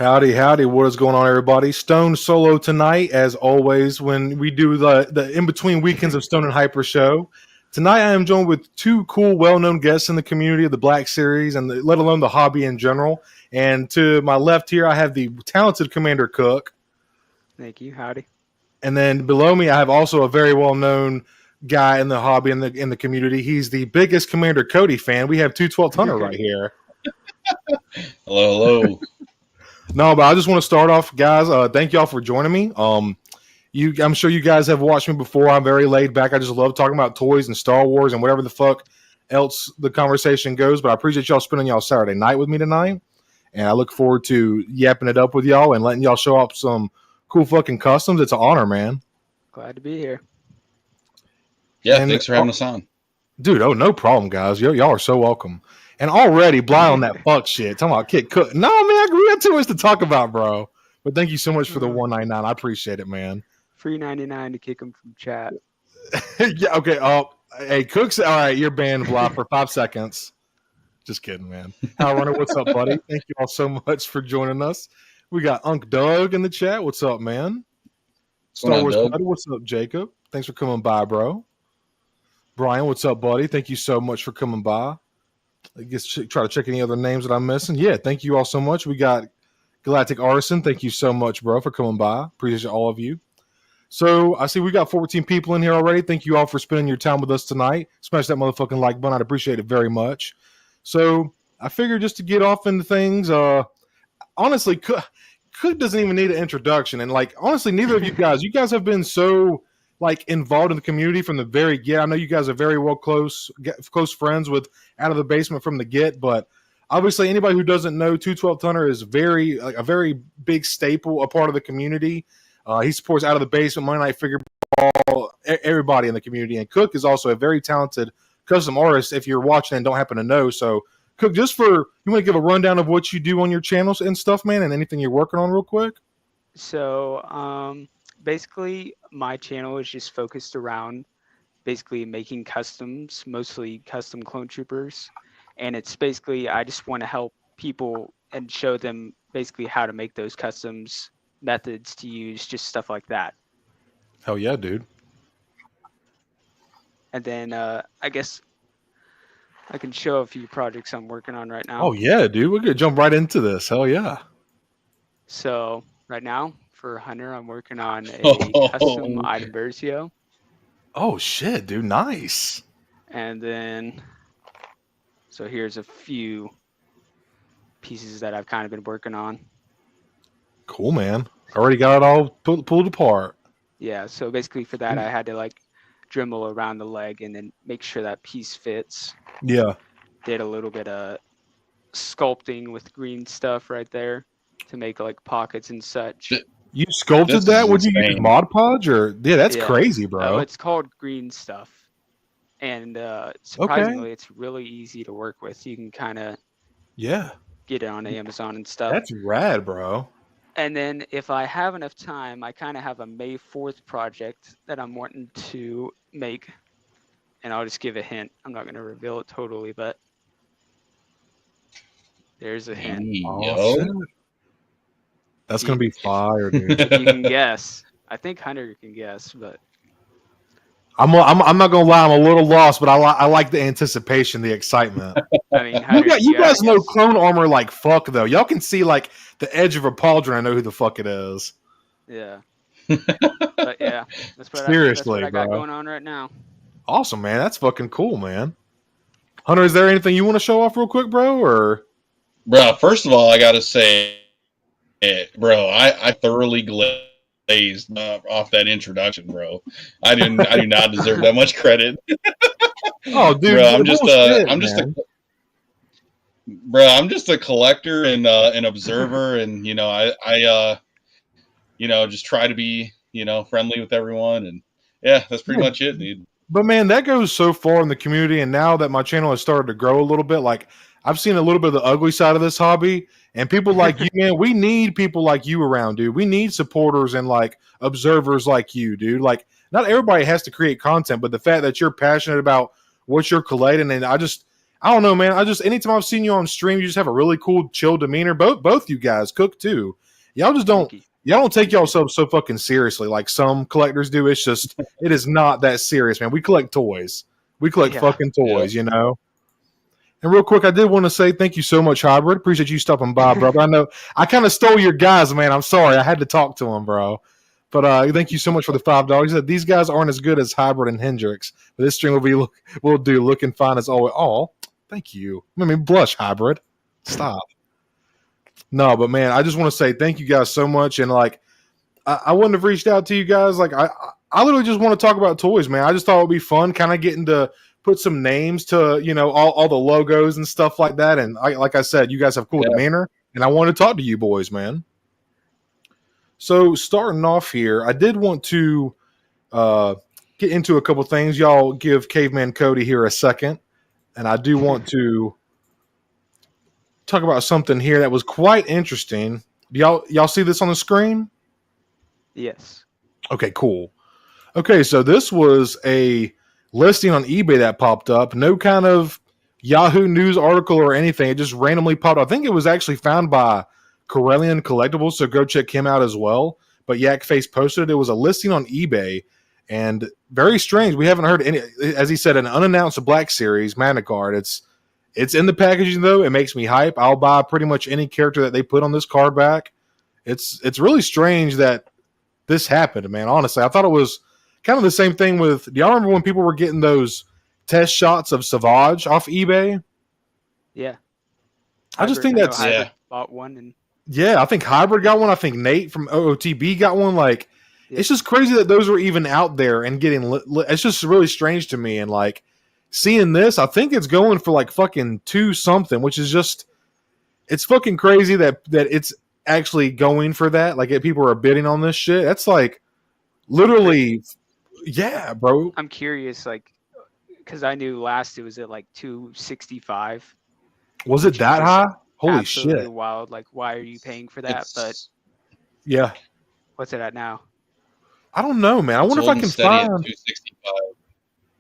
Howdy, howdy. What is going on, everybody? Stone solo tonight, as always, when we do the in-between weekends of Stone and Hyper show. Tonight, I am joined with two cool, well-known guests in the community of the Black Series, and let alone the hobby in general. And to my left here, I have the talented Commander Cook. Thank you. Howdy. And then below me, I have also a very well-known guy in the hobby in the community. He's the biggest Commander Cody fan. We have 212 Hunter right here. Hello. No, but I just want to start off, guys. Thank y'all for joining me. I'm sure you guys have watched me before. I'm very laid back. I just love talking about toys and Star Wars and whatever the fuck else the conversation goes. But I appreciate y'all spending y'all Saturday night with me tonight, and I look forward to yapping it up with y'all and letting y'all show off some cool fucking customs. It's an honor, man. Glad to be here. Yeah, and thanks for having us on, dude. Oh, no problem, guys. Y'all are so welcome. And already blind on that fuck shit. Talking about Kid Cook. No, man, we got too much to talk about, bro. But thank you so much for the $1.99. I appreciate it, man. Free 99 to kick him from chat. Yeah, okay. Hey, Cook's all right. You're banned, blah, for 5 seconds. Just kidding, man. HowlrunnerBase, what's up, buddy? Thank you all so much for joining us. We got Unc Doug in the chat. What's up, man? Star Wars buddy. What's up, Jacob? Thanks for coming by, bro. Brian, what's up, buddy? Thank you so much for coming by. I guess try to check any other names that I'm missing. Yeah, thank you all so much. We got Galactic Artisan. Thank you so much, bro, for coming by. Appreciate all of you. So I see we got 14 people in here already. Thank you all for spending your time with us tonight. Smash that motherfucking like button. I'd appreciate it very much. So I figured just to get off into things, honestly, Cook doesn't even need an introduction. And like, honestly, neither of you guys have been so like involved in the community from the very get. I know you guys are very well close friends with Out of the Basement from the get, but obviously anybody who doesn't know 212 Hunter is a very big staple, a part of the community. He supports Out of the Basement, Monday Night Figureball, everybody in the community. And Cook is also a very talented custom artist if you're watching and don't happen to know. So Cook, you want to give a rundown of what you do on your channels and stuff, man, and anything you're working on real quick? So, basically, my channel is just focused around basically making customs, mostly custom clone troopers. And it's basically, I just want to help people and show them basically how to make those customs, methods to use, just stuff like that. Hell yeah, dude. And then I guess I can show a few projects I'm working on right now. Oh yeah, dude. We're going to jump right into this. Hell yeah. So right now, for Hunter, I'm working on a custom item versio. Oh shit, dude, nice. And then, so here's a few pieces that I've kind of been working on. Cool, man. Already got it all pulled apart. Yeah, so basically for that, I had to like Dremel around the leg and then make sure that piece fits. Yeah. Did a little bit of sculpting with green stuff right there to make like pockets and such. You sculpted that? Would you use Mod Podge or? Yeah, that's crazy, bro. It's called green stuff, and surprisingly, it's really easy to work with. You can kind of get it on Amazon and stuff. That's rad, bro. And then if I have enough time, I kind of have a May 4th project that I'm wanting to make, and I'll just give a hint. I'm not going to reveal it totally, but there's a hint. That's going to be fire, dude. If you can guess. I think Hunter can guess, but I'm not going to lie. I'm a little lost, but I like the anticipation, the excitement. I mean, Hunter, you guys know clone armor like fuck, though. Y'all can see like the edge of a pauldron. I know who the fuck it is. Yeah. But yeah, that's what I got going on right now. Awesome, man. That's fucking cool, man. Hunter, is there anything you want to show off real quick, bro? Or bro, first of all, I got to say, bro, I thoroughly glazed off that introduction, bro. I do not deserve that much credit. Oh, dude, bro, I'm just a collector and an observer, and I just try to be friendly with everyone, and yeah, that's pretty much it, dude. But man, that goes so far in the community, and now that my channel has started to grow a little bit, like I've seen a little bit of the ugly side of this hobby, and people like you, man, we need people like you around, dude. We need supporters and like observers like you, dude. Like not everybody has to create content, but the fact that you're passionate about what you're collating, and I don't know, man. Anytime I've seen you on stream, you just have a really cool, chill demeanor. Both you guys, Cook too. Y'all just don't. Y'all don't take yourselves so fucking seriously like some collectors do. It's just, it is not that serious, man. We collect toys. We collect fucking toys, you know. And real quick, I did want to say thank you so much, Hybrid. Appreciate you stopping by, brother. I know I kind of stole your guys, man. I'm sorry. I had to talk to him, bro. But thank you so much for the $5. He said these guys aren't as good as Hybrid and Hendrix, but this stream will do looking fine as always. Oh, thank you. I mean, blush, Hybrid. Stop. No, but man, I just want to say thank you guys so much. And like, I wouldn't have reached out to you guys. Like, I literally just want to talk about toys, man. I just thought it would be fun, kind of getting to put some names to, you know, all the logos and stuff like that. And like I said, you guys have cool demeanor, and I want to talk to you boys, man. So starting off here, I did want to get into a couple things. Y'all give Caveman Cody here a second, and I do want to talk about something here that was quite interesting. Y'all see this on the screen? Yes. Okay, cool. Okay, so this was a listing on eBay that popped up. No kind of Yahoo News article or anything. It just randomly popped up. I think it was actually found by Corellian Collectibles, so go check him out as well. But Yakface posted it. It was a listing on eBay, and very strange. We haven't heard any, as he said, an unannounced Black Series Mana card. It's in the packaging though. It makes me hype. I'll buy pretty much any character that they put on this card back. It's really strange that this happened, man. Honestly, I thought it was kind of the same thing with. Do y'all remember when people were getting those test shots of Savage off eBay? Yeah. I just think that's bought one and. Yeah, I think Hybrid got one. I think Nate from OOTB got one. Like, it's just crazy that those were even out there and getting. It's just really strange to me. And like seeing this, I think it's going for like fucking 2 something, which is just. It's fucking crazy that it's actually going for that. Like, people are bidding on this shit. That's like literally, yeah, bro. I'm curious, like, because I knew last it was at like 265. Was it that high? Holy shit! Wild. Like, why are you paying for that? But yeah, what's it at now? I don't know, man. I wonder if I can find 265.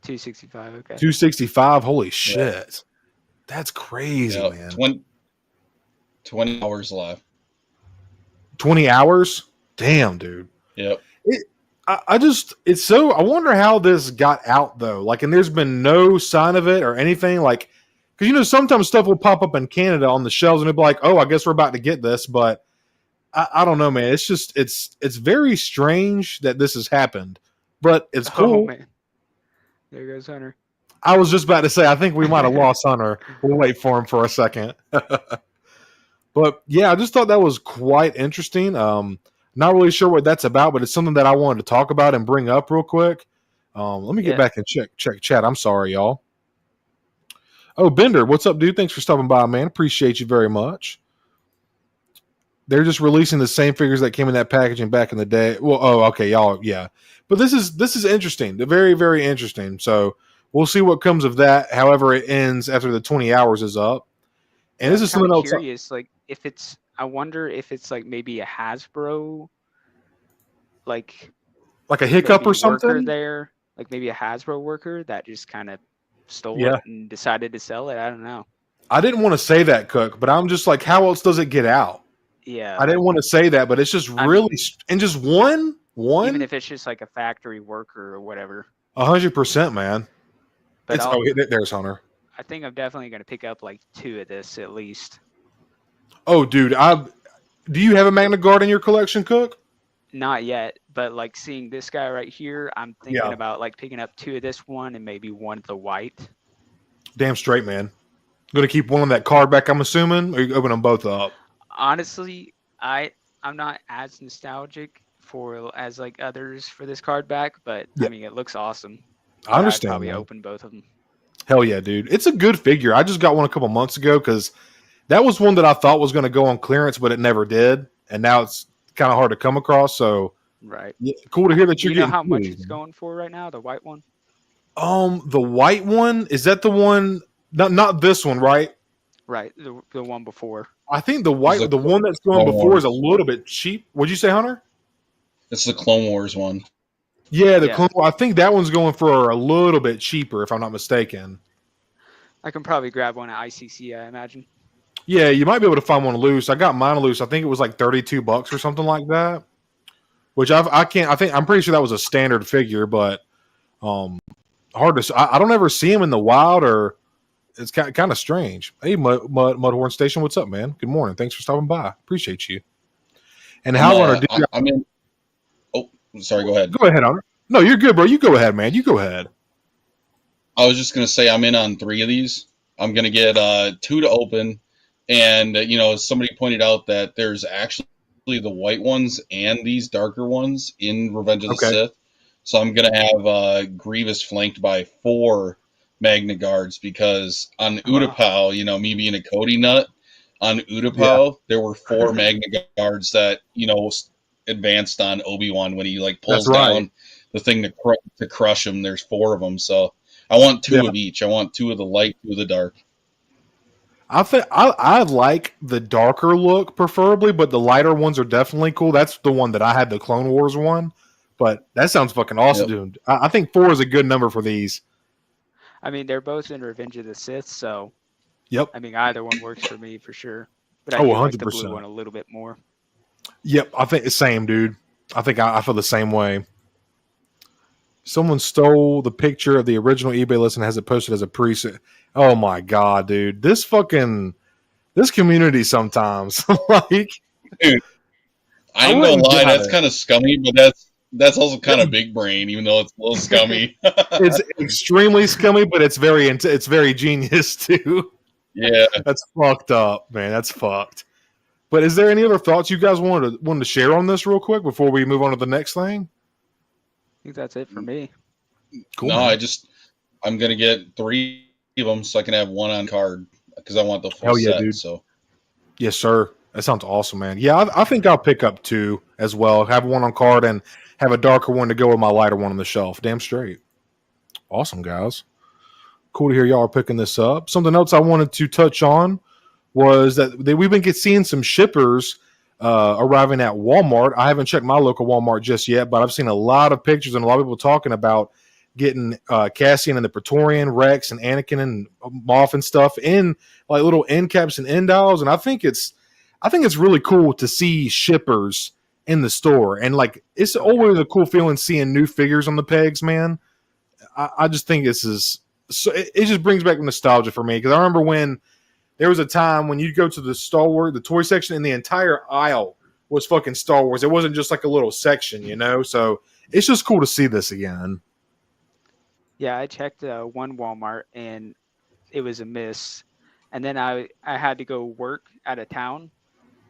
265. Okay. 265. Holy shit! That's crazy, man. 20 hours left. 20 hours? Damn, dude. Yep. It's so. I wonder how this got out though. Like, and there's been no sign of it or anything. Like. Because, you know, sometimes stuff will pop up in Canada on the shelves and it'll be like, oh, I guess we're about to get this. But I don't know, man. It's just, it's very strange that this has happened. But it's cool. Oh, man. There goes Hunter. I was just about to say, I think we might have lost Hunter. We'll wait for him for a second. But, yeah, I just thought that was quite interesting. Not really sure what that's about, but it's something that I wanted to talk about and bring up real quick. Let me get back and check chat. I'm sorry, y'all. Oh, Bender, what's up, dude? Thanks for stopping by, man. Appreciate you very much. They're just releasing the same figures that came in that packaging back in the day. Well, okay, y'all, yeah. But this is interesting. They're very, very interesting. So we'll see what comes of that. However, it ends after the 20 hours is up. And this is something else. Curious, like if it's. I wonder if it's like maybe a Hasbro, like a hiccup or something there, like maybe a Hasbro worker that just kind of stole it and decided to sell it. I don't know. I didn't want to say that, Cook, but I'm just like, how else does it get out? Yeah. I didn't want to say that, but it's just really, and just one, even if it's just like a factory worker or whatever. 100%, man. But there's Hunter. I think I'm definitely going to pick up like 2 of this at least. Oh, dude, do you have a Magna Guard in your collection, Cook? Not yet, but like seeing this guy right here, I'm thinking about like picking up 2 of this one and maybe 1 of the white. Damn straight, man. Going to keep one of that card back, I'm assuming, or you open them both up? Honestly, I'm not as nostalgic as like others for this card back, but I mean, it looks awesome. I understand. I'd probably open both of them. Hell yeah, dude. It's a good figure. I just got one a couple months ago because that was one that I thought was going to go on clearance, but it never did. And now it's kind of hard to come across. So, cool to hear that you're getting. You know how much it's going for right now, the white one? The white one? Is that the one? Not this one, right? Right, the one before. I think the one that's going before is a little bit cheap. What'd you say, Hunter? It's the Clone Wars one. Yeah, Clone Wars. I think that one's going for a little bit cheaper, if I'm not mistaken. I can probably grab one at ICC, I imagine. Yeah, you might be able to find one loose. I got mine loose. I think it was like $32 or something like that. Which I can't. I think I'm pretty sure that was a standard figure, but hard to. I don't ever see them in the wild, or it's kind of strange. Hey, Mudhorn Station, what's up, man? Good morning. Thanks for stopping by. Appreciate you. And Howlrunner, I'm in. Oh, sorry. Go ahead. Go ahead, Hunter. No, you're good, bro. You go ahead, man. You go ahead. I was just gonna say I'm in on 3 of these. I'm gonna get 2 to open, and somebody pointed out that there's actually the white ones and these darker ones in Revenge of the Sith. So I'm gonna have Grievous flanked by 4 Magna Guards, because on Utapau, me being a Cody nut, on Utapau there were 4 Magna Guards that advanced on Obi-Wan when he pulls down the thing to crush him. There's 4 of them, so I want 2 of each. I want 2 of the light, 2 of the dark. I think I like the darker look preferably, but the lighter ones are definitely cool. That's the one that I had, the Clone Wars one. But that sounds fucking awesome, dude. I think 4 is a good number for these. I mean, they're both in Revenge of the Sith, so yep. I mean, either one works for me for sure. But I do 100%. like the blue one a little bit more. Yep, I think the same, dude. I think I feel the same way. Someone stole the picture of the original eBay list and has it posted as a preset. Oh my god, dude! This community sometimes dude. I ain't gonna lie, that's kind of scummy, but that's also kind of big brain, even though it's a little scummy. It's extremely scummy, but it's very genius too. Yeah, that's fucked up, man. That's fucked. But is there any other thoughts you guys wanted to share on this real quick before we move on to the next thing? I think that's it for me. Cool. No, man. I'm gonna get 3 of them so I can have 1 on card, because I want the full set. Dude. So, yes, sir. That sounds awesome, man. Yeah, I think I'll pick up 2 as well. Have 1 on card and have a darker one to go with my lighter one on the shelf. Damn straight. Awesome, guys. Cool to hear y'all are picking this up. Something else I wanted to touch on was that we've been seeing some shippers arriving at Walmart. I haven't checked my local Walmart just yet, but I've seen a lot of pictures and a lot of people talking about getting Cassian and the Praetorian, Rex and Anakin and Moff and stuff in like little end caps and end dials. And I think it's really cool to see shippers in the store. And like, it's always a cool feeling seeing new figures on the pegs, man. I just think this is so, it just brings back nostalgia for me, because I remember when there was a time when you'd go to the Star Wars, the toy section, and the entire aisle was fucking Star Wars. It wasn't just like a little section, So it's just cool to see this again. Yeah, I checked one Walmart and it was a miss. And then I had to go work at a town,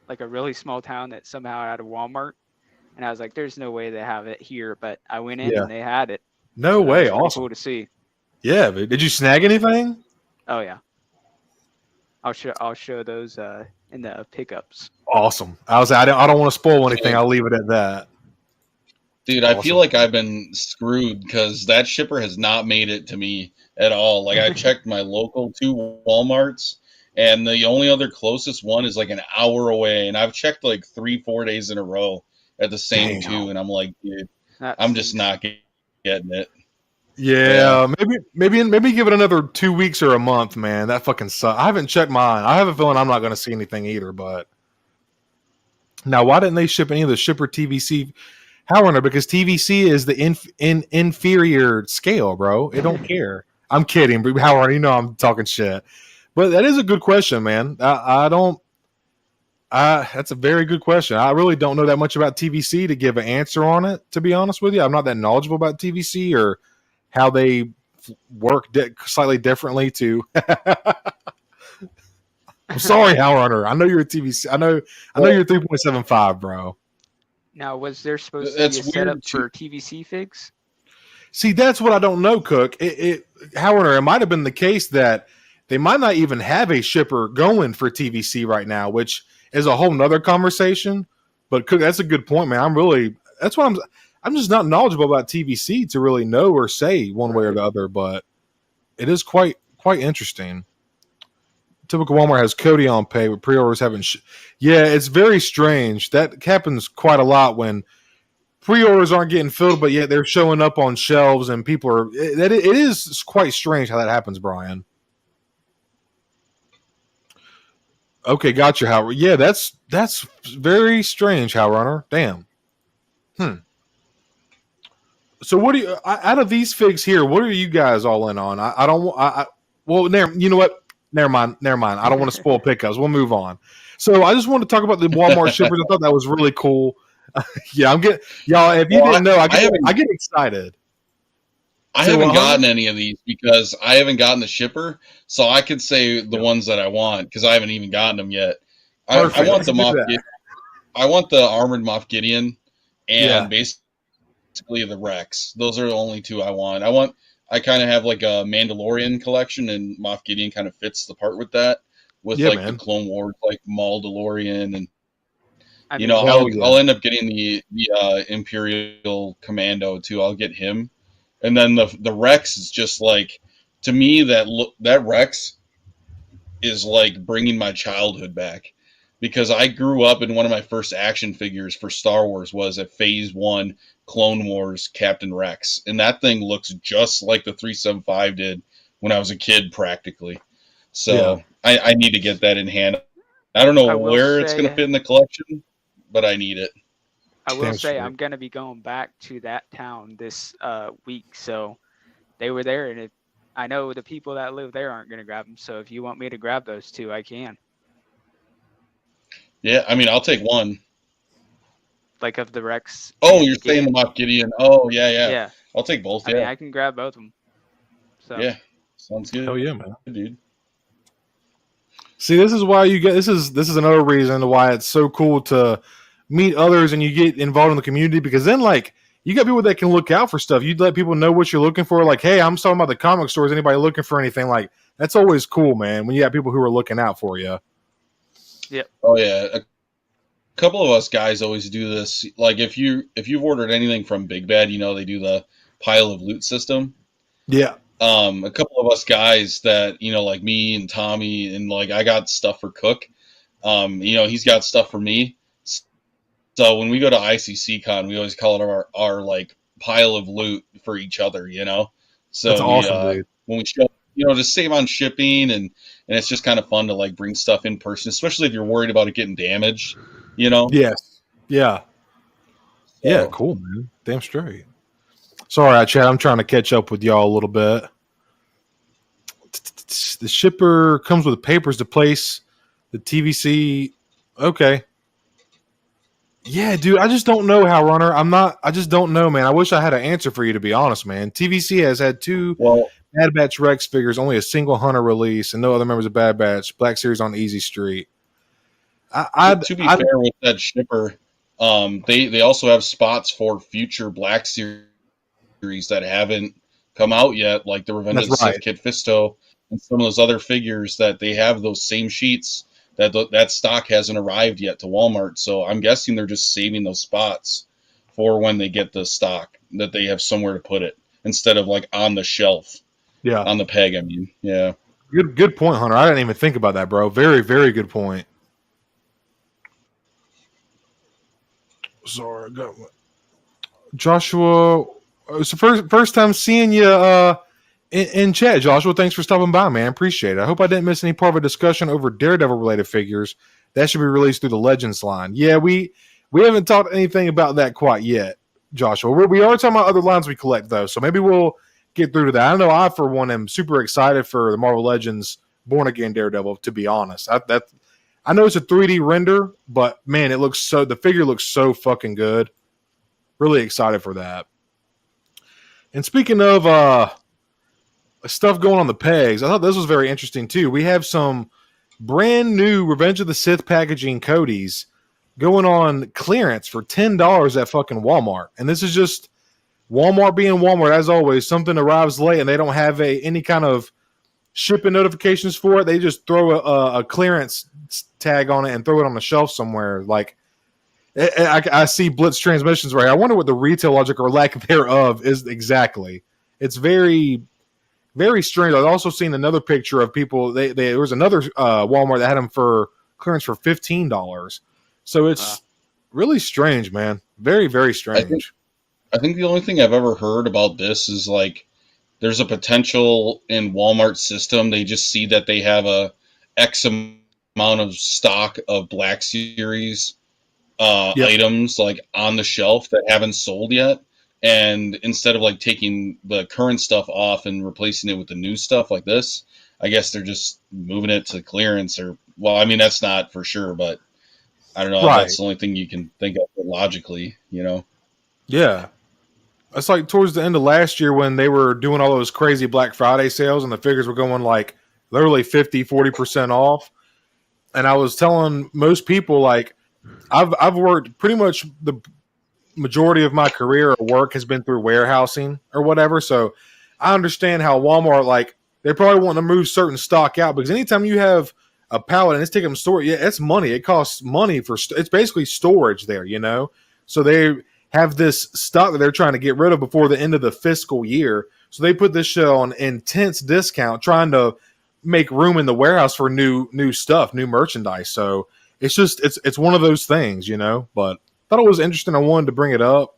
like a really small town that somehow had a Walmart. And I was like, there's no way they have it here. But I went in and they had it. No way. Awesome. Cool to see. Yeah. But did you snag anything? Oh, yeah. I'll show those in the pickups. Awesome. I don't want to spoil anything. I'll leave it at that. Dude, awesome. I feel like I've been screwed because that shipper has not made it to me at all. Like, I checked my local 2 Walmarts, and the only other closest one is like an hour away. And I've checked like 3-4 days in a row at the same 2, and I'm like, dude, I'm just not getting it. Yeah, maybe give it another 2 weeks or a month, man. That fucking sucks. I haven't checked mine. I have a feeling I'm not going to see anything either. But now, why didn't they ship any of the shipper TVC? Howlrunner, because TVC is the inferior scale, bro. It don't care. I'm kidding, but Howlrunner, I'm talking shit. But that is a good question, man. That's a very good question. I really don't know that much about TVC to give an answer on it, to be honest with you. I'm not that knowledgeable about TVC or how they work slightly differently to. I'm sorry, Howlrunner. I know you're a TVC. I know you're 3.75, bro. Now, was there supposed to be a setup for TVC figs? See, that's what I don't know, Cook. Howlrunner, it might have been the case that they might not even have a shipper going for TVC right now, which is a whole nother conversation. But Cook, that's a good point, man. I'm just not knowledgeable about TVC to really know or say one way or the other, but it is quite interesting. Typical Walmart has Cody on pay, but pre-orders haven't. Yeah, it's very strange. That happens quite a lot when pre-orders aren't getting filled, but yet they're showing up on shelves and people are. It is quite strange how that happens, Brian. Okay, got you, Howard. Yeah, that's very strange, Howrunner. Damn. So what do you out of these figs here? What are you guys all in on? I don't. Well, you know what? Never mind. I don't want to spoil pickups. We'll move on. So I just wanted to talk about the Walmart shippers. I thought that was really cool. Yeah, I'm getting y'all. If you didn't know, I get excited. I haven't gotten any of these because I haven't gotten the shipper, so I could say the ones that I want because I haven't even gotten them yet. I want the Moff. I want the armored Moff Gideon and basically the Rex. Those are the only two I want. I kind of have like a Mandalorian collection, and Moff Gideon kind of fits the part with that. With the Clone Wars, like Mandalorian, and I'll end up getting the Imperial Commando too. I'll get him. And then the Rex is just like, to me, that Rex is like bringing my childhood back, because I grew up and one of my first action figures for Star Wars was a Phase 1 Clone Wars Captain Rex, and that thing looks just like the 375 did when I was a kid, practically. So I need to get that in hand. I don't know where it's going to fit in the collection, but I need it. I will say I'm going to be going back to that town this week. So they were there, and I know the people that live there aren't going to grab them. So if you want me to grab those two, I can. Yeah, I mean, I'll take one. Like of the Rex. Oh, you're saying the Moff Gideon. Oh, yeah. I'll take both, I mean, I can grab both of them. So. Yeah, sounds good. Hell yeah, man. Dude. See, this is why you get this is another reason why it's so cool to meet others and you get involved in the community, because then like you got people that can look out for stuff. You'd let people know what you're looking for. Like, hey, I'm talking about the comic stores. Anybody looking for anything? Like, that's always cool, man. When you got people who are looking out for you. Yep. Oh yeah. A couple of us guys always do this. Like if you've ordered anything from Big Bad, they do the pile of loot system. Yeah. A couple of us guys that, like me and Tommy, and like I got stuff for Cook. He's got stuff for me. So when we go to ICC Con, we always call it our like pile of loot for each other, So that's awesome, dude. When we show, just save on shipping, and it's just kind of fun to like bring stuff in person, especially if you're worried about it getting damaged, Yes. Yeah. So. Yeah, cool, man. Damn straight. Sorry, Chad, I'm trying to catch up with y'all a little bit. The shipper comes with papers to place the TVC. Okay. Yeah, dude, I just don't know, Howrunner. I just don't know, man. I wish I had an answer for you, to be honest, man. TVC has had 2 Bad Batch Rex figures, only a single Hunter release, and no other members of Bad Batch. Black Series on Easy Street. To be fair with that shipper, they also have spots for future Black Series that haven't come out yet, like the Revenge of the Sith Kid Fisto and some of those other figures that they have those same sheets. That stock hasn't arrived yet to Walmart, so I'm guessing they're just saving those spots for when they get the stock, that they have somewhere to put it instead of like on the shelf. Yeah, on the peg. I mean, yeah. Good point, Hunter. I didn't even think about that, bro. Very, very good point. Sorry, Joshua. It's the first time seeing you in chat, Joshua. Thanks for stopping by, man. Appreciate it. I hope I didn't miss any part of a discussion over Daredevil-related figures. That should be released through the Legends line. Yeah, we haven't talked anything about that quite yet, Joshua. We are talking about other lines we collect, though, so maybe we'll get through to that. I know I, for one, am super excited for the Marvel Legends Born Again Daredevil, to be honest. I know it's a 3D render, but, man, the figure looks so fucking good. Really excited for that. And speaking of stuff going on the pegs, I thought this was very interesting too. We have some brand new Revenge of the Sith packaging Cody's going on clearance for $10 at fucking Walmart. And this is just Walmart being Walmart, as always. Something arrives late and they don't have any kind of shipping notifications for it. They just throw a clearance tag on it and throw it on the shelf somewhere. Like, I see Blitz transmissions right here. I wonder what the retail logic or lack thereof is exactly. It's very, very strange. I've also seen another picture of people. There was another Walmart that had them for clearance for $15. So it's really strange, man. Very, very strange. I think the only thing I've ever heard about this is like there's a potential in Walmart's system. They just see that they have a X amount of stock of Black Series Yep. items like on the shelf that haven't sold yet. And instead of like taking the current stuff off and replacing it with the new stuff like this, I guess they're just moving it to clearance. Or, well, I mean, that's not for sure, but I don't know. Right. That's the only thing you can think of logically, you know? Yeah. It's like towards the end of last year when they were doing all those crazy Black Friday sales and the figures were going like literally 50, 40% off. And I was telling most people, like, I've worked pretty much the majority of my career or work has been through warehousing or whatever. So I understand how Walmart, like, they probably want to move certain stock out because anytime you have a pallet and it's taking them storage, yeah, it's money. It costs money for it's basically storage there, you know. So they have this stock that they're trying to get rid of before the end of the fiscal year. So they put this shit on intense discount, trying to make room in the warehouse for new stuff, new merchandise. So it's just it's one of those things, you know. But I thought it was interesting. I wanted to bring it up.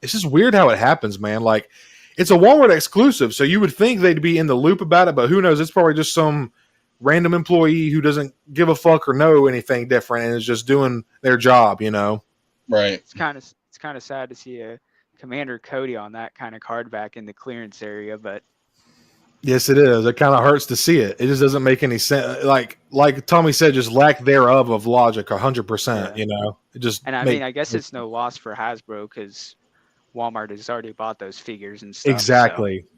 It's just weird how it happens, man. Like, it's a Walmart exclusive, so you would think they'd be in the loop about it, but who knows? It's probably just some random employee who doesn't give a fuck or know anything different and is just doing their job, you know? Right. It's kind of sad to see a Commander Cody on that kind of card back in the clearance area, but Yes, it is. It kind of hurts to see it. It just doesn't make any sense. Like Tommy said, just lack thereof of logic, 100%. You know, it just. And I mean, I guess it's no loss for Hasbro because Walmart has already bought those figures and stuff. Exactly. So.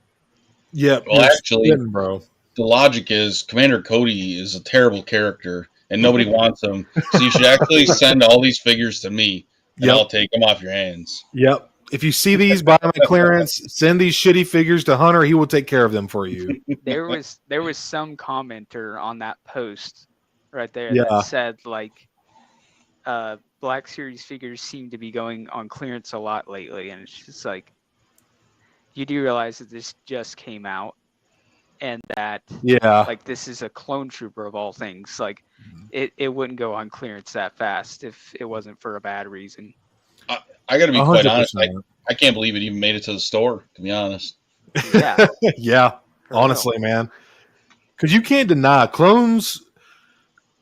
Yeah. Well, actually, bro, the logic is Commander Cody is a terrible character and nobody wants him. So you should actually send all these figures to me and I'll take them off your hands. Yep. If you see these, buy them at clearance. Send these shitty figures to Hunter. He will take care of them for you. There was some commenter on that post right there that said like, Black Series figures seem to be going on clearance a lot lately, and it's just like, you do realize that this just came out, and that like this is a clone trooper of all things. Like, it wouldn't go on clearance that fast if it wasn't for a bad reason. I got to be 100%. quite honest. I can't believe it even made it to the store, to be honest. Yeah. Yeah. Honestly, man. Because you can't deny clones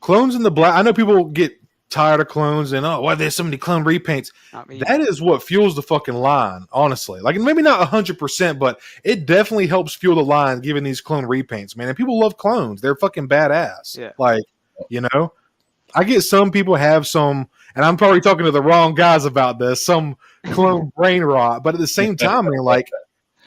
in the black. I know people get tired of clones and, why there's so many clone repaints. That is what fuels the fucking line, honestly. Like, maybe not 100%, but it definitely helps fuel the line giving these clone repaints, man. And people love clones. They're fucking badass. Yeah. Like, you know, I get some people have some, and I'm probably talking to the wrong guys about this, some clone brain rot. But at the same time, I mean, like,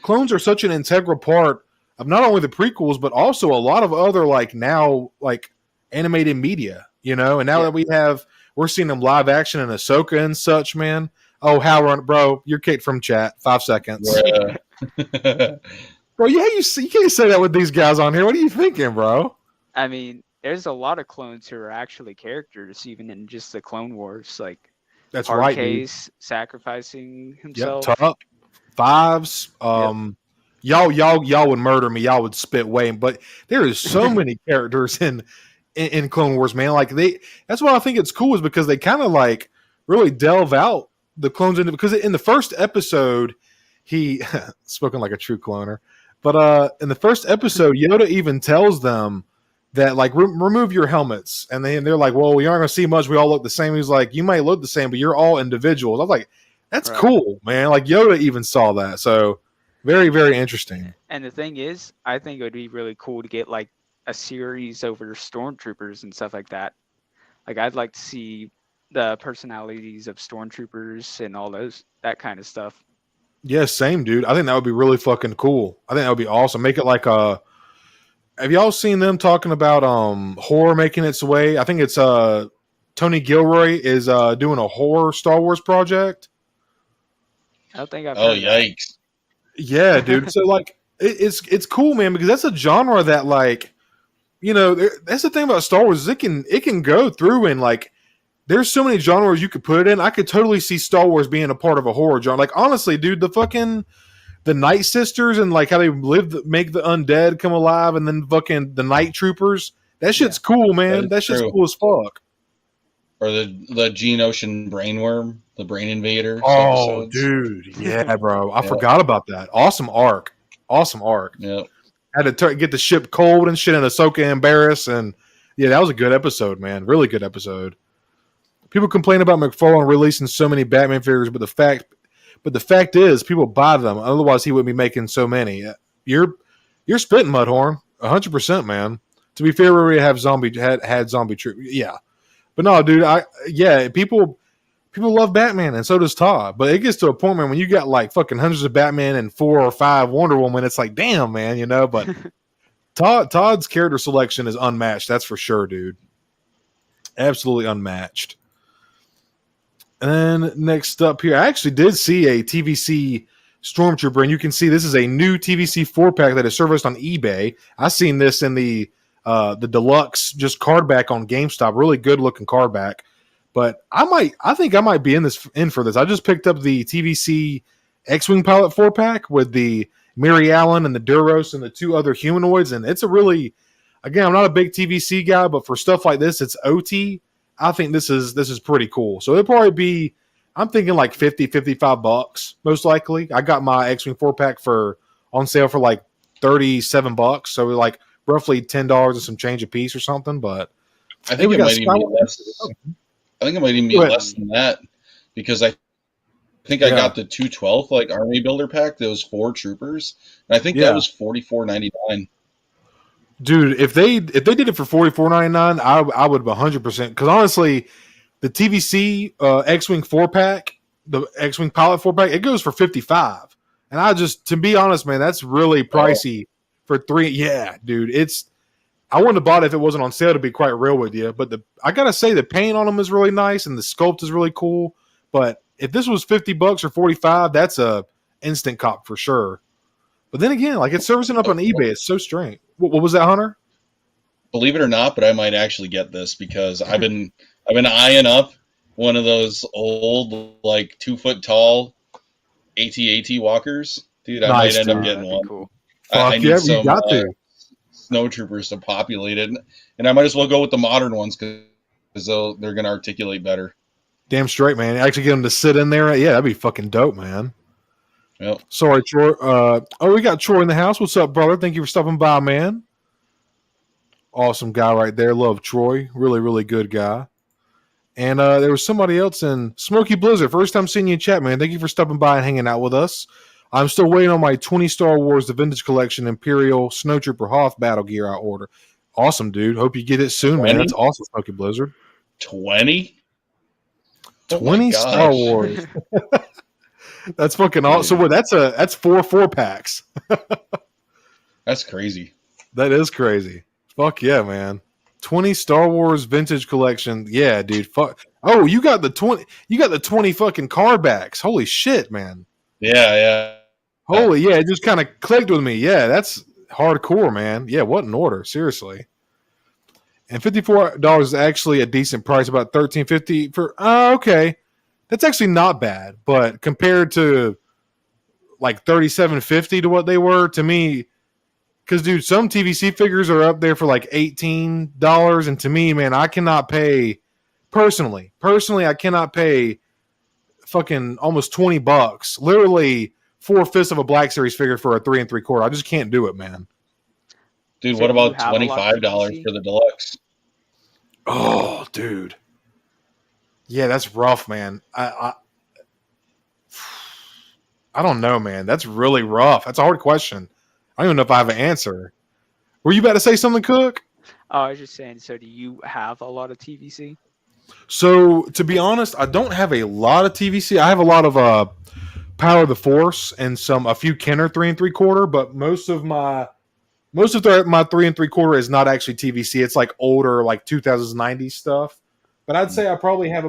clones are such an integral part of not only the prequels, but also a lot of other, like, now, like, animated media, you know? And now that we're seeing them live action in Ahsoka and such, man. Oh, HowlrunnerBase, bro, you're kicked from chat. 5 seconds. Yeah. Bro, you can't say that with these guys on here. What are you thinking, bro? I mean, there's a lot of clones who are actually characters, even in just the Clone Wars. Like, that's right, Case sacrificing himself. Yep, Tuck, Fives. Y'all would murder me. Y'all would spit way. But there is so many characters in Clone Wars, man. Like, that's why I think it's cool, is because they kind of like really delve out the clones into, because in the first episode, he spoken like a true cloner. But in the first episode, Yoda even tells them that, like, remove your helmets. And they're like, well, we aren't going to see much. We all look the same. He's like, you might look the same, but you're all individuals. I was like, that's cool, man. Like, Yoda even saw that. So very, very interesting. And the thing is, I think it would be really cool to get, like, a series over stormtroopers and stuff like that. Like, I'd like to see the personalities of stormtroopers and all that kind of stuff. Yeah, same, dude. I think that would be really fucking cool. I think that would be awesome. Make it like a... Have y'all seen them talking about horror making its way? I think it's Tony Gilroy is doing a horror Star Wars project. I don't think I've heard yikes. Yeah, dude. So, like, it's cool, man, because that's a genre that, like, you know, that's the thing about Star Wars, is it can go through, and, like, there's so many genres you could put it in. I could totally see Star Wars being a part of a horror genre. Like, honestly, dude, the Night Sisters and, like, how they make the undead come alive, and then fucking the Night Troopers. That shit's cool, man. That shit's cool as fuck. Or the Geonosian brainworm, the brain invader. Oh, dude. Yeah, bro. I forgot about that. Awesome arc. Yeah. Had to get the ship cold and shit, and Ahsoka and Barriss, and Yeah, that was a good episode, man. Really good episode. People complain about McFarlane releasing so many Batman figures, but the fact is, people buy them. Otherwise, he wouldn't be making so many. You're spitting, Mudhorn, 100%, man. To be fair, we already have had zombie troop. Yeah, but no, dude. People love Batman, and so does Todd. But it gets to a point, man, when you got like fucking hundreds of Batman and 4 or 5 Wonder Woman, it's like, damn, man, you know. But Todd's character selection is unmatched. That's for sure, dude. Absolutely unmatched. And then next up here, I actually did see a TVC Stormtrooper, and you can see this is a new TVC 4-pack that is serviced on eBay. I seen this in the deluxe just card back on GameStop. Really good looking card back. But I think I might be in for this. I just picked up the TVC X-Wing Pilot 4-pack with the Mary Allen and the Duros and the 2 other humanoids, and it's a really, again, I'm not a big TVC guy, but for stuff like this, it's OT. I think this is pretty cool. So it'll probably be, I'm thinking like $50-$55 most likely. I got my X-Wing 4-pack on sale for like $37, so like roughly $10 and some change a piece or something. But I think it might even be less. I think it might even be less than that, because I think I got the 212 like army builder pack. Those 4 troopers, and I think that was $44.99. Dude, if they did it for $44.99, I would 100%. Because honestly, the TVC X-Wing 4-pack, the X-Wing Pilot 4-pack, it goes for $55. And to be honest, man, that's really pricey for 3. Yeah, dude, I wouldn't have bought it if it wasn't on sale, to be quite real with you. But I gotta say, the paint on them is really nice and the sculpt is really cool. But if this was $50 or $45, that's a instant cop for sure. But then again, like, it's servicing up on eBay. It's so strange. What was that, Hunter? Believe it or not, but I might actually get this because I've been eyeing up one of those old, like, 2 foot tall AT-AT walkers. Dude, I might end up getting one. Cool. I need some snowtroopers to populate it, and I might as well go with the modern ones because they're going to articulate better. Damn straight, man. Actually get them to sit in there. Yeah, that'd be fucking dope, man. Yep. Sorry, Troy. We got Troy in the house. What's up, brother? Thank you for stopping by, man. Awesome guy right there. Love Troy. Really, really good guy. And there was somebody else in Smoky Blizzard. First time seeing you in chat, man. Thank you for stopping by and hanging out with us. I'm still waiting on my 20 Star Wars The Vintage Collection Imperial Snowtrooper Hoth battle gear I order. Awesome, dude. Hope you get it soon, 20? Man. That's awesome, Smoky Blizzard. 20? 20 Star Wars. That's fucking awesome. So that's 4 4-packs. That's crazy. That is crazy. Fuck yeah, man. 20 Star Wars Vintage Collection. Yeah, dude. Fuck. Oh, you got the 20. You got the 20 fucking card backs. Holy shit, man. Yeah. Holy yeah, it just kind of clicked with me. Yeah, that's hardcore, man. Yeah, what an order, seriously. And $54 is actually a decent price, about $13.50 for. Okay, that's actually not bad, but compared to like $37.50 to what they were, to me, because dude, some TVC figures are up there for like $18, and to me, man, I cannot pay personally. I cannot pay fucking almost $20, literally 4/5 of a Black Series figure for a 3 3/4. I just can't do it, man. Dude, what about $25 for the deluxe? Oh, dude. Yeah, that's rough, man. I don't know, man. That's really rough. That's a hard question. I don't even know if I have an answer. Were you about to say something, Cook? Oh, I was just saying, so do you have a lot of TVC? So, to be honest, I don't have a lot of TVC. I have a lot of Power of the Force and a few Kenner 3 3/4, but most of my 3 3/4 is not actually TVC. It's like older, like 2000s, 90s stuff. But I'd say I probably have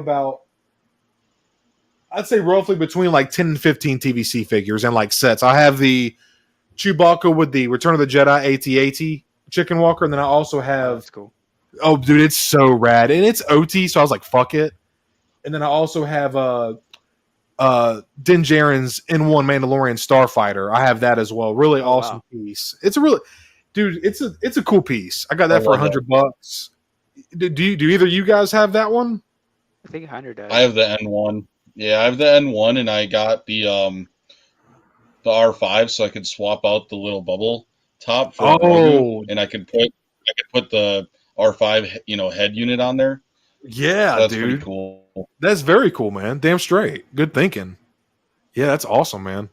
roughly between like 10 and 15 TVC figures and like sets. I have the Chewbacca with the Return of the Jedi AT-AT Chicken Walker, and then I also have. That's cool. Oh, dude, it's so rad, and it's OT, so I was like, "Fuck it." And then I also have Din Djarin's N1 Mandalorian Starfighter. I have that as well. Really awesome piece. It's a really, dude. It's a cool piece. I got that for $100. Do either of you guys have that one? I think Hunter does. I have the N1. Yeah, I have the N1, and I got the R5, so I could swap out the little bubble top for and I could put the R5 head unit on there. Yeah, So that's dude. pretty cool. That's very cool, man. Damn straight. Good thinking. Yeah, that's awesome, man.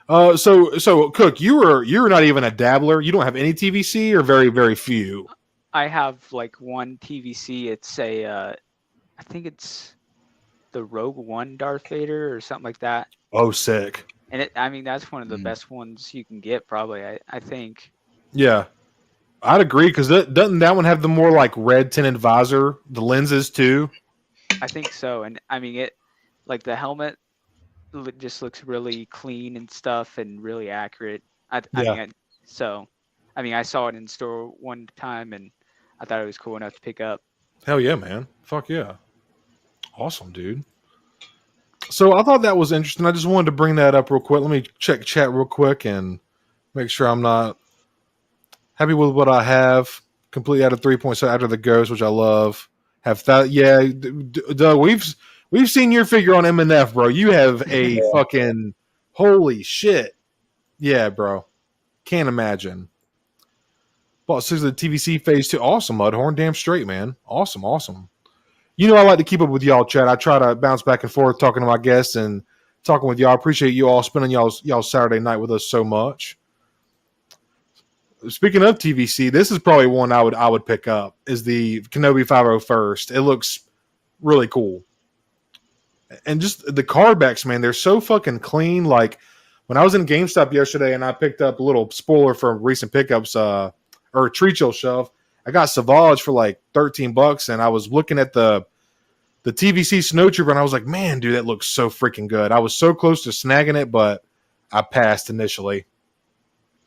So Cook, you're not even a dabbler. You don't have any TVC or very, very few. I have like one TVC. It's I think it's the Rogue One Darth Vader or something like that. Oh, sick. And that's one of the best ones you can get, probably. I think. Yeah, I'd agree because doesn't that one have the more like red tinted visor, the lenses too? I think so, and it like the helmet just looks really clean and stuff, and really accurate. I saw it in store one time, and I thought it was cool enough to pick up. Hell yeah, man! Fuck yeah, awesome, dude. So I thought that was interesting. I just wanted to bring that up real quick. Let me check chat real quick and make sure I'm not happy with what I have. Completely out of 3 points after the ghost, which I love. Doug, we've seen your figure on MNF, bro. You have a fucking holy shit. Yeah, bro. Can't imagine. Bought 6 of the TVC phase 2. Awesome, Mudhorn. Damn straight, man. Awesome. You know I like to keep up with y'all, chat. I try to bounce back and forth talking to my guests and talking with y'all. I appreciate you all spending y'all Saturday night with us so much. Speaking of TVC, this is probably one I would pick up, is the Kenobi 501st. It looks really cool. And just the card backs, man, they're so fucking clean. Like when I was in GameStop yesterday and I picked up a little spoiler from recent pickups, or a Tree Chill shelf, I got Savage for like $13, and I was looking at the TVC Snowtrooper, and I was like, man, dude, that looks so freaking good. I was so close to snagging it, but I passed initially.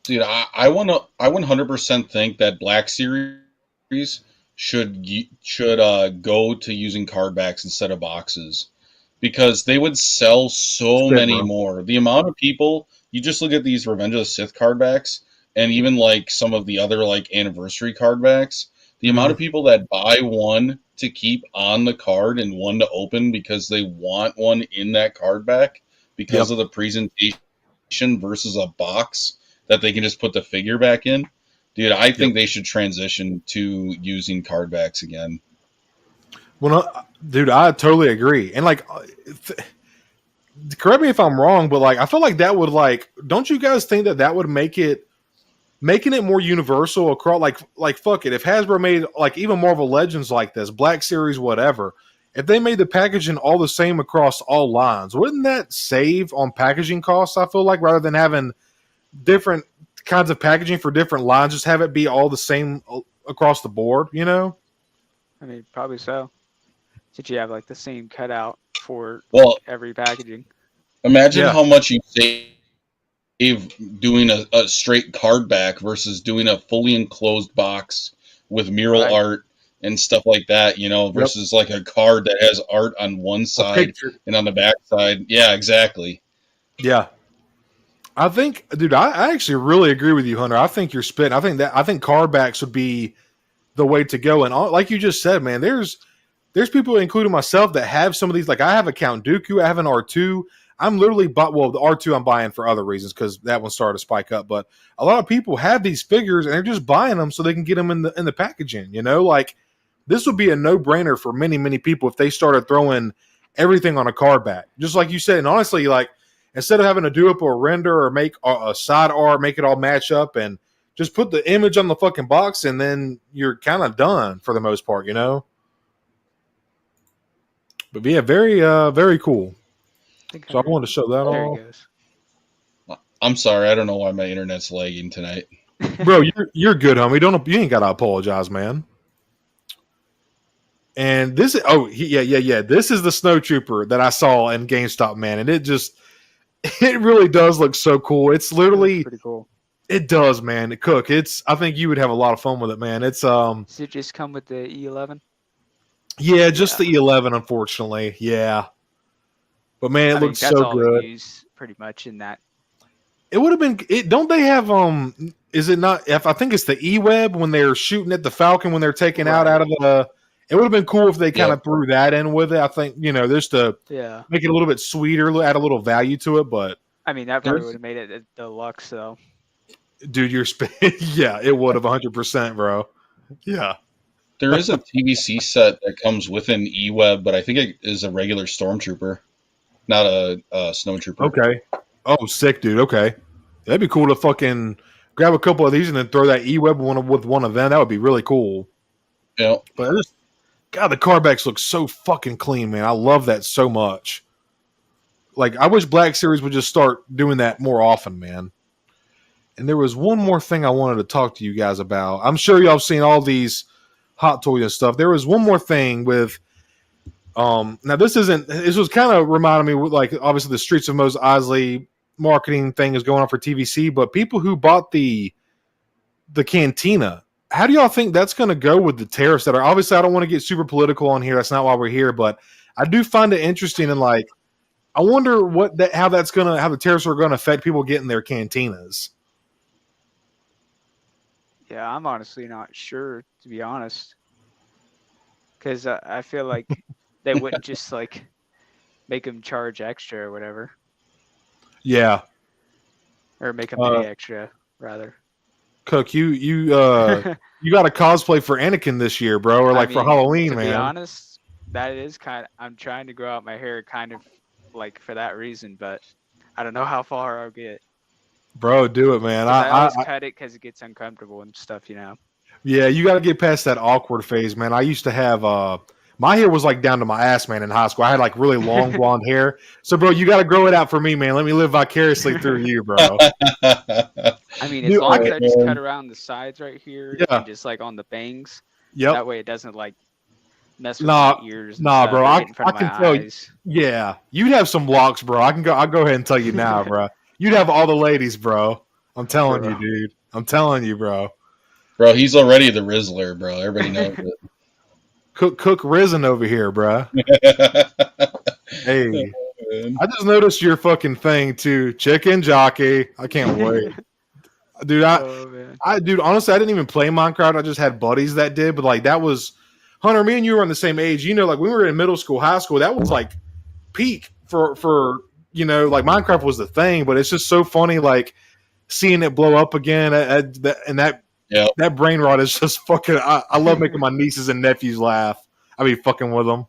Dude, I 100% think that Black Series should go to using card backs instead of boxes, because they would sell so many more. The amount of people, you just look at these Revenge of the Sith card backs, and even like some of the other like anniversary card backs, the amount of people that buy one to keep on the card and one to open because they want one in that card back because of the presentation versus a box that they can just put the figure back in. Dude, I think they should transition to using card backs again. Well, dude, I totally agree. And like, correct me if I'm wrong, but like, I feel like that would like, don't you guys think that would making it more universal across, like fuck it, if Hasbro made like even Marvel Legends like this, Black Series, whatever, if they made the packaging all the same across all lines, wouldn't that save on packaging costs? I feel like, rather than having different kinds of packaging for different lines, just have it be all the same across the board, you know? Probably so. Did you have like the same cutout for every packaging? Imagine how much you save doing a straight card back versus doing a fully enclosed box with mural art and stuff like that, versus like a card that has art on one side and on the back side. Yeah, exactly. Yeah. I think, dude, I actually really agree with you, Hunter. I think you're spitting. I think card backs would be the way to go. And like you just said, man, there's people, including myself, that have some of these. Like I have a Count Dooku, I have an R2. I'm literally the R2 I'm buying for other reasons because that one started to spike up. But a lot of people have these figures and they're just buying them so they can get them in the packaging. Like this would be a no brainer for many, many people if they started throwing everything on a card back, just like you said. And honestly, like instead of having to do up or render or make a side art, make it all match up, and just put the image on the fucking box, and then you're kind of done for the most part, But yeah, very, very cool. So I wanted to show that off. I'm sorry, I don't know why my internet's lagging tonight. Bro, you're good, homie. You ain't gotta apologize, man. And this is this is the Snowtrooper that I saw in GameStop, man, and it really does look so cool. It's literally pretty cool. It does, man. Cook, I think you would have a lot of fun with it, man. It's Does it just come with the E11? Yeah, just the E11, unfortunately. Yeah. But man, it looks so good. They use pretty much in that. It would have been. Don't they have? Is it not? I think it's the E-Web when they're shooting at the Falcon when they're taking out of the. It would have been cool if they kind of threw that in with it. I think just to make it a little bit sweeter, add a little value to it. But that probably would have made it a deluxe, though. Dude, you're yeah, it would have 100%, bro. Yeah. There is a TVC set that comes with an E-Web, but I think it is a regular Stormtrooper, not a Snowtrooper. Okay. Oh, sick, dude. Okay. That'd be cool to fucking grab a couple of these and then throw that E-Web with one of them. That would be really cool. Yeah. But God, the carbacks look so fucking clean, man. I love that so much. Like, I wish Black Series would just start doing that more often, man. And there was one more thing I wanted to talk to you guys about. I'm sure y'all have seen all these Hot Toys and stuff. There was one more thing with now this was kind of reminding me with, like, obviously the Streets of Mos Eisley marketing thing is going on for TVC, but people who bought the Cantina, how do y'all think that's going to go with the tariffs that are, obviously I don't want to get super political on here, that's not why we're here, but I do find it interesting, and like I wonder how the tariffs are going to affect people getting their Cantinas. Yeah, I'm honestly not sure, to be honest, because I feel like they wouldn't just like make them charge extra or whatever, Yeah. or make them pay extra rather. Cook, you got a cosplay for Anakin this year, bro, or like for Halloween, to man. To be honest, that is I'm trying to grow out my hair kind of like for that reason, but I don't know how far I'll get. Bro, do it, man. I always cut it because it gets uncomfortable and stuff, you know. Yeah, you got to get past that awkward phase, man. I used to have my hair was like down to my ass, man, in high school. I had like really long blonde hair. So, bro, you got to grow it out for me, man. Let me live vicariously through you, bro. I mean, as long as I just cut around the sides right here and just like on the bangs. Yep. That way it doesn't like mess with my ears. Nah, bro. I can tell you. Eyes. Yeah, you'd have some locks, bro. I'll go ahead and tell you now, bro. You'd have all the ladies, bro. I'm telling you, dude. I'm telling you, bro. Bro, he's already the Rizzler, bro. Everybody knows it. Cook risen over here, bro. Hey, I just noticed your fucking thing too, chicken jockey. I can't wait, dude. Dude, honestly, I didn't even play Minecraft. I just had buddies that did, but like that was Hunter. Me and you were on the same age. You know, like when we were in middle school, high school, that was like peak for you know, like Minecraft was the thing. But it's just so funny, like seeing it blow up again, and that brain rot is just fucking. I love making my nieces and nephews laugh. I be fucking with them.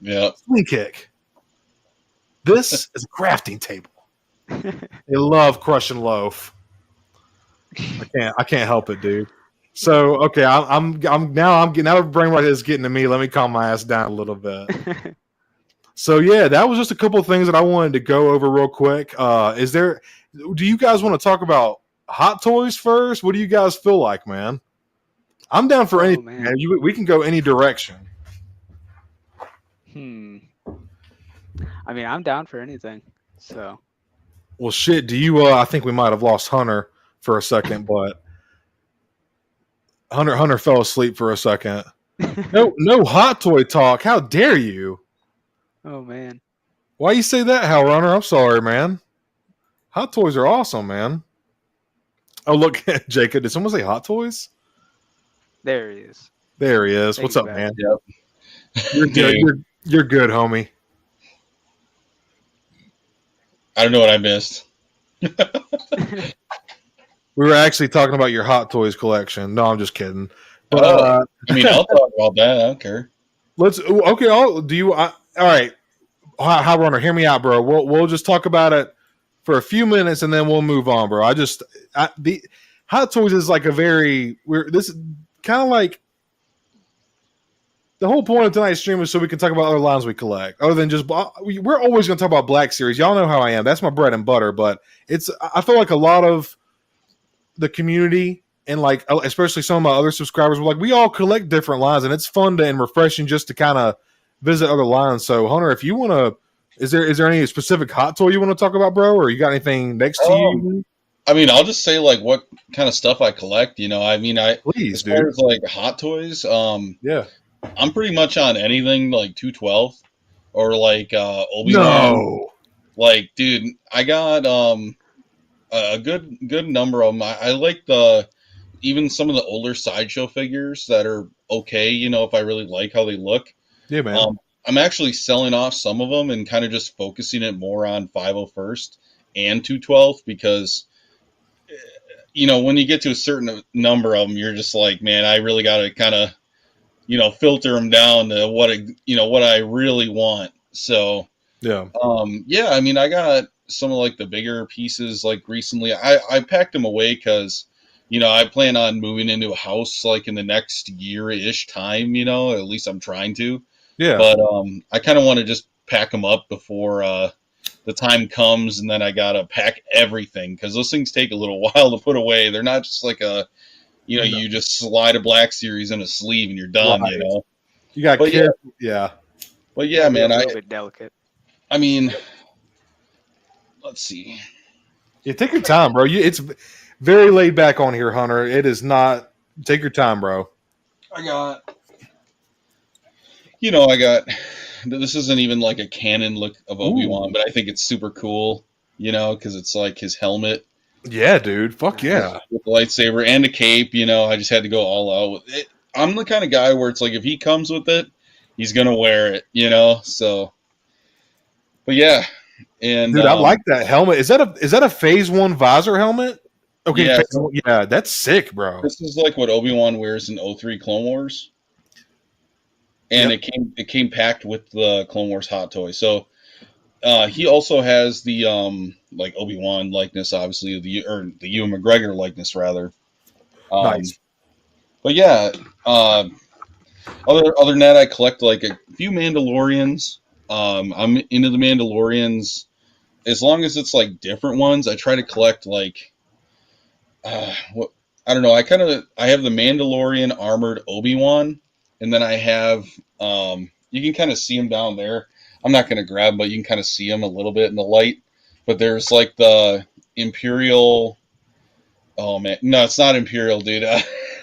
Yeah. Swing kick. This is a crafting table. They love crushing loaf. I can't help it, dude. So okay, I'm now the brain rot is getting to me. Let me calm my ass down a little bit. So yeah, that was just a couple of things that I wanted to go over real quick. Do you guys want to talk about Hot Toys first? What do you guys feel like, man? I'm down for anything, man. We can go any direction. I mean, I'm down for anything. So. Well, shit. Do you? I think we might have lost Hunter for a second, but Hunter fell asleep for a second. No Hot Toy talk. How dare you? Oh man. Why you say that, HowlrunNer? I'm sorry, man. Hot Toys are awesome, man. Oh, look, Jacob. Did someone say Hot Toys? There he is. There he is. What's up, man? Yep. You're good. You're good, homie. I don't know what I missed. We were actually talking about your Hot Toys collection. No, I'm just kidding. But, I mean, I'll talk about that. I don't care. Okay. All right. HowlrunNer, hear me out, bro. We'll just talk about it for a few minutes and then we'll move on, bro. The Hot Toys is like this is kind of like the whole point of tonight's stream is so we can talk about other lines we collect. Other than just, we're always going to talk about Black Series. Y'all know how I am. That's my bread and butter. But I feel like a lot of the community and like, especially some of my other subscribers, we all collect different lines, and it's fun and refreshing just to kind of visit other lines. So, Hunter, if you want to, is there any specific Hot Toy you want to talk about, bro? Or you got anything next to you? I mean, I'll just say like what kind of stuff I collect. You know, I mean, please, as far as like Hot Toys, yeah. I'm pretty much on anything like 212 or like Obi-Wan. No. Like, dude, I got a good number of them. I like even some of the older Sideshow figures that are okay, you know, if I really like how they look. Yeah, man. I'm actually selling off some of them and kind of just focusing it more on 501st and 212 because, you know, when you get to a certain number of them, you're just like, man, I really got to kind of filter them down to what I really want. So Yeah. yeah, I mean, I got some of like the bigger pieces like recently. I packed them away because I plan on moving into a house like in the next year-ish time. At least I'm trying to. Yeah. But I kind of want to just pack them up before the time comes, and then I gotta pack everything because those things take a little while to put away. They're not just like you just slide a Black Series in a sleeve and you're done. Right. You got But care. Yeah. But yeah, man, a little bit delicate. I mean, let's see. Yeah, take your time, bro. It's very laid back on here, Hunter. It is not. Take your time, bro. I got. This isn't even like a canon look of Obi-Wan, but I think it's super cool, because it's like his helmet. Yeah, dude. Fuck yeah. With the lightsaber and a cape, I just had to go all out with it. I'm the kind of guy where it's like, if he comes with it, he's going to wear it, so. But yeah. And dude, I like that helmet. Is that a Phase 1 visor helmet? Okay, yeah, yeah, that's sick, bro. This is like what Obi-Wan wears in 03 Clone Wars. And it came packed with the Clone Wars hot toy. So he also has the like Obi-Wan likeness, obviously, the Ewan McGregor likeness rather. Nice. But yeah, other than that, I collect like a few Mandalorians. I'm into the Mandalorians. As long as it's like different ones, I try to collect like I don't know. I have the Mandalorian armored Obi-Wan. And then I have, you can kind of see him down there. I'm not going to grab him, but you can kind of see him a little bit in the light. But there's like the Imperial. Oh man, no, it's not Imperial, dude.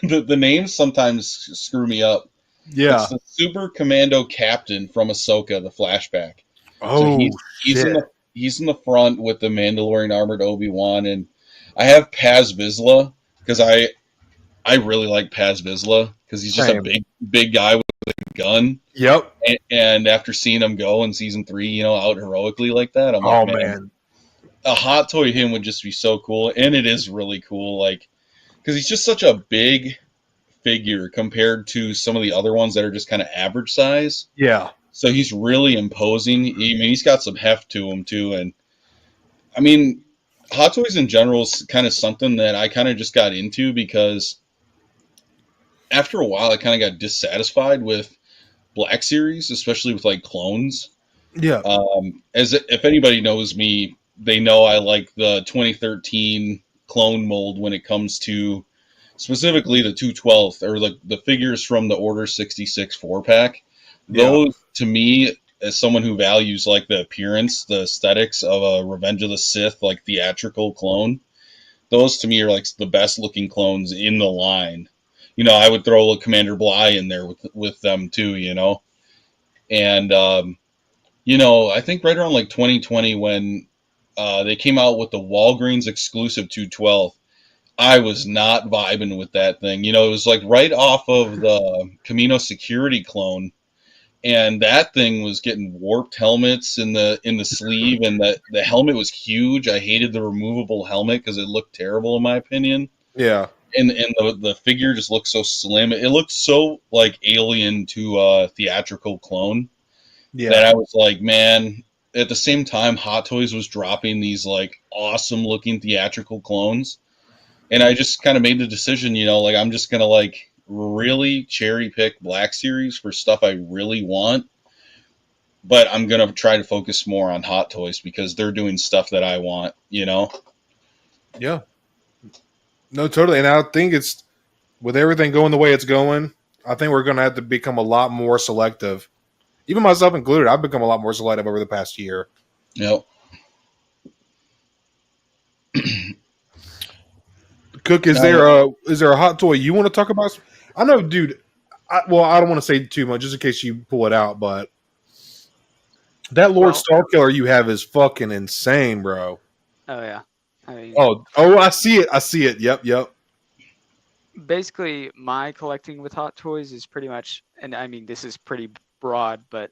The names sometimes screw me up. Yeah, it's the Super Commando Captain from Ahsoka, the flashback. Oh, so he's in the front with the Mandalorian armored Obi-Wan, and I have Paz Vizsla because I really like Paz Vizsla because he's just a big guy with a gun. Yep. And after seeing him go in season 3, out heroically like that, I'm like, man, a hot toy of him would just be so cool. And it is really cool, like, because he's just such a big figure compared to some of the other ones that are just kind of average size. Yeah. So he's really imposing. He's got some heft to him too. And I mean, hot toys in general is kind of something that I kind of just got into because after a while, I kind of got dissatisfied with Black Series, especially with like clones. Yeah. If anybody knows me, they know I like the 2013 clone mold when it comes to specifically the 212th or like the figures from the Order 66 4-pack. Those, to me, as someone who values like the appearance, the aesthetics of a Revenge of the Sith like theatrical clone, those to me are like the best looking clones in the line. I would throw a Commander Bly in there with them too, And, I think right around like 2020 when they came out with the Walgreens exclusive 212, I was not vibing with that thing. It was like right off of the Camino Security clone. And that thing was getting warped helmets in the sleeve, and the helmet was huge. I hated the removable helmet because it looked terrible in my opinion. Yeah. And the figure just looked so slim. It looked so like alien to a theatrical clone. Yeah. That I was like, man. At the same time, Hot Toys was dropping these like awesome looking theatrical clones, and I just kind of made the decision, like I'm just gonna like really cherry pick Black Series for stuff I really want, but I'm gonna try to focus more on Hot Toys because they're doing stuff that I want. Yeah. No, totally. And I think it's with everything going the way it's going, I think we're going to have to become a lot more selective. Even myself included, I've become a lot more selective over the past year. Yep. Cook, is there a hot toy you want to talk about? I know, dude. I don't want to say too much just in case you pull it out, but that Lord Starkiller you have is fucking insane, bro. Oh yeah. I mean, I see it. I see it. Yep. Basically, my collecting with hot toys is pretty much, and I mean this is pretty broad, but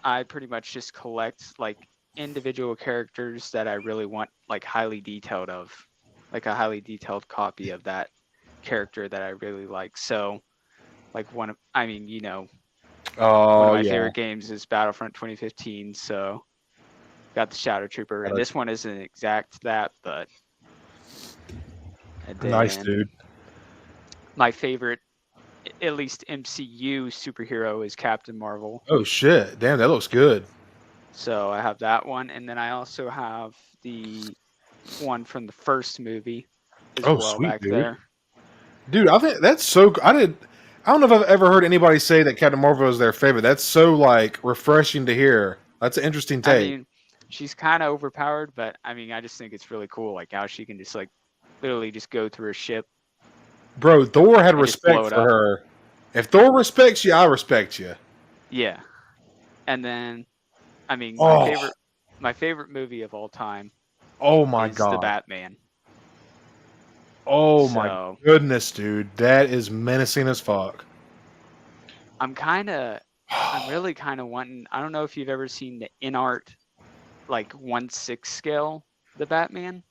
I pretty much just collect like individual characters that I really want like highly detailed of, like a highly detailed copy of that character that I really like. So like one of one Oh of my yeah. favorite games is Battlefront 2015, so got the Shadow Trooper, and this one isn't exact that, but and Nice, then dude. my favorite, at least MCU superhero, is Captain Marvel. Oh shit! Damn, that looks good. So I have that one, and then I also have the one from the first movie as Oh, well sweet, back dude. there. Dude, I think that's so. I don't know if I've ever heard anybody say that Captain Marvel is their favorite. That's so like refreshing to hear. That's an interesting I take. mean, she's kind of overpowered, but I just think it's really cool, like how she can just like literally just go through a ship. Bro, Thor had and just blow respect it for up. her. If Thor respects you, I respect you. Yeah, and then Oh, my favorite movie of all time oh my is the god. Batman. Oh my So goodness, dude. That is menacing as fuck. I'm really kind of wanting. I don't know if you've ever seen the InArt like 1/6 scale, the Batman,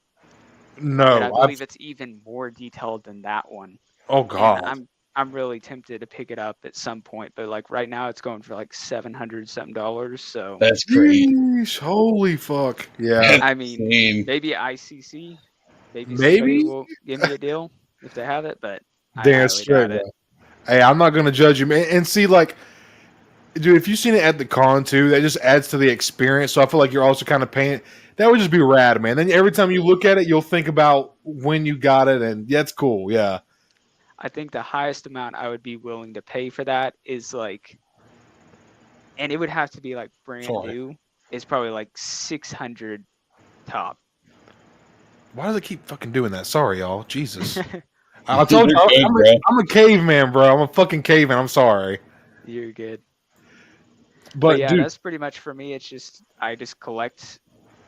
but I No, believe it's even more detailed than that one. oh And god. I'm really tempted to pick it up at some point, but like right now it's going for like $700 something. So That's great. Yeesh, holy fuck. Yeah. That's I mean, insane. maybe ICC, maybe somebody Maybe? will give me a deal if they have it, but I Damn highly straight, doubt bro. it. Hey, I'm not gonna judge you, man. And see, like, dude, if you've seen it at the con too, that just adds to the experience. So I feel like you're also kind of paying. That would just be rad, man. Then every time you look at it, you'll think about when you got it, and yeah, it's cool. Yeah. I think the highest amount I would be willing to pay for that is like, and it would have to be like brand Sorry. new, is probably like 600 top. Why does it keep fucking doing that? Sorry, y'all. Jesus. I told you, You're good, bro. I'm a caveman, bro. I'm a fucking caveman. I'm sorry. You're good. But yeah, dude, that's pretty much for me. It's just I just collect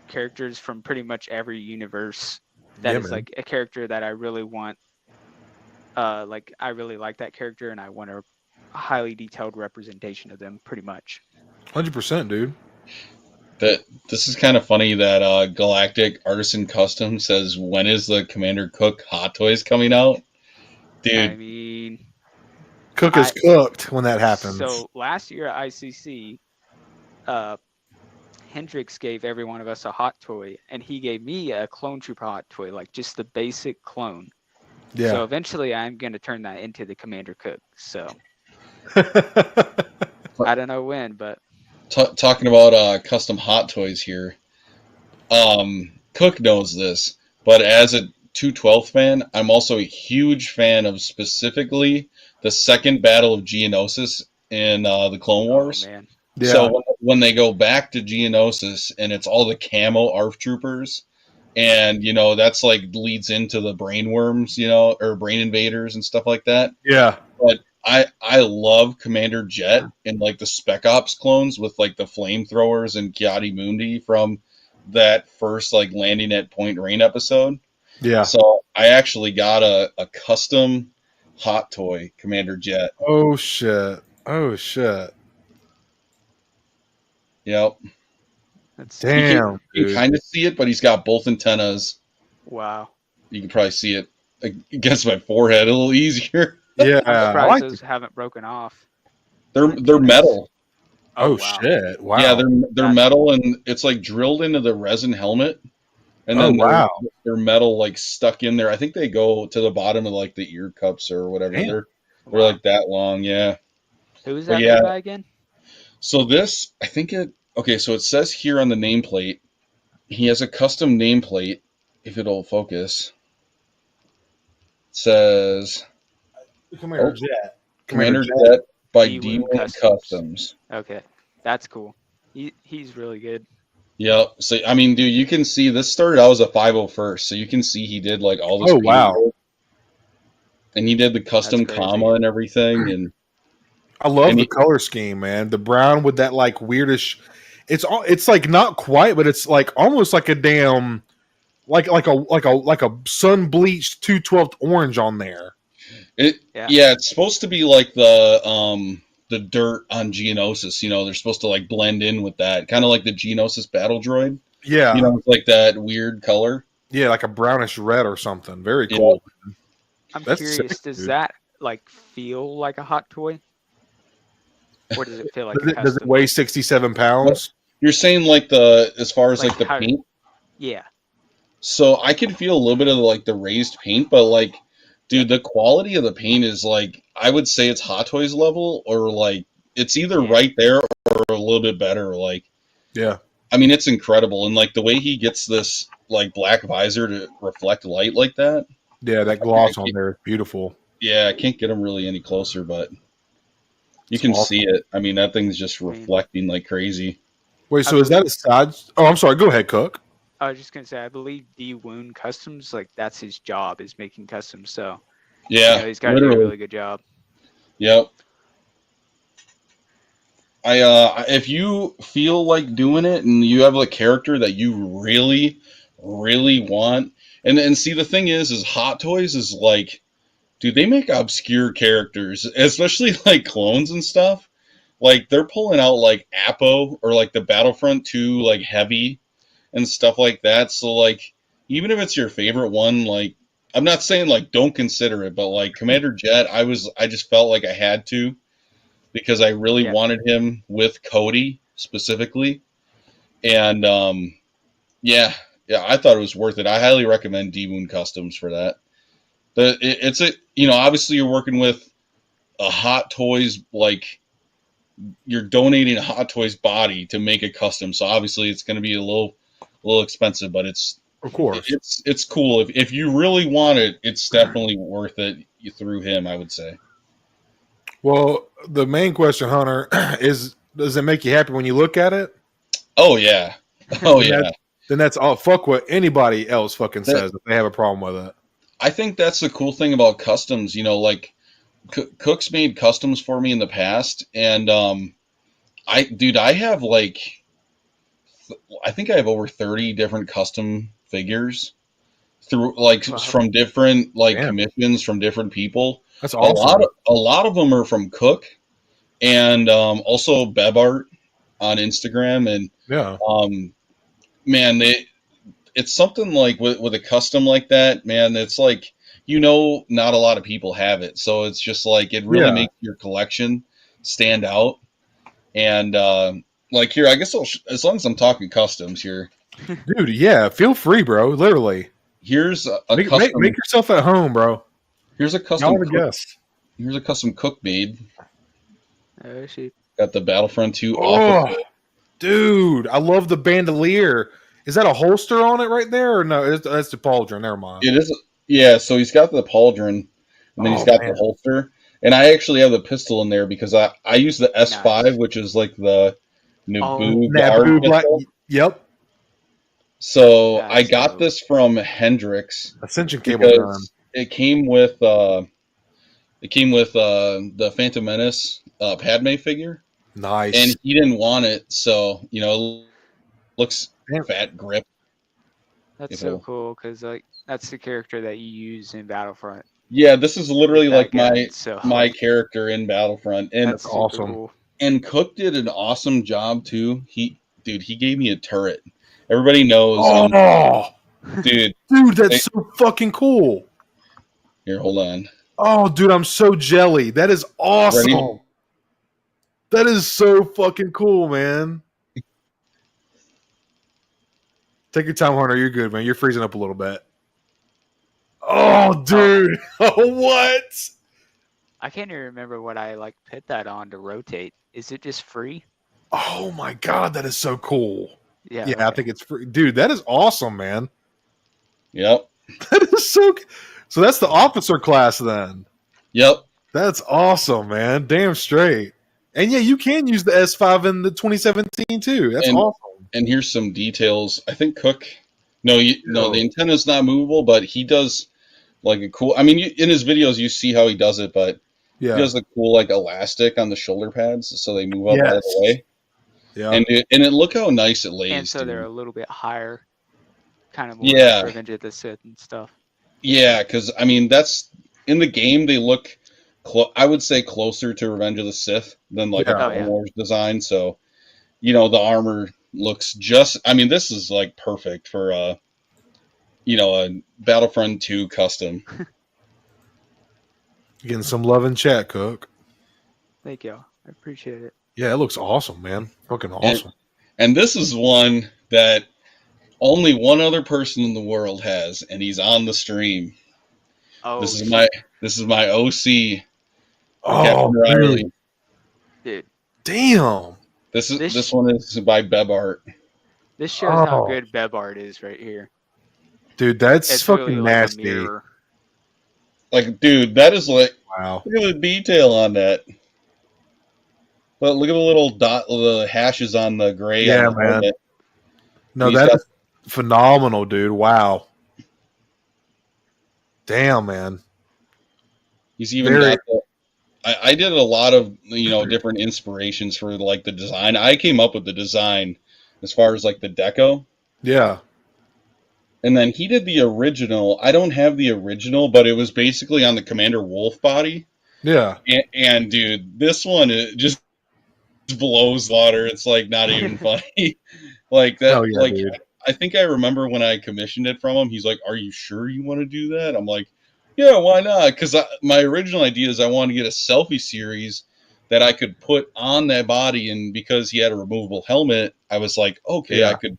characters from pretty much every universe. That yeah, is man. like a character that I really want. Like I really like that character, and I want a highly detailed representation of them, pretty much. 100%, dude. This is kind of funny that Galactic Artisan Custom says, when is the Commander Cook Hot Toys coming out? Dude, I mean, Cook is cooked when that happens. So last year at ICC, Hendrix gave every one of us a hot toy, and he gave me a clone trooper hot toy, like just the basic clone. Yeah. So eventually, I'm going to turn that into the Commander Cook. So I don't know when, but talking about custom hot toys here. Cook knows this, but as a 212th fan, I'm also a huge fan of specifically the second Battle of Geonosis in the Clone Wars. Oh, man. Yeah. So when they go back to Geonosis and it's all the camo ARF troopers, and that's like leads into the brain worms, or brain invaders and stuff like that. Yeah. But I love Commander Jet and like the Spec Ops clones with like the flamethrowers and Kiadi Mundi from that first like landing at Point Rain episode. Yeah. So I actually got a custom hot toy Commander Jet. Oh shit. Oh shit. Yep. Damn. You can kind of see it, but he's got both antennas. Wow. You can probably see it against my forehead a little easier. Yeah. I'm surprised those haven't broken off. They're metal. Oh, wow. shit. Wow. Yeah, they're metal, and it's like drilled into the resin helmet. And then they're metal like stuck in there. I think they go to the bottom of like the ear cups or whatever. Damn. They're like that long, yeah. Who is that made by again? So this, I think so it says here on the nameplate, he has a custom nameplate, if it'll focus. It says Commander Jet. Commander Jet by D-Wing D-Wing Customs. Okay. That's cool. He's really good. Yeah, so I mean, dude, you can see this started out as a 501st, so you can see he did like all this. Oh wow! And he did the custom comma and everything, and I love the color scheme, man. The brown with that like weirdish. It's like not quite, but it's like almost like a damn, like a sun bleached 212th orange on there. Yeah, it's supposed to be like the dirt on Geonosis, they're supposed to like blend in with that, kind of like the Geonosis battle droid. Yeah, it's like that weird color. Yeah, like a brownish red or something. Very cool. I'm curious. Does that like feel like a hot toy, or does it feel like a Does it custom? weigh 67 pounds? You're saying as far as Like like the how- paint? Yeah. So I could feel a little bit of like the raised paint, but like, dude, the quality of the paint is like, I would say it's Hot Toys level, or like it's either right there or a little bit better. Like, Yeah. I mean, it's incredible, and like the way he gets this like black visor to reflect light like that. Yeah, that gloss on there is beautiful. Yeah, I can't get him really any closer, but you It's can awesome. see it. I mean, that thing's just reflecting like crazy. Wait, so is that a side? Oh, I'm sorry. Go ahead, Cook. I was just gonna say, I believe D Wound Customs, like that's his job, is making customs. So Yeah, he's got to do a really good job. Yep. If you feel like doing it and you have a character that you really, really want, and see, the thing is Hot Toys is like, dude, they make obscure characters, especially like clones and stuff. Like they're pulling out like Apo or like the Battlefront 2 like heavy and stuff like that. So like, even if it's your favorite one, like I'm not saying like don't consider it, but like Commander Jet, I just felt like I had to, because I really wanted him with Cody specifically. And yeah, I thought it was worth it. I highly recommend D-Wound Customs for that. It's obviously you're working with a Hot Toys, like you're donating a Hot Toys body to make a custom. So obviously it's going to be a little expensive, but it's, of course, it's cool. If you really want it, it's definitely worth it through him, I would say. Well, the main question, Hunter, is does it make you happy when you look at it? Oh yeah. Oh yeah. Then that's all. Fuck what anybody else fucking says if they have a problem with it. I think that's the cool thing about customs. Like Cook's made customs for me in the past, and I have like, I think I have over 30 different custom figures through like from different commissions from different people. That's awesome. A lot of them are from Cook, and also Bebart on Instagram, and man, it's something like with a custom like that, man. It's like, not a lot of people have it, so it's just like it really makes your collection stand out. And like here, I guess as long as I'm talking customs here, dude, yeah, feel free, bro. Literally, here's make yourself at home, bro. Here's a custom. Here's a custom Cook made. Oh shit! Got the Battlefront 2 off of it. Dude, I love the bandolier. Is that a holster on it right there, or no? That's the pauldron. Never mind. It is. Yeah, so he's got the pauldron, and then he's got the holster. And I actually have the pistol in there because I use the S5, which is like the Naboo Black. Yep. So I got this from Hendrix. Ascension cable gun. It came with the Phantom Menace Padme figure. Nice. And he didn't want it, so it looks fat grip. That's so cool because like that's the character that you use in Battlefront. Yeah, this is literally like my character in Battlefront, and that's awesome. Cool. And Cook did an awesome job too. He gave me a turret. Everybody knows. Dude, that's so fucking cool. Here, hold on. Oh, dude, I'm so jelly. That is awesome. Ready? That is so fucking cool, man. Take your time, Hunter. You're good, man. You're freezing up a little bit. Oh, dude. Oh, what? I can't even remember what I put that on to rotate. Is it just free? Oh my god, that is so cool. Yeah. Yeah, okay. I think it's free. Dude, that is awesome, man. Yep. That is so that's the officer class then. Yep. That's awesome, man. Damn straight. And yeah, you can use the S5 in the 2017 too. That's awesome. And here's some details. I think Cook. No, the antenna's not movable, but he does like a cool. I mean, in his videos, you see how he does it, but he does a cool elastic on the shoulder pads, so they move up all the way. Yeah. And look how nice it lays. And so they're a little bit higher, kind of more like Revenge of the Sith and stuff. Yeah, because I mean that's in the game. They look, I would say, closer to Revenge of the Sith than like a Clone Wars design. So, the armor looks just. I mean, this is like perfect for a Battlefront 2 custom. Getting some love in chat, Cook. Thank you. I appreciate it. Yeah, it looks awesome, man. Fucking awesome. And this is one that only one other person in the world has, and he's on the stream. Oh, this is my OC, Oh, Captain Riley. dude. Damn. This one is by Beb Art. This shows how good Beb Art is right here. Dude, that's It's fucking really nasty. like a mirror. Like, dude, that is like, Wow. look at the detail on that. But look at the little dot, the hashes on the gray. Yeah, on the man. helmet. No, that's phenomenal, dude. Wow. Damn, man. He's even got the, I did a lot of, different inspirations for like the design. I came up with the design as far as like the deco. Yeah. And then he did the original. I don't have the original, but it was basically on the Commander Wolf body. Yeah. And dude, this one, it just blows water. It's like not even funny. Like that. Oh, yeah, like dude. I think I remember when I commissioned it from him. He's like, "Are you sure you want to do that?" I'm like, "Yeah, why not?" Because my original idea is I wanted to get a selfie series that I could put on that body, and because he had a removable helmet, I was like, okay, I could,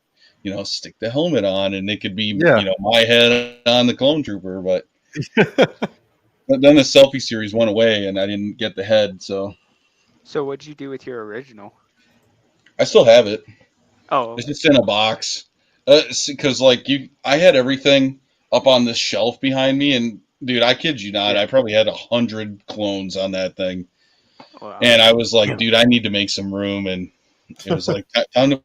stick the helmet on, and it could be, my head on the clone trooper. But then the selfie series went away, and I didn't get the head. So what'd you do with your original? I still have it. Oh, it's just in a box. Because I had everything up on this shelf behind me, and dude, I kid you not, I probably had 100 clones on that thing. Wow. And I was like, dude, I need to make some room, and it was like time to.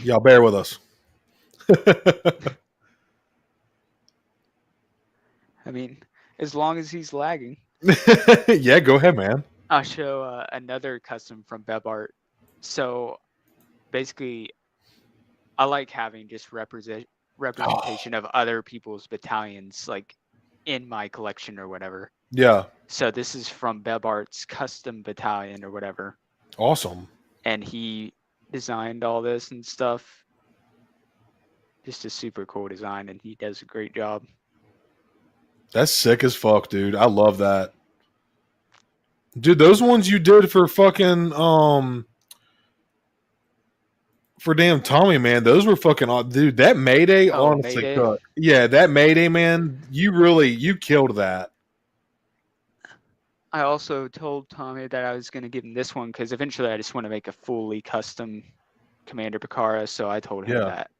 Y'all bear with us. I mean, as long as he's lagging. Yeah, go ahead, man. I'll show another custom from Beb Art. So basically, I like having just representation of other people's battalions, like in my collection or whatever. Yeah. So this is from Beb Art's custom battalion or whatever. Awesome. And he designed all this and stuff. Just a super cool design, and he does a great job. That's sick as fuck, dude. I love that. Dude, those ones you did for fucking for damn Tommy, man, those were fucking dude. That Mayday, honestly, Mayday. Yeah, that Mayday, man, you killed that. I also told Tommy that I was going to give him this one because eventually I just want to make a fully custom Commander Picara. So I told him that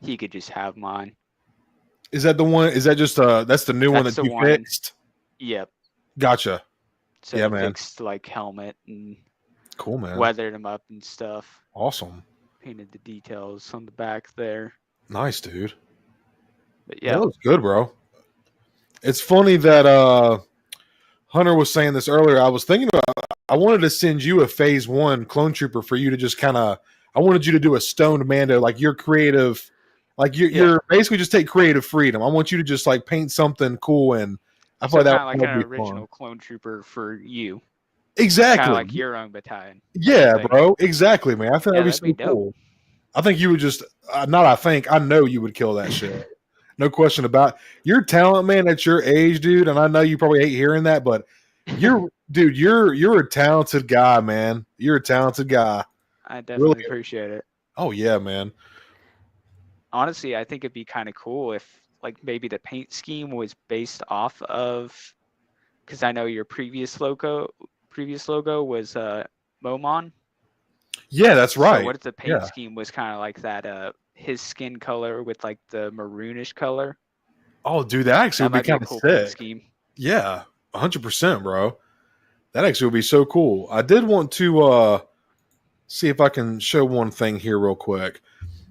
he could just have mine. Is that the one? Is that just that's the new one that you fixed? Yep. Gotcha. So yeah, man. Fixed like helmet and cool, man. Weathered him up and stuff. Awesome. Painted the details on the back there. Nice, dude. But yeah, that looks good, bro. It's funny that Hunter was saying this earlier. I was thinking about. I wanted to send you a Phase 1 clone trooper for you to just kind of. I wanted you to do a stoned Mando, like you're creative. Like you're basically just take creative freedom. I want you to just like paint something cool, and I feel like an original clone trooper for you. Exactly, kind of like your own battalion. Yeah, bro. Exactly, man. I think that'd be so cool. I think you would just I know you would kill that shit. No question about your talent, man. At your age, dude, and I know you probably hate hearing that, but you're a talented guy, man. You're a talented guy. I definitely appreciate it. Oh yeah, man. Honestly, I think it'd be kind of cool if like maybe the paint scheme was based off of, because I know your previous logo was Momon. Yeah, that's right. So what if the paint scheme was kind of like that his skin color with like the maroonish color? Oh, dude, that actually would be kind of cool sick. Paint scheme. Yeah, 100%, bro. That actually would be so cool. I did want to see if I can show one thing here real quick.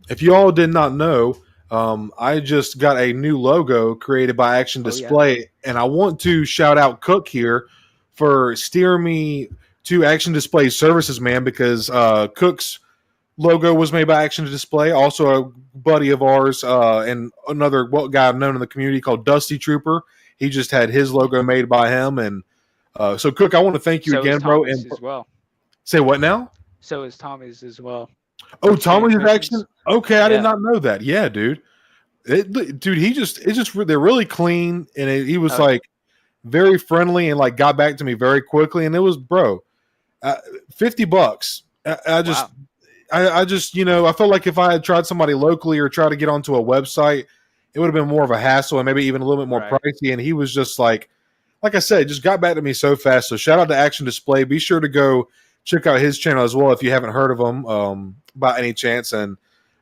If you all did not know, I just got a new logo created by Action Display, and I want to shout out Cook here for steering me to Action Display Services, man, because Cook's logo was made by Action Display. Also, a buddy of ours and another guy known in the community called Dusty Trooper. He just had his logo made by him, and so Cook, I want to thank you again, bro. And as well. Say what now? So is Tommy's as well. Oh, Tommy's is Action. Okay, I did not know that. Yeah, dude. Dude, they're really clean, and he was Oh, yeah. like very friendly and like got back to me very quickly. And it was, bro, $50. I just, Wow. I just, I felt like if I had tried somebody locally or tried to get onto a website, it would have been more of a hassle and maybe even a little bit more Right. pricey. And he was just like I said, just got back to me so fast. So shout out to Action Display. Be sure to go check out his channel as well if you haven't heard of him by any chance. And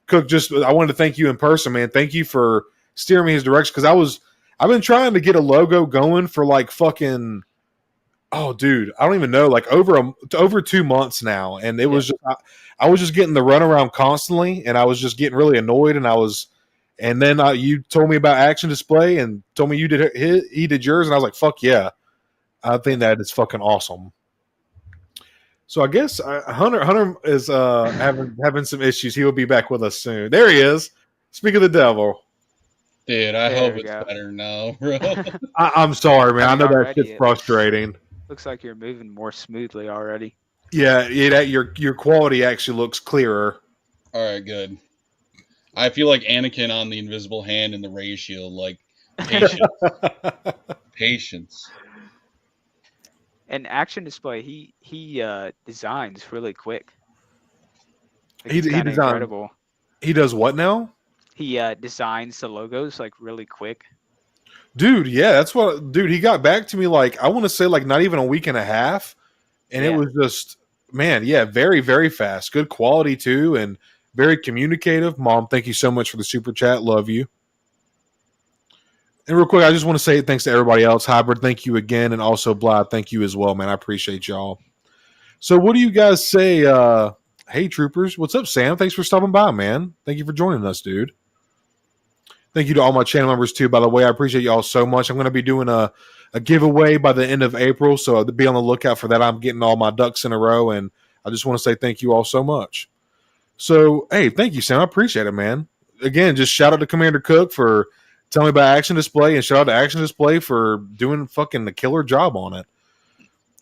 Cook, I wanted to thank you in person, man. Thank you for steering me his direction because I've been trying to get a logo going for like fucking. Oh, dude, I don't even know. Like over 2 months now, and it was just I was just getting the runaround constantly, and I was just getting really annoyed. And then you told me about Action Display and told me you did he did yours, and I was like, fuck yeah, I think that is fucking awesome. So I guess Hunter is having some issues. He will be back with us soon. There he is. Speak of the devil. Dude, I There hope we it's go. better now, bro. I'm sorry, man. I know that already shit's frustrating. Looks like you're moving more smoothly already. Yeah, your quality actually looks clearer. All right, good. I feel like Anakin on the invisible hand in the ray shield. Like, patience. And Action Display, he designs really quick. Like, He it's kinda designs. incredible. He does what now? He designs the logos like really quick. Dude, yeah, that's what. Dude, he got back to me like I want to say like not even a week and a half, and it Yeah. was just man, yeah, very very fast, good quality too, and very communicative. Mom, thank you so much for the super chat. Love you. And real quick, I just want to say thanks to everybody else. Hybrid, thank you again, and also Blythe, thank you as well, man. I appreciate y'all. So, what do you guys say? Hey, troopers, what's up, Sam? Thanks for stopping by, man. Thank you for joining us, dude. Thank you to all my channel members too. By the way, I appreciate y'all so much. I'm going to be doing a giveaway by the end of April, so be on the lookout for that. I'm getting all my ducks in a row, and I just want to say thank you all so much. So, hey, thank you, Sam. I appreciate it, man. Again, just shout out to Commander Cook for telling me about Action Display, and shout out to Action Display for doing fucking the killer job on it.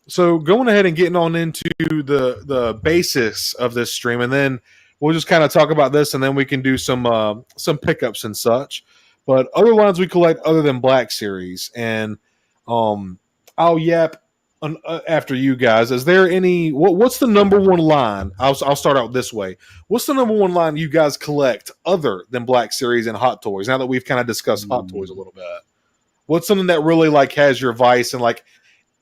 So, going ahead and getting on into the basis of this stream, and then we'll just kind of talk about this, and then we can do some pickups and such. But other lines we collect other than Black Series, and I'll yap after you guys. Is there any? What's the number one line? I'll start out this way. What's the number one line you guys collect other than Black Series and Hot Toys? Now that we've kind of discussed Hot Toys a little bit, what's something that really like has your vice and like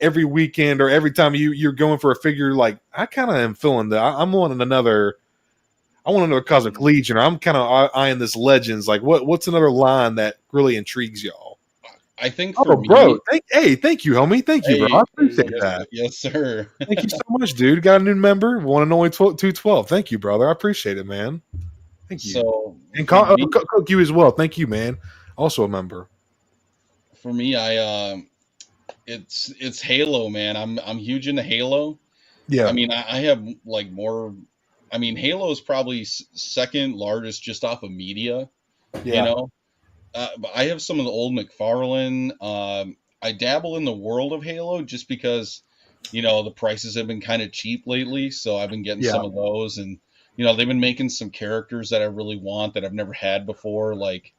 every weekend or every time you're going for a figure, like I kind of am feeling that I'm wanting another. I want another Cosmic Legion. Or I'm kind of eyeing this Legends. Like, what's another line that really intrigues y'all? I think for me, bro, thank you, homie. Thank you, bro. I appreciate yes, that. yes, sir. Thank you so much, dude. Got a new member, one and only 212. Thank you, brother. I appreciate it, man. Thank you. So, And Cook you as well. Thank you, man. Also a member. for me, it's Halo, man. I'm huge into Halo. Yeah. I mean, I have like more. I mean, Halo is probably second largest just off of media. Yeah. You know, but I have some of the old McFarlane. I dabble in the world of Halo just because, the prices have been kind of cheap lately. So I've been getting some of those, and they've been making some characters that I really want that I've never had before. Like,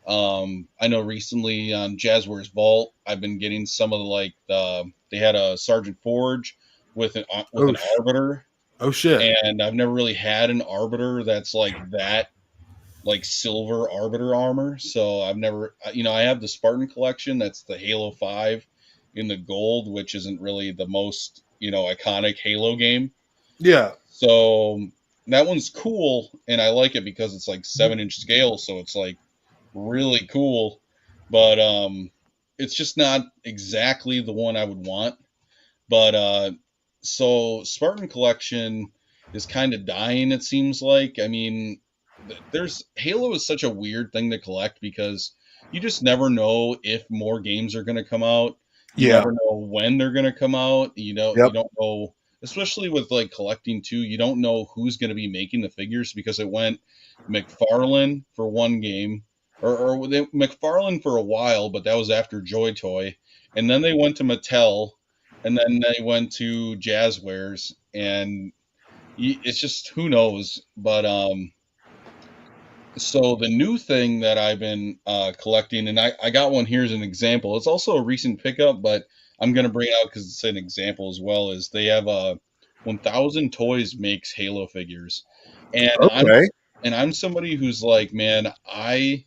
I know recently on Jazzwares Vault, I've been getting some of they had a Sergeant Forge with an Arbiter. Oh shit! And I've never really had an Arbiter that's like that, like silver Arbiter armor. So I've never, I have the Spartan collection. That's the Halo 5 in the gold, which isn't really the most, iconic Halo game. Yeah. So that one's cool, and I like it because it's like 7-inch scale, so it's like really cool. But it's just not exactly the one I would want. But so Spartan collection is kind of dying, it seems like. I mean, Halo is such a weird thing to collect because you just never know if more games are going to come out. You never know when they're going to come out. You don't know, especially with like collecting too. You don't know who's going to be making the figures because it went McFarlane for one game, or McFarlane for a while, but that was after Joy Toy, and then they went to Mattel. And then they went to Jazzwares, and it's just who knows. But So the new thing that I've been collecting, and I got one here as an example. It's also a recent pickup, but I'm going to bring it out because it's an example as well. Is they have 1,000 Toys makes Halo figures, and Okay. I'm somebody who's like, man, I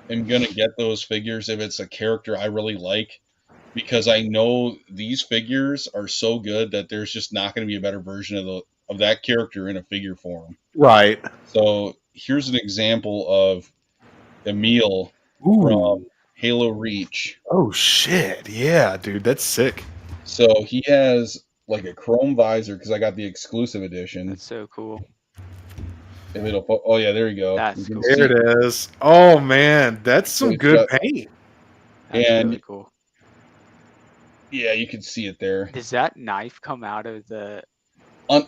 am going to get those figures if it's a character I really like, because I know these figures are so good that there's just not going to be a better version of that character in a figure form. Right. So here's an example of Emil Ooh. from Halo Reach. Oh shit. Yeah, dude, that's sick. So he has like a chrome visor because I got the exclusive edition. That's so cool. If it'll, oh yeah, there you go. That's You can cool. see There it is. Oh man, that's some it's good got- paint. That's And- really cool. Yeah, you can see it there. Does that knife come out of the?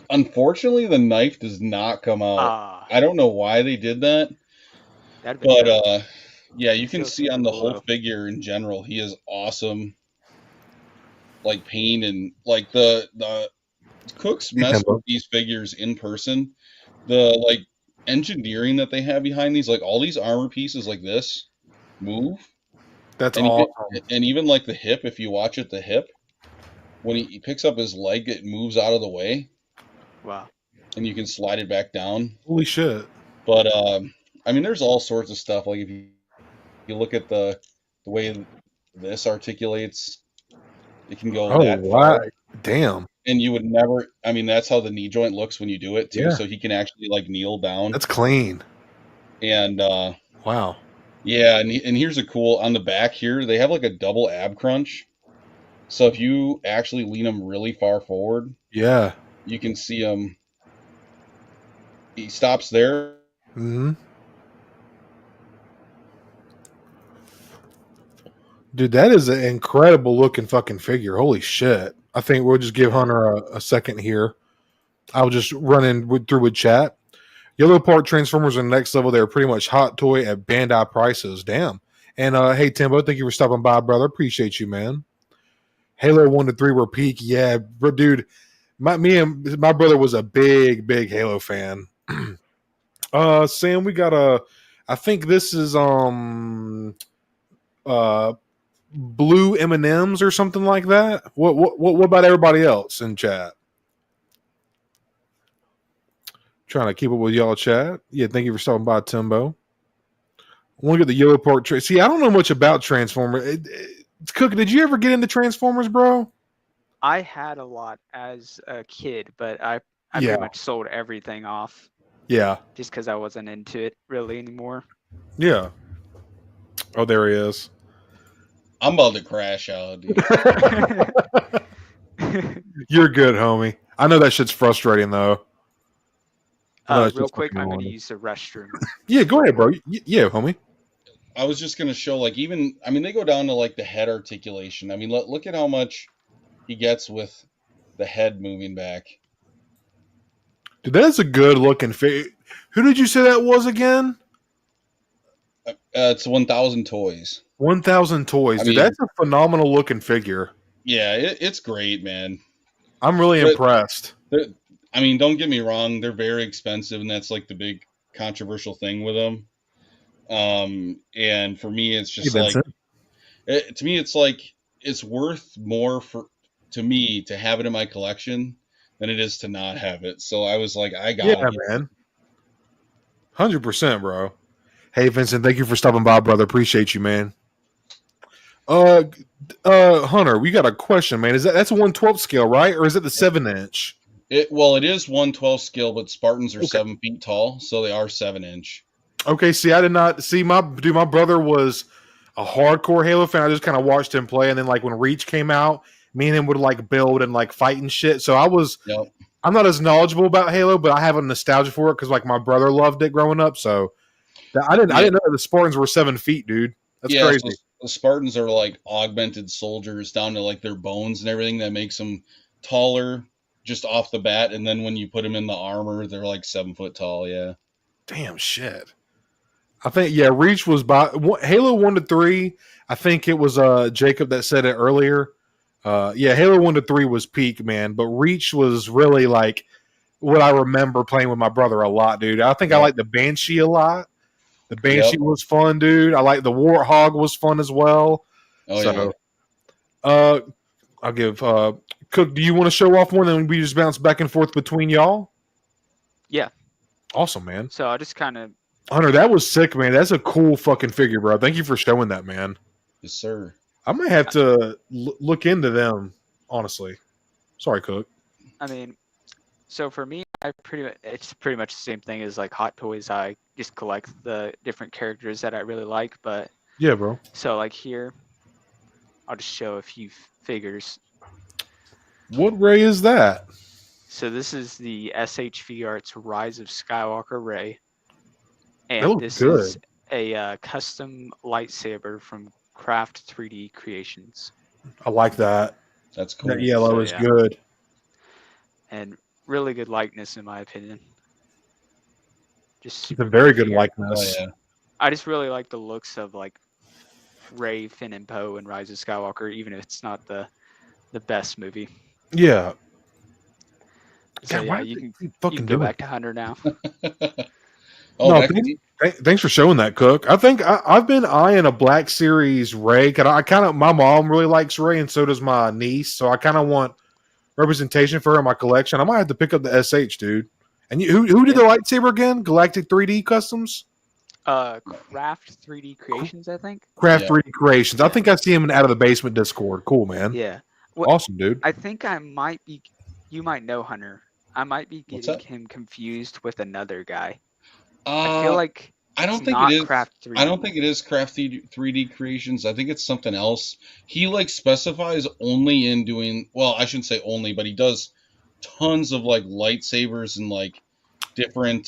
Unfortunately, the knife does not come out. Ah, I don't know why they did that, that'd be but dope. yeah, you can Feels see like on a the whole blow. figure in general, he is awesome. Like paint and like the Cooks mess with these figures in person. The like engineering that they have behind these, like all these armor pieces like this move. That's And awesome. and even like the hip, if you watch it, the hip, when he picks up his leg, it moves out of the way, Wow. and you can slide it back down. Holy shit. But I mean, there's all sorts of stuff. Like if you look at the way this articulates, it can go that far. Damn. And you would never. I mean, that's how the knee joint looks when you do it too. Yeah. So he can actually like kneel down. That's clean. And Wow. yeah, and here's a cool on the back here. They have like a double ab crunch. So if you actually lean him really far forward, Yeah. you can see him. He stops there. Mm-hmm. Dude, that is an incredible looking fucking figure. Holy shit. I think we'll just give Hunter a second here. I'll just run through with chat. Yellow Part Transformers are the next level. They're pretty much hot toy at Bandai prices. Damn. And hey, Timbo, thank you for stopping by, brother. Appreciate you, man. Halo 1 to 3 were peak. Yeah, bro, dude. My brother was a big Halo fan. Sam, we got I think this is blue M&Ms or something like that. What about everybody else in chat? Trying to keep up with y'all chat. Yeah, thank you for stopping by, Timbo. I want to get the yellow part. See, I don't know much about Transformers. Cook, did you ever get into Transformers, bro? I had a lot as a kid, but I pretty much sold everything off. Yeah. Just because I wasn't into it really anymore. Yeah. Oh, there he is. I'm about to crash out, dude. You're good, homie. I know that shit's frustrating, though. Real quick, I'm going to use the restroom. Yeah, go ahead, bro. Yeah, homie. I was just going to show, like, even, I mean, they go down to, like, the head articulation. I mean, look at how much he gets with the head moving back. Dude, that's a good-looking figure. Who did you say that was again? It's 1,000 Toys. 1,000 Toys. Dude, that's a phenomenal-looking figure. Yeah, it's great, man. I'm really impressed. I mean, don't get me wrong. They're very expensive, and that's, like, the big controversial thing with them. And for me, it's just like, to me, it's like, it's worth more to me to have it in my collection than it is to not have it. So I was like, I got it. Yeah, man. 100%, bro. Hey, Vincent, thank you for stopping by, brother. Appreciate you, man. Hunter, we got a question, man. That's a 1/12 scale, right? Or is it the 7-inch? Well, it is 1/12 scale, but Spartans are 7 feet tall, so they are 7-inch. Okay, see, I did not see my brother was a hardcore Halo fan. I just kind of watched him play, and then like when Reach came out, me and him would like build and like fight and shit. So I'm not as knowledgeable about Halo, but I have a nostalgia for it because like my brother loved it growing up. So I didn't know the Spartans were 7 feet, dude. That's crazy. So the Spartans are like augmented soldiers down to like their bones and everything that makes them taller just off the bat, and then when you put them in the armor, they're like 7 foot tall. Yeah. Damn shit. I think Reach was by Halo 1 to 3. I think it was Jacob that said it earlier. Halo 1 to 3 was peak, man, but Reach was really like what I remember playing with my brother a lot, dude. I think I like the Banshee a lot. The Banshee was fun, dude. I like the Warthog was fun as well. Oh So, I'll give Cook. Do you want to show off one, and we just bounce back and forth between y'all? Yeah. Awesome, man. So I'll just kind of. Hunter, that was sick, man. That's a cool fucking figure, bro. Thank you for showing that, man. Yes, sir. I might have to look into them, honestly. Sorry, Cook. I mean, so for me, it's pretty much the same thing as like Hot Toys. I just collect the different characters that I really like, but yeah, bro. So like here, I'll just show a few figures. What Ray is that? So this is the SHFiguarts Rise of Skywalker Ray, That and looks this good. is a custom lightsaber from Craft 3D Creations. I like that. That's cool. That yellow So, is yeah. good. And really good likeness, in my opinion. Just It's a very good figure. likeness. Oh, yeah. I just really like the looks of like Rey, Finn, and Poe in Rise of Skywalker, even if it's not the best movie. Yeah. So God, yeah, why you do they can keep fucking go doing back to Hunter now. Oh, No, that could be- thanks for showing that, Cook. I think I've been eyeing a Black Series Ray. My mom really likes Ray, and so does my niece. So I kind of want representation for her in my collection. I might have to pick up the SH, dude. And who did the lightsaber again? Galactic 3D Customs? Craft 3D Creations, I think. Craft 3D Creations. I think I see him in Out of the Basement Discord. Cool, man. Yeah. Awesome, dude. I think you might know Hunter. I might be What's getting that? him confused with another guy. I feel like I don't it's think not it is. Craft 3D. I don't think it is Craft 3D Creations. I think it's something else. He like specifies only in doing. Well, I shouldn't say only, but he does tons of like lightsabers and like different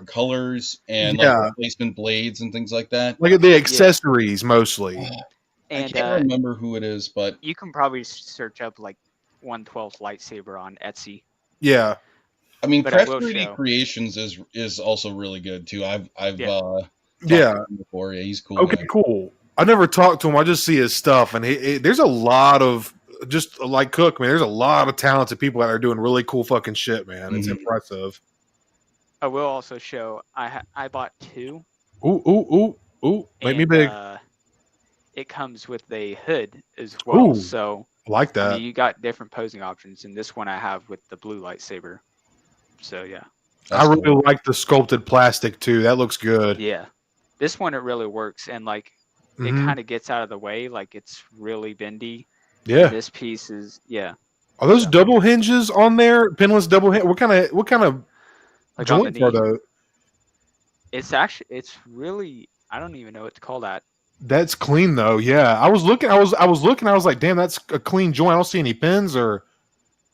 colors and like replacement blades and things like that. Like the accessories mostly. And I can't remember who it is, but you can probably search up like 1/12 lightsaber on Etsy. Yeah. I mean, But Craft I will 3D show. Creations is also really good too. I've talked Yeah. to him before. Yeah, he's cool. Okay, man. cool. I never talked to him. I just see his stuff, and there's a lot of just like Cook, man. There's a lot of talented people out there doing really cool fucking shit, man. It's Mhm. impressive. I will also show. I bought 2. Ooh! Make me big. It comes with a hood as well. Ooh. So I like that. I mean, you got different posing options, and this one I have with the blue lightsaber. So yeah. I really like the sculpted plastic too. That looks good. Yeah. This one it really works, and like it kind of gets out of the way. Like it's really bendy. Yeah. This piece is Are those double hinges on there? Pinless double hinge. What kind of like joints are those? It's really, I don't even know what to call that. That's clean though. Yeah, I was looking. I was like, damn, that's a clean joint. I don't see any pins or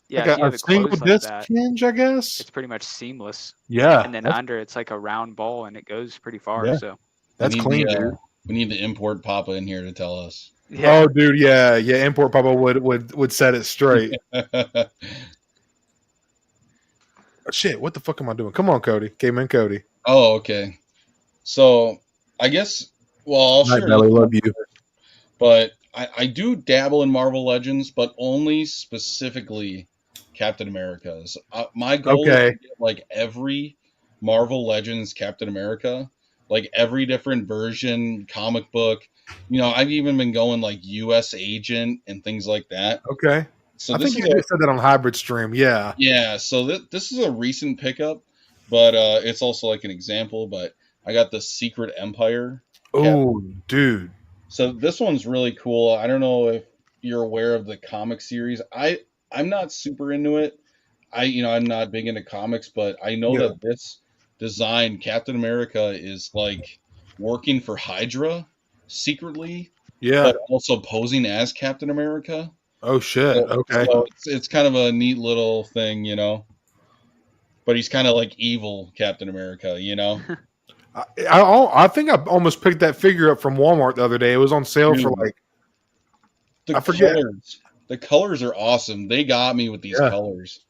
Yeah, like if you have a it single closed disc like that, hinge, I guess. it's pretty much seamless. Yeah, And then under it's like a round ball, and it goes pretty far. Yeah. So that's clean, dude. We need the import Papa in here to tell us. yeah. Oh, dude, yeah. Import Papa would set it straight. Shit, what the fuck am I doing? Come on, Cody. Came in, Cody. Oh, okay. So I guess I'll Night, share. Belly, love you. But I do dabble in Marvel Legends, but only specifically Captain America's. My goal is to get like every Marvel Legends Captain America, like every different version, comic book. You know, I've even been going like U.S. Agent and things like that. Okay. So I think you just said that on Hybrid Stream. Yeah. Yeah. So this is a recent pickup, but it's also like an example. But I got the Secret Empire. Oh, dude. So this one's really cool. I don't know if you're aware of the comic series. I'm not super into it. I'm not big into comics, but I know that this design, Captain America, is like working for Hydra secretly. Yeah. But also posing as Captain America. Oh shit. Okay. So it's kind of a neat little thing, you know. But he's kind of like evil Captain America, you know. I think I almost picked that figure up from Walmart the other day. It was on sale for like I forget. Colors. The colors are awesome. They got me with these colors.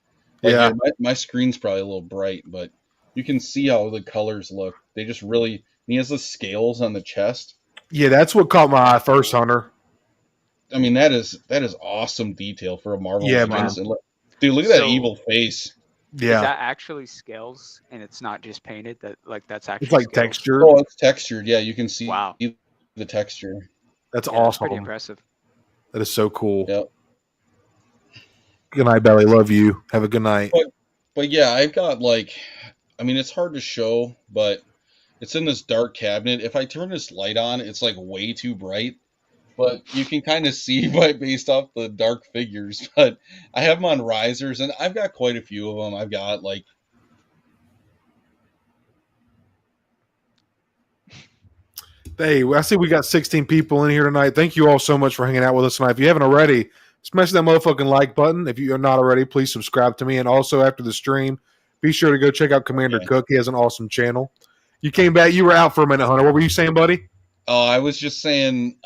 Like, yeah. My screen's probably a little bright, but you can see how the colors look. They just really. He has the scales on the chest. Yeah, that's what caught my eye first, Hunter. I mean, that is awesome detail for a Marvel. Yeah, man. Dude, look at that evil face. Yeah, Is that actually scales and it's not just painted? That's it's actually like scales. textured. Oh, it's textured. Yeah, you can see Wow. the texture. That's Yeah, that's pretty awesome. impressive. That is so cool. Yep. Good night, Belly. Love you. Have a good night. But yeah, I've got like, I mean, it's hard to show, but it's in this dark cabinet. If I turn this light on, it's like way too bright. But you can kind of see based off the dark figures. But I have them on risers, and I've got quite a few of them. I've got like. Hey, I see we got 16 people in here tonight. Thank you all so much for hanging out with us tonight. If you haven't already, smash that motherfucking like button. If you're not already, please subscribe to me. And also after the stream, be sure to go check out Commander Cook. He has an awesome channel. You came back. You were out for a minute, Hunter. What were you saying, buddy? Oh, I was just saying.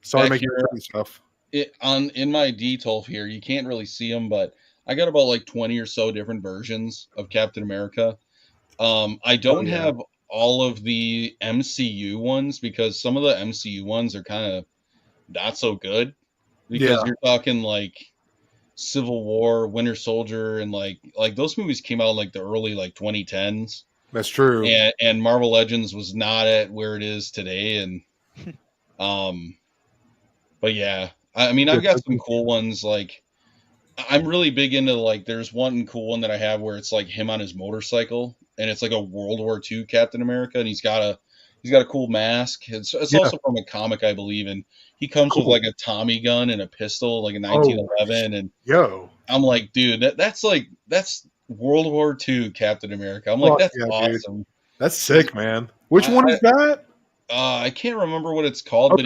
Sorry to make you repeat stuff. In my DTOLF here, you can't really see them, but I got about like 20 or so different versions of Captain America. I don't have all of the MCU ones because some of the MCU ones are kind of not so good because you're talking like Civil War, Winter Soldier, and like those movies came out in like the early like 2010s. That's true. And Marvel Legends was not at where it is today, and but yeah, I mean I've got some cool ones. Like I'm really big into like there's one cool one that I have where it's like him on his motorcycle, and it's like a World War II Captain America, and he's got a cool mask. It's also from a comic, I believe, and he comes with like a Tommy gun and a pistol, like a 1911. And I'm like, dude, that's World War II Captain America. I'm like, that's awesome. Dude. That's sick, man. Which one is that? I can't remember what it's called, but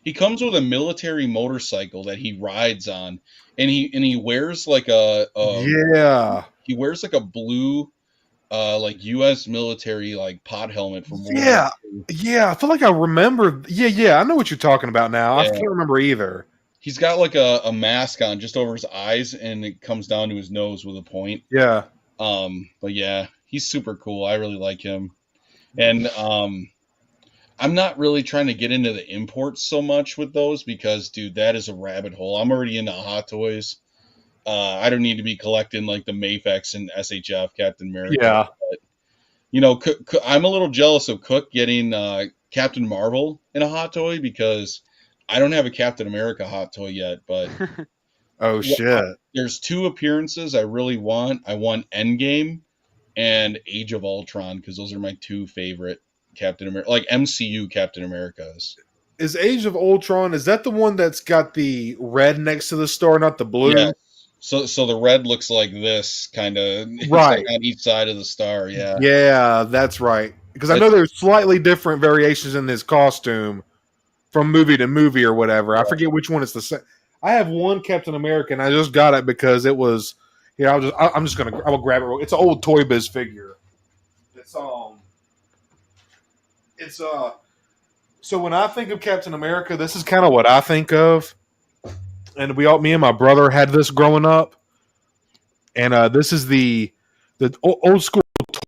he comes with a military motorcycle that he rides on, and he wears like he wears like a blue like U.S. military like pod helmet from World War II. Yeah, I feel like I remember. Yeah, I know what you're talking about now. I can't remember either. He's got like a mask on just over his eyes, and it comes down to his nose with a point. Yeah. But yeah, he's super cool. I really like him, and I'm not really trying to get into the imports so much with those because, dude, that is a rabbit hole. I'm already into Hot Toys. I don't need to be collecting like the Mafex and SHF Captain America. Yeah. But, you know, I'm a little jealous of Cook getting Captain Marvel in a Hot Toy because I don't have a Captain America Hot Toy yet. But oh shit, there's two appearances I really want. I want Endgame and Age of Ultron because those are my two favorite Captain America, like MCU Captain Americas. Is Age of Ultron, is that the one that's got the red next to the star, not the blue? Yeah. So the red looks like this, kind of right like on each side of the star. Yeah. Yeah, that's right. Because I know there's slightly different variations in his costume from movie to movie or whatever. I forget which one it's the same. I have one Captain America, and I just got it because it was. Yeah, I will grab it. It's an old Toy Biz figure. It's so when I think of Captain America, this is kind of what I think of. And me and my brother had this growing up. And this is the old school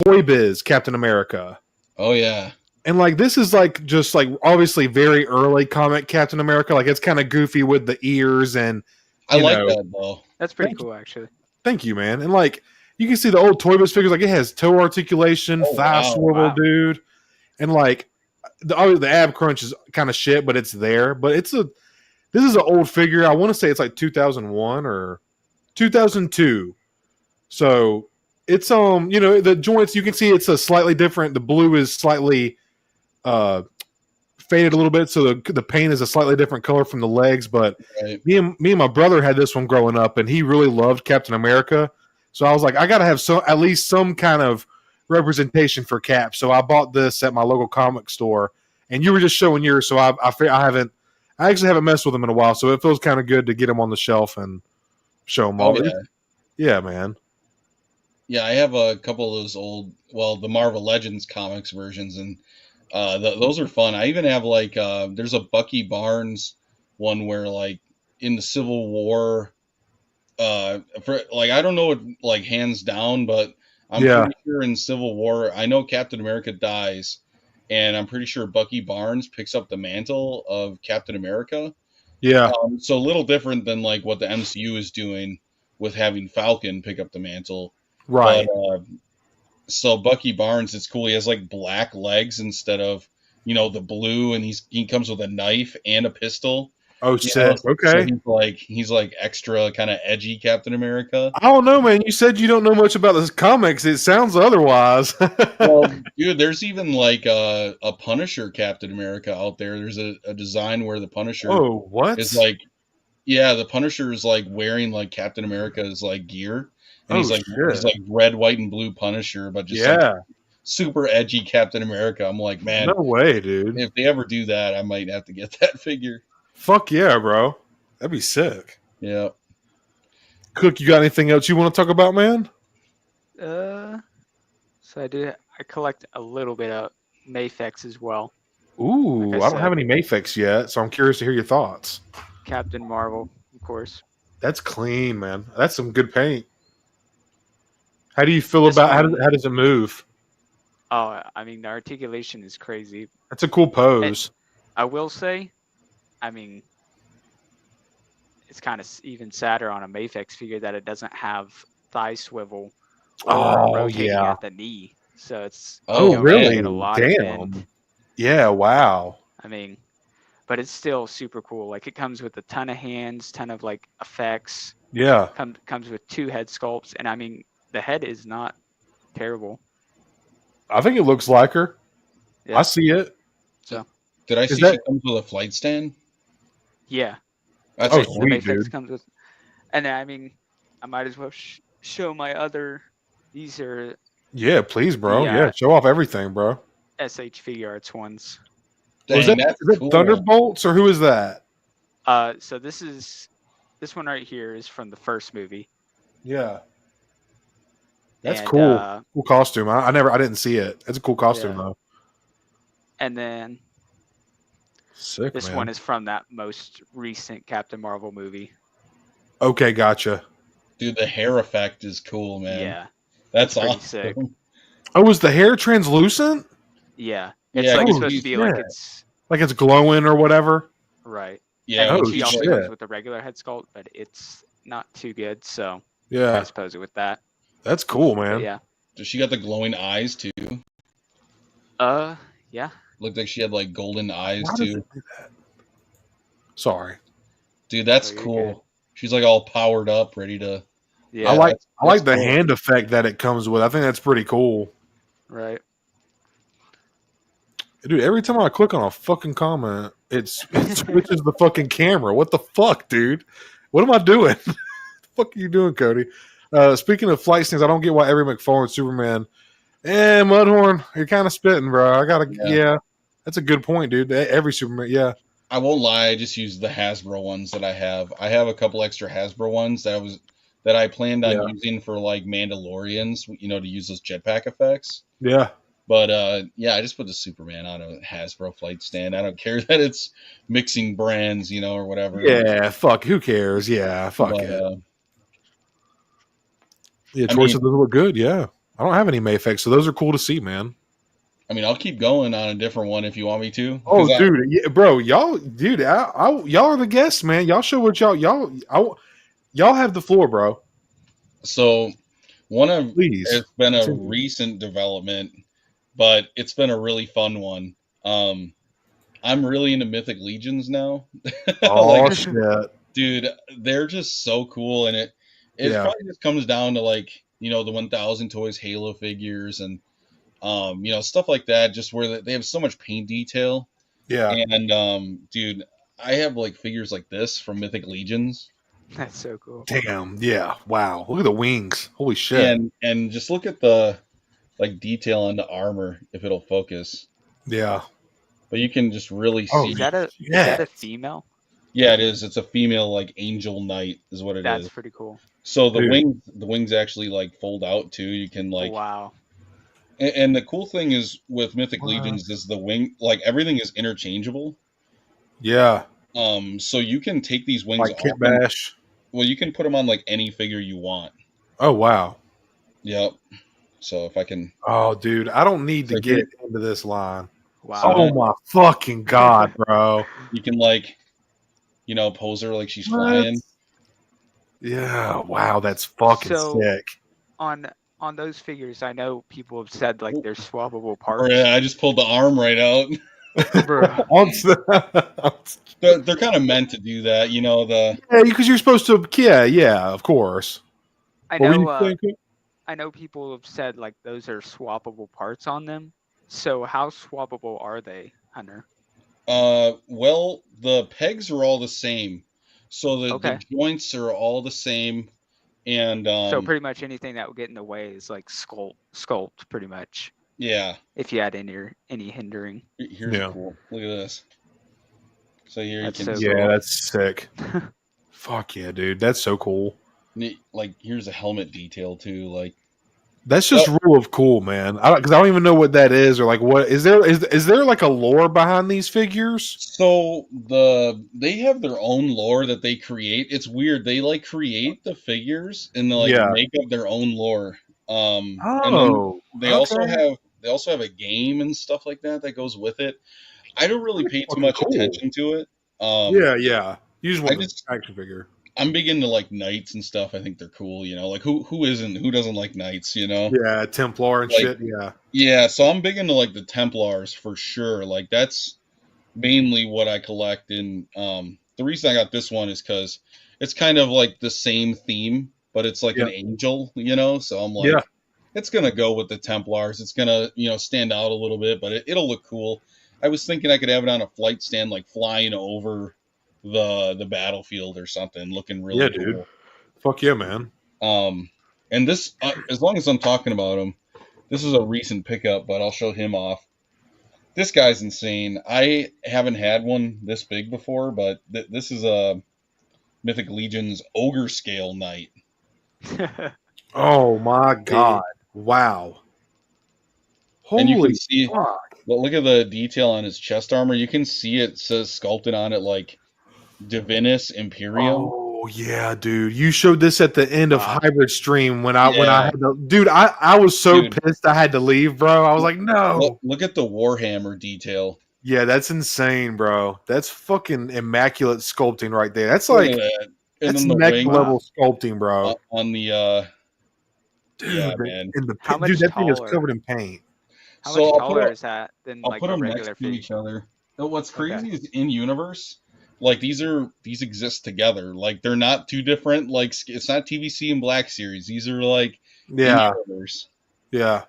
Toy Biz Captain America. Oh yeah. And like this is like just like obviously very early comic Captain America. Like it's kind of goofy with the ears and I like that though. That's pretty cool actually. Thank you, man. And like you can see the old Toy Biz figures, like it has toe articulation, thigh swivel, dude. And like the ab crunch is kind of shit, but it's there. But this is an old figure. I want to say it's like 2001 or 2002. So it's the joints you can see it's a slightly different. The blue is slightly faded a little bit, so the paint is a slightly different color from the legs. But me and my brother had this one growing up, and he really loved Captain America. So I was like, I gotta have at least some kind of representation for Cap. So I bought this at my local comic store, and you were just showing yours. So I actually haven't messed with them in a while. So it feels kind of good to get them on the shelf and show them all. Yeah, man. Yeah, I have a couple of those the Marvel Legends comics versions, and those are fun. I even have like there's a Bucky Barnes one where like in the Civil War, I don't know it like hands down, but I'm pretty sure in Civil War, I know Captain America dies, and I'm pretty sure Bucky Barnes picks up the mantle of Captain America. Yeah. So a little different than like what the MCU is doing. with having Falcon pick up the mantle. Right. But, so Bucky Barnes, it's cool. He has like black legs instead of, the blue, and he comes with a knife and a pistol. Oh, sick. So Okay. he's like extra kind of edgy Captain America. I don't know, man. You said you don't know much about this comics. It sounds otherwise. Well, dude, there's even like a Punisher Captain America out there. There's a design where the Punisher what? is like, the Punisher is like wearing like Captain America's like gear, and he's like red, white, and blue Punisher, but just like super edgy Captain America. I'm like, man, no way, dude. If they ever do that, I might have to get that figure. Fuck yeah, bro. That'd be sick. Yeah. Cook, you got anything else you want to talk about, man? So I collect a little bit of Mafex as well. Ooh, Like I don't have any Mafex yet, so I'm curious to hear your thoughts. Captain Marvel, of course. That's clean, man. That's some good paint. How do you feel about how does it move? Oh, I mean, the articulation is crazy. That's a cool pose. I will say, I mean, it's kind of even sadder on a Mafex figure that it doesn't have thigh swivel rotating at the knee. So it's really? Get a lot Damn. of bend. Yeah, wow. I mean, but it's still super cool. Like, it comes with a ton of hands, ton of like effects. Yeah. Comes with 2 head sculpts, and I mean, the head is not terrible. I think it looks like her. Yeah. I see it. So did I see she comes with a flight stand? Yeah. That's sweet, dude. Comes with, and then, I mean, I might as well show my other. These are. Yeah, please, bro. Yeah, show off everything, bro. SHFiguarts ones. Dang, is that cool. Thunderbolts or who is that? So this one right here is from the first movie. Yeah. That's cool. Cool costume. I didn't see it. It's a cool costume though. And then sick. This one is from that most recent Captain Marvel movie. Okay, gotcha. Dude, the hair effect is cool, man. Yeah. That's pretty awesome. Sick. Oh, is the hair translucent? Yeah. It's like it's supposed to be like it's glowing or whatever. Right. Yeah. And he also comes with the regular head sculpt, but it's not too good, so I suppose it with that. That's cool, man. But yeah. Does she got the glowing eyes too? Yeah. Looked like she had like golden eyes too. Sorry. Dude, that's cool. Good. She's like all powered up, ready to. Yeah. I like the hand effect that it comes with. I think that's pretty cool. Right. Dude, every time I click on a fucking comment, it switches the fucking camera. What the fuck, dude? What am I doing? What the fuck are you doing, Cody? Speaking of flight stands, I don't get why every McFarlane Superman. Mudhorn, you're kind of spitting, bro. That's a good point, dude. Every Superman, I won't lie, I just use the Hasbro ones that I have. I have a couple extra Hasbro ones that I planned on using for like Mandalorians, to use those jetpack effects. Yeah. But I just put the Superman on a Hasbro flight stand. I don't care that it's mixing brands, or whatever. Yeah, fuck. Who cares? Yeah, fuck it. Choices look good. Yeah, I don't have any Mafex, so those are cool to see, man. I mean, I'll keep going on a different one if you want me to. Oh, dude, bro, y'all are the guests, man. Y'all show what y'all have the floor, bro. So it's been a recent development, but it's been a really fun one. I'm really into Mythic Legions now. Oh shit, dude, they're just so cool, and it probably just comes down to like the 1000 Toys Halo figures and stuff like that. Just where they have so much paint detail. Yeah, and dude, I have like figures like this from Mythic Legions. That's so cool. Damn, yeah, wow. Look at the wings. Holy shit. And just look at the like detail on the armor if it'll focus. Yeah. But you can just really see. Is that a female? Yeah, it is. It's a female like angel knight is what it is. That's pretty cool. So the wings actually like fold out too. You can like wow. And the cool thing is with Mythic Legions is the wing, like everything is interchangeable. Yeah. So you can take these wings like Kit Bash. Well, you can put them on like any figure you want. Oh wow. Yep. So if I can. Oh, dude, I don't need to get into this line. Wow. Oh my fucking god, bro. You can like, pose her like she's flying. Yeah, wow, that's fucking So sick. on those figures, I know people have said like they're swappable Or parts. yeah, I just pulled the arm right out. Bro, They're kind of meant to do that, you know. Yeah, because you're supposed to. Yeah, of course. I What were you know thinking? I know people have said like those are swappable parts on them. So how swappable are they, Hunter? Well, the pegs are all the same, so the Okay. joints are all the same, and So pretty much anything that would get in the way is like sculpt pretty much. yeah. If you had any hindering. Here's Yeah. cool. Look at this. So here That's you can so see, Yeah, cool. that's sick. Fuck yeah, dude. That's so cool. like here's a helmet detail too. Like That's just rule of cool, man. Because I don't even know what that is, or like what is there like a lore behind these figures? so they have their own lore that they create. It's weird. They like create the figures and they like Yeah. make up their own lore. And then Oh, they okay. also have a game and stuff like that that goes with it. I don't really Pretty pay too fucking much cool. attention to it. Yeah. You just I want the just action figure. I'm big into like knights and stuff. I think they're cool. You know, like who doesn't like knights? You know, Yeah, Templar and like shit. Yeah. yeah. So I'm big into like the Templars for sure. Like that's mainly what I collect. And the reason I got this one is because it's kind of like the same theme, but it's like Yeah. an angel. You know, so I'm Yeah. like, it's gonna go with the Templars. It's gonna stand out a little bit, but it'll look cool. I was thinking I could have it on a flight stand, like flying over the battlefield or something, looking Yeah, really dude. cool. Fuck yeah, man. And this, as long as I'm talking about him, this is a recent pickup, but I'll show him off. This guy's insane. I haven't had one this big before, but this is a Mythic Legion's Ogre Scale Knight. Oh my god. Wow. And you can Holy see, fuck. look at the detail on his chest armor. You can see it says sculpted on it like Divinus Imperium. Oh yeah, dude. You showed this at the end of Wow. Hybrid Stream when I Yeah. had to, dude, I was so Dude. pissed I had to leave, bro. I was like, no. Look at the Warhammer detail. Yeah, that's insane, bro. That's fucking immaculate sculpting right there. That's Look like at that. And that's then the next wing level sculpting, bro. on the Dude, yeah, man. How much dude, that thing is taller? covered in paint. How So much taller is that than I'll like put a them regular next to fig? each other. What's crazy Okay. is in universe, like these exist together. Like they're not two different. Like it's not TVC and Black Series. These are like Yeah, in universe. yeah.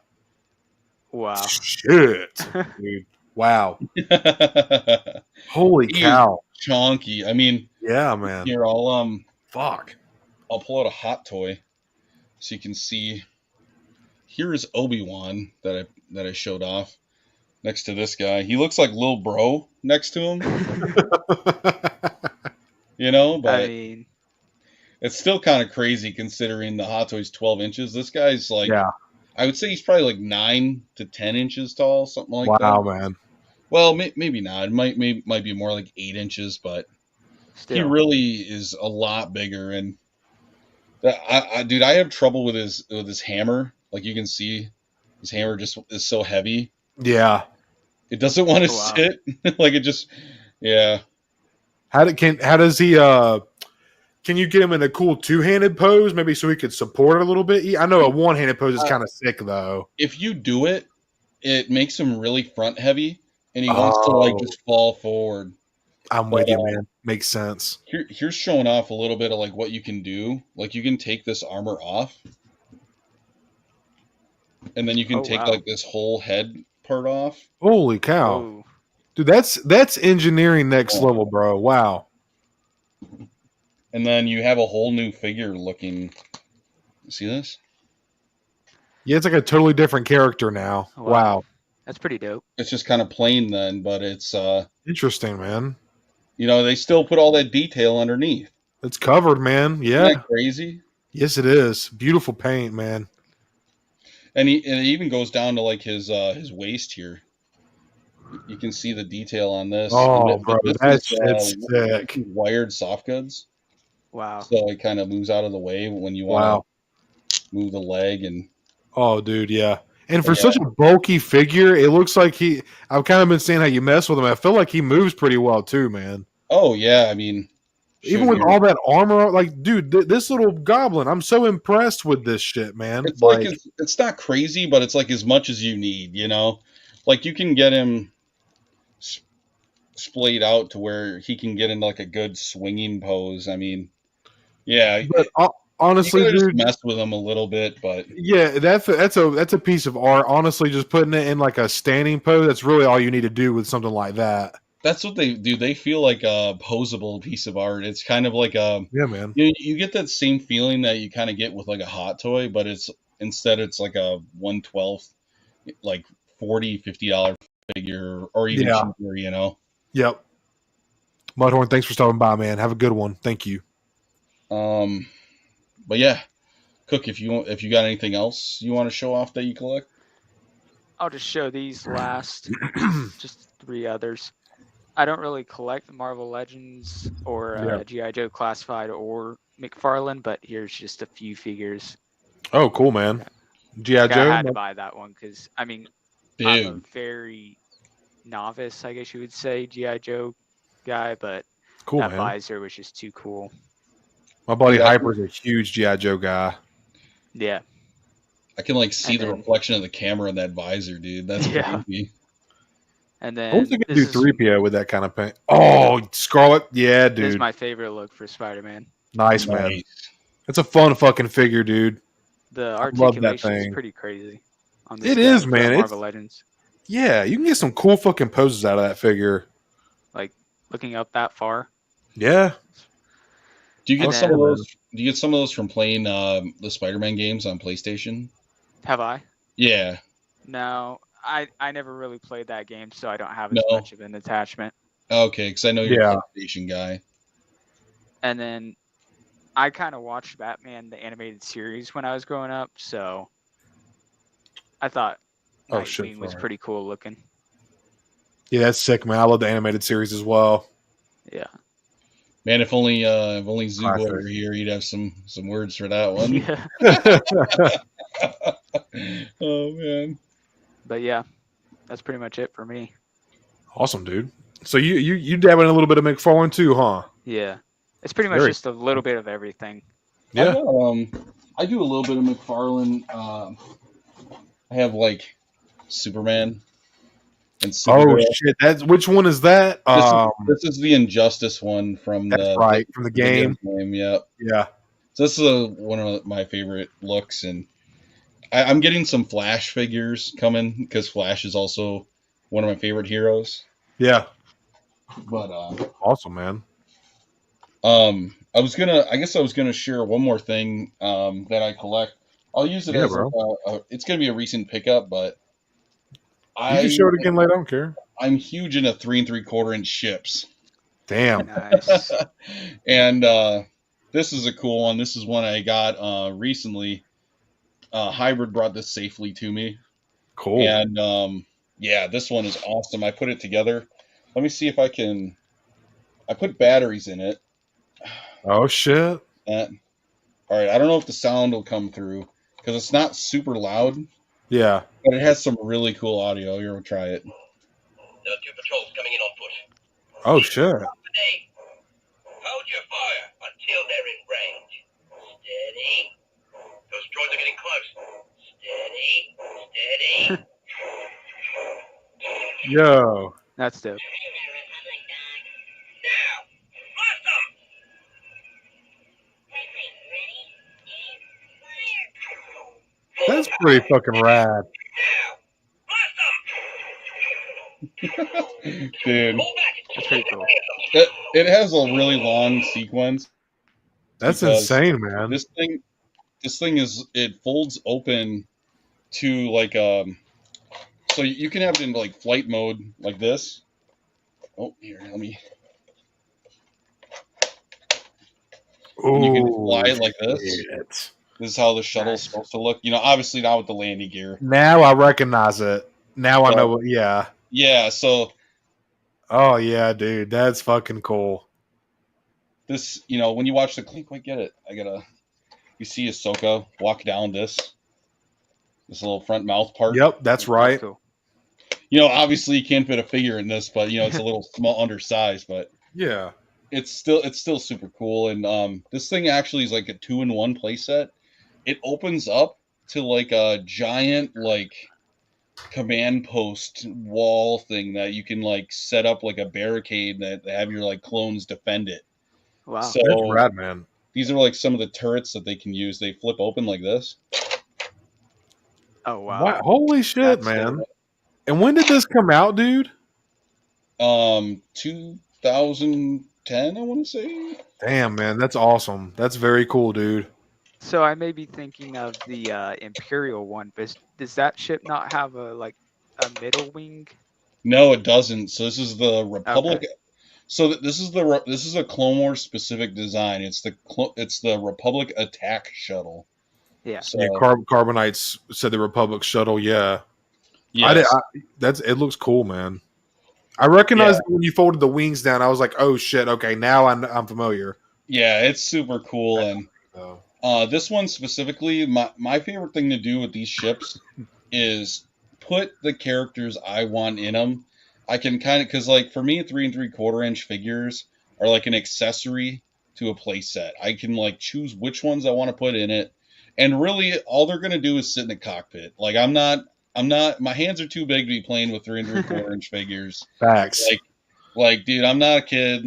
Wow. Shit, dude. Wow. Holy He is cow. chonky. I mean, Yeah, man. here Fuck. I'll pull out a hot toy so you can see. Here is Obi-Wan that I showed off next to this guy. He looks like Lil Bro next to him, but I mean, it's still kind of crazy considering the hot toy's 12 inches. This guy's like, Yeah. I would say he's probably like 9 to 10 inches tall, something like Wow, that. man. Well, maybe not. It might be more like 8 inches, but still. he really is a lot bigger. And dude, I have trouble with his hammer. Like you can see, his hammer just is so heavy. Yeah. It doesn't want to Wow. sit. Like it just, yeah. How does he can you get him in a cool two-handed pose maybe so he could support it a little bit? I know a one-handed pose is kind of sick though. If you do it, it makes him really front heavy, and he wants to like just fall forward. I'm with you, man. Makes sense. Here's showing off a little bit of like what you can do. Like you can take this armor off, and then you can take wow. like this whole head part off. Holy cow. Whoa. Dude, that's engineering next level, bro. Wow. And then you have a whole new figure looking. See this? Yeah, it's like a totally different character now. Wow. Wow. That's pretty dope. It's just kind of plain then, but it's Interesting, man. they still put all that detail underneath. It's covered, man. Yeah. Isn't that crazy? Yes, it is. Beautiful paint, man. And it even goes down to like his waist here. You can see the detail on this. Oh, And bro, this that's is, sick. wired soft goods. Wow. So it kind of moves out of the way when you want to move the leg. And Oh, dude, yeah. And for such a bulky figure, it looks like I've kind of been seeing how you mess with him. I feel like he moves pretty well too, man. oh yeah, I mean, Even with all that armor, like, dude, this little goblin, I'm so impressed with this shit, man. It's like it's not crazy, but it's like as much as you need, you know? Like you can get him splayed out to where he can get into like a good swinging pose. I mean, yeah. But honestly, you dude, just mess with him a little bit, but yeah, that's a piece of art. Honestly, just putting it in like a standing pose, that's really all you need to do with something like that. That's what they do. They feel like a posable piece of art. It's kind of like a man. You get that same feeling that you kind of get with like a hot toy, but it's like a 1/12, like $40-$50 figure, or even cheaper. You know. Yep. Mudhorn, thanks for stopping by, man. Have a good one. Thank you. But yeah, Cook, if you got anything else you want to show off that you collect, I'll just show these last, just 3 others. I don't really collect Marvel Legends or G.I. Joe Classified or McFarlane, but here's just a few figures. Oh, cool, man. G.I. Joe? I had to buy that one because, I mean, I'm a very novice, I guess you would say, G.I. Joe guy, but cool, that man. visor was just too cool. My buddy Hyper's a huge G.I. Joe guy. Yeah. I can like see the reflection of the camera in that visor, dude. That's creepy. And then I think I do 3PO with that kind of paint. Oh, Scarlet, yeah, dude. This is my favorite look for Spider-Man. Nice, man. It's a fun fucking figure, dude. The articulation is pretty crazy. On this it is, man. Marvel Legends. Yeah, you can get some cool fucking poses out of that figure. Like looking up that far. Yeah. Do you get some of those? Do you get some of those from playing the Spider-Man games on PlayStation? Have I? Yeah. No, I never really played that game, so I don't have as much of an attachment. Okay, because I know you're a PlayStation guy. And then I kind of watched Batman the animated series when I was growing up, so I thought Nightwing was pretty cool looking. Yeah, that's sick, man. I love the animated series as well. Yeah. Man, if only Zubo were here, he'd have some words for that one. Yeah. Oh man. But yeah, that's pretty much it for me. Awesome, dude. So you dab in a little bit of McFarlane too, huh? Yeah. It's pretty much just a little bit of everything. Yeah. I do a little bit of McFarlane. I have like Superman and Supergirl. Oh shit! That's which one is that? This is the Injustice one from from the game. Yeah. Yeah. So this is one of my favorite looks, and I'm getting some Flash figures coming because Flash is also one of my favorite heroes. Yeah. But awesome, man. I guess I was gonna share one more thing that I collect. I'll use it as it's gonna be a recent pickup, but you can show it again later. I don't care. I'm huge into 3 3/4 inch ships. Damn. Nice. And this is a cool one. This is one I got recently. Hybrid brought this safely to me. Cool. And yeah, this one is awesome. I put it together. Let me see if I can. I put batteries in it. Oh shit! All right, I don't know if the sound will come through because it's not super loud. Yeah, but it has some really cool audio. Here, we'll try it. There are 2 patrols coming in on foot. Oh shit! Hold your fire until they're in range. Steady. Those droids are getting close. Steady. Yo, that's dope. Now, blast them! that's pretty fucking rad. Dude, that's pretty cool. It has a really long sequence. That's insane, man. This thing it folds open to like so you can have it in like flight mode like this. Oh, here, let me. And you can fly it like this. Shit. This is how the shuttle's supposed to look. You know, obviously not with the landing gear. Now I recognize it. Now I know. Yeah. Yeah. So. Oh yeah, dude, that's fucking cool. This, you know, when you watch the can't quite get it. You see Ahsoka walk down this little front mouth part. Yep, that's right. Cool. You know, obviously you can't fit a figure in this, but you know it's a little small, undersized. But yeah, it's still super cool. And this thing actually is like a 2-in-1 playset. It opens up to like a giant like command post wall thing that you can like set up like a barricade that have your like clones defend it. Wow. So That's rad, man. these are like some of the turrets that they can use. They flip open like this. Oh wow. Holy shit, That's man. dope. And when did this come out, dude? 2010, I want to say. Damn, man. That's awesome. That's very cool, dude. So I may be thinking of the Imperial one, but does that ship not have a middle wing? No, it doesn't. So this is the Republic. Okay. So this is a Clone Wars specific design. It's the Republic attack shuttle. Yeah. So Yeah, Carbonites said the Republic shuttle. Yeah, yes. it looks cool, man. I recognized when you folded the wings down. I was like, oh shit. Okay, now I'm familiar. Yeah, it's super cool. And this one specifically, my favorite thing to do with these ships is put the characters I want in them. I can kind of, because like for me, 3 3/4-inch figures are like an accessory to a play set. I can like choose which ones I want to put in it, and really all they're gonna do is sit in the cockpit. Like I'm not. My hands are too big to be playing with 3 3/4-inch figures. Facts. Like, dude, I'm not a kid.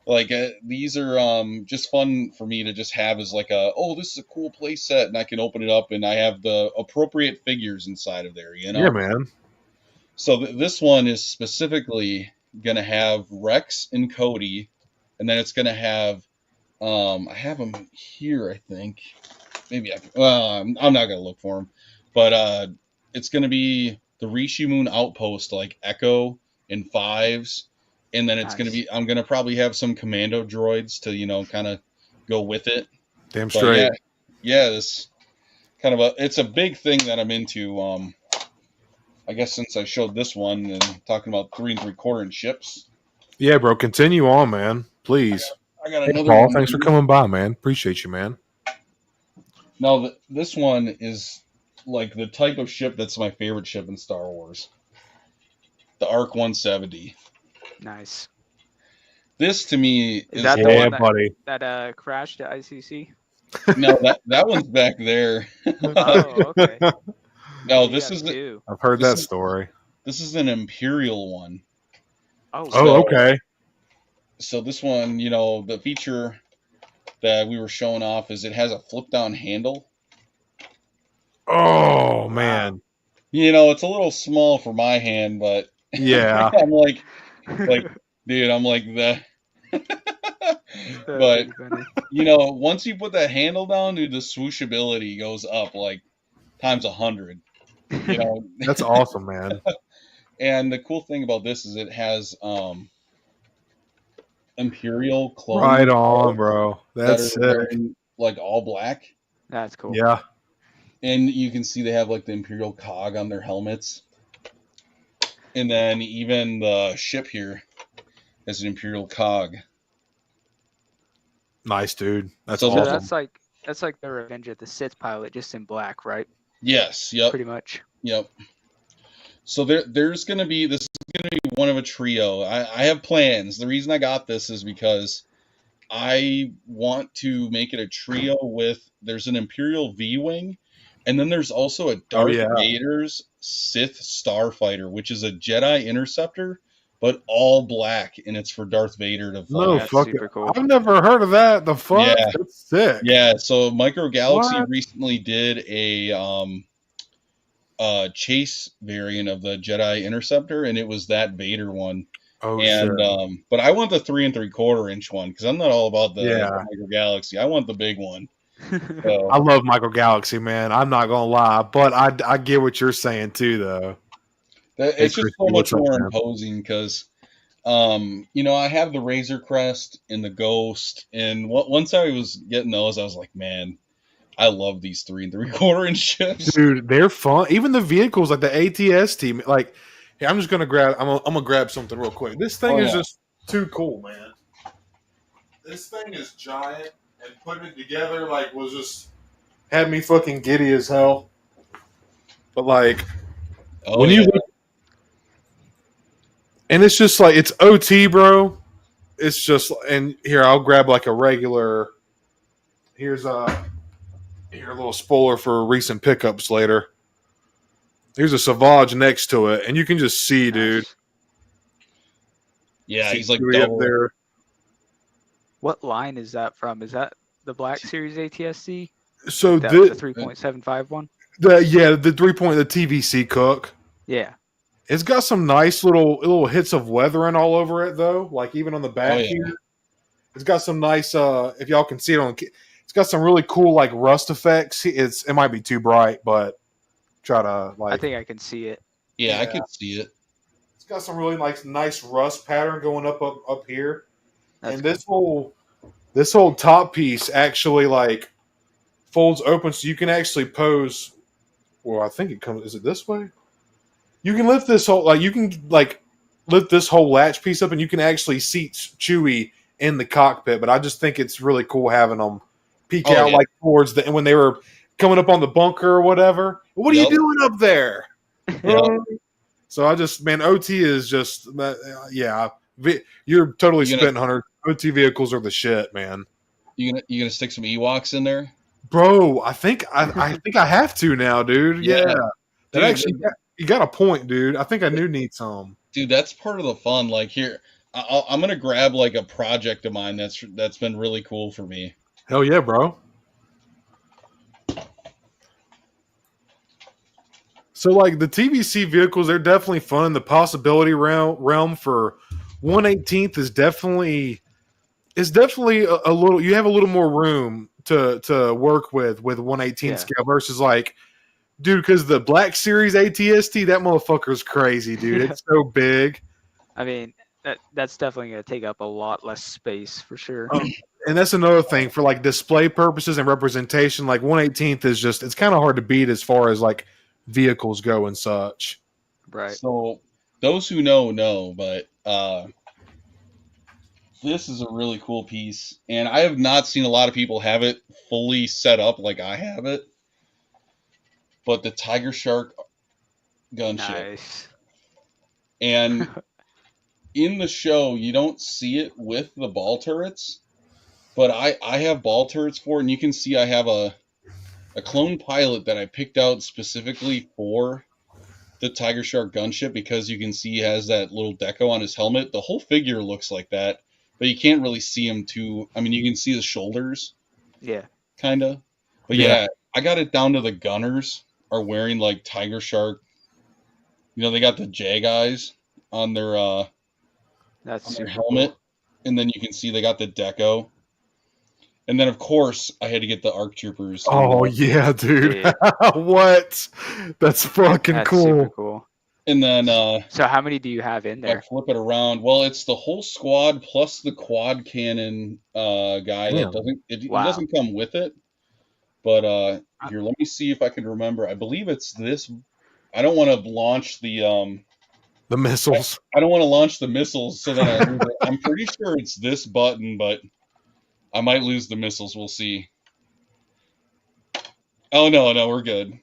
Like, these are just fun for me to just have as like this is a cool play set, and I can open it up and I have the appropriate figures inside of there. You know? Yeah, man. So this one is specifically going to have Rex and Cody, and then it's going to have, I have them here, I think. Maybe I'm not going to look for them. But it's going to be the Rishi Moon Outpost, like Echo and Fives. And then it's going to be, I'm going to probably have some commando droids to, kind of go with it. Damn straight. Yeah, this kind of it's a big thing that I'm into. I guess since I showed this one and talking about 3 3/4-inch ships. Yeah, bro. Continue on, man. Please. I got Hey, another Paul, one. thanks for coming by, man. Appreciate you, man. Now, this one is like the type of ship that's my favorite ship in Star Wars. The ARC 170. Nice. This to me is that yeah, the one buddy. that crashed at ICC? No, that one's back there. Oh, okay. No, this is I've heard that story. This is an Imperial one. Oh, okay. So this one, the feature that we were showing off is it has a flip down handle. Oh man. It's a little small for my hand, but yeah. I'm like, dude, I'm like that. But once you put that handle down, dude, the swooshability goes up like times 100. That's awesome, man. And the cool thing about this is it has Imperial clones. Right on, bro. That's wearing, like all black. That's cool. Yeah. And you can see they have like the Imperial cog on their helmets. And then even the ship here has an Imperial cog. Nice, dude. That's so awesome. That's like the Revenge of the Sith pilot, just in black, right? Yes. Yep. Pretty much. Yep. So there's gonna be one of a trio. I have plans. The reason I got this is because I want to make it a trio with. There's an Imperial V-wing, and then there's also a Darth Vader's Sith Starfighter, which is a Jedi Interceptor, but all black, and it's for Darth Vader to fly. No, super cool. I've never heard of that. The fuck? Yeah. That's sick. Yeah, so Micro Galaxy recently did a chase variant of the Jedi Interceptor, and it was that Vader one. Oh, and shit. But I want the 3 3/4-inch one because I'm not all about the Micro Galaxy. I want the big one. So, I love Micro Galaxy, man. I'm not gonna lie, but I get what you're saying too, though. It's just so much more imposing because, I have the Razor Crest and the Ghost, and once I was getting those, I was like, man, I love these 3 3/4-inch ships, dude. They're fun. Even the vehicles, like the ATS team, like. Hey, I'm just gonna grab. I'm gonna grab something real quick. This thing is just too cool, man. This thing is giant, and putting it together was just had me fucking giddy as hell. But when you look, and it's just it's OT, bro. it's just, and here I'll grab like a regular. Here's a little spoiler for recent pickups later. Here's a Savage next to it, and you can just see, dude. Nice. Yeah, See he's like Chewie up double. there. What line is that from? Is that the Black Series ATSC? So The the 3.75 one? the 3-point the TVC Cook. Yeah. It's got some nice little hits of weathering all over it though. Like even on the back here, it's got some nice. If y'all can see it on, it's got some really cool like rust effects. It might be too bright, but try to like. I think I can see it. Yeah, I Yeah. can see it. It's got some really nice rust pattern going up here, That's and this whole top piece actually like folds open, so you can actually pose. Well, I think it comes. Is it this way? You can lift this whole lift this whole latch piece up, and you can actually seat Chewie in the cockpit. But I just think it's really cool having them peek out like towards the when they were coming up on the bunker or whatever. What are you doing up there? So I just, man, OT is just, yeah. You're totally spitting, Hunter. OT vehicles are the shit, man. You gonna stick some Ewoks in there, bro? I think I have to now, dude. Yeah, Dude, that actually, you got a point, dude. I think I do need some. Dude, that's part of the fun. Like here, I'm gonna grab like a project of mine that's been really cool for me. Hell yeah, bro. So like the TVC vehicles, they're definitely fun. The possibility realm for 1/18 is definitely a little. You have a little more room to work with 1/18 scale versus like, dude, because the Black Series ATST, that motherfucker's crazy, dude. It's so big. I mean, that's definitely going to take up a lot less space for sure. And that's another thing for like display purposes and representation. Like 1/18 is just, it's kind of hard to beat as far as like vehicles go and such. Right. So those who know, but this is a really cool piece, and I have not seen a lot of people have it fully set up like I have it. But the Tiger Shark gunship. Nice. And in the show, you don't see it with the ball turrets, but I have ball turrets for it, and you can see I have a clone pilot that I picked out specifically for the Tiger Shark gunship because you can see he has that little deco on his helmet. The whole figure looks like that, but you can't really see him too. I mean, you can see the shoulders. Yeah. Kind of. But yeah, I got it down to the gunners are wearing like Tiger Shark. You know, they got the Jag eyes on their That's their helmet, cool. and then you can see they got the deco. And then, of course, I had to get the ARC Troopers. Oh, yeah, dude. What? That's fucking cool. Super cool. And then... so how many do you have in there? I'll flip it around. Well, it's the whole squad plus the quad cannon guy. Damn. That it doesn't come with it. But here, let me see if I can remember. I believe it's this... I don't want to launch the missiles. I don't want to launch the missiles so that I lose it. I'm pretty sure it's this button, but... I might lose the missiles. We'll see. Oh, no, we're good.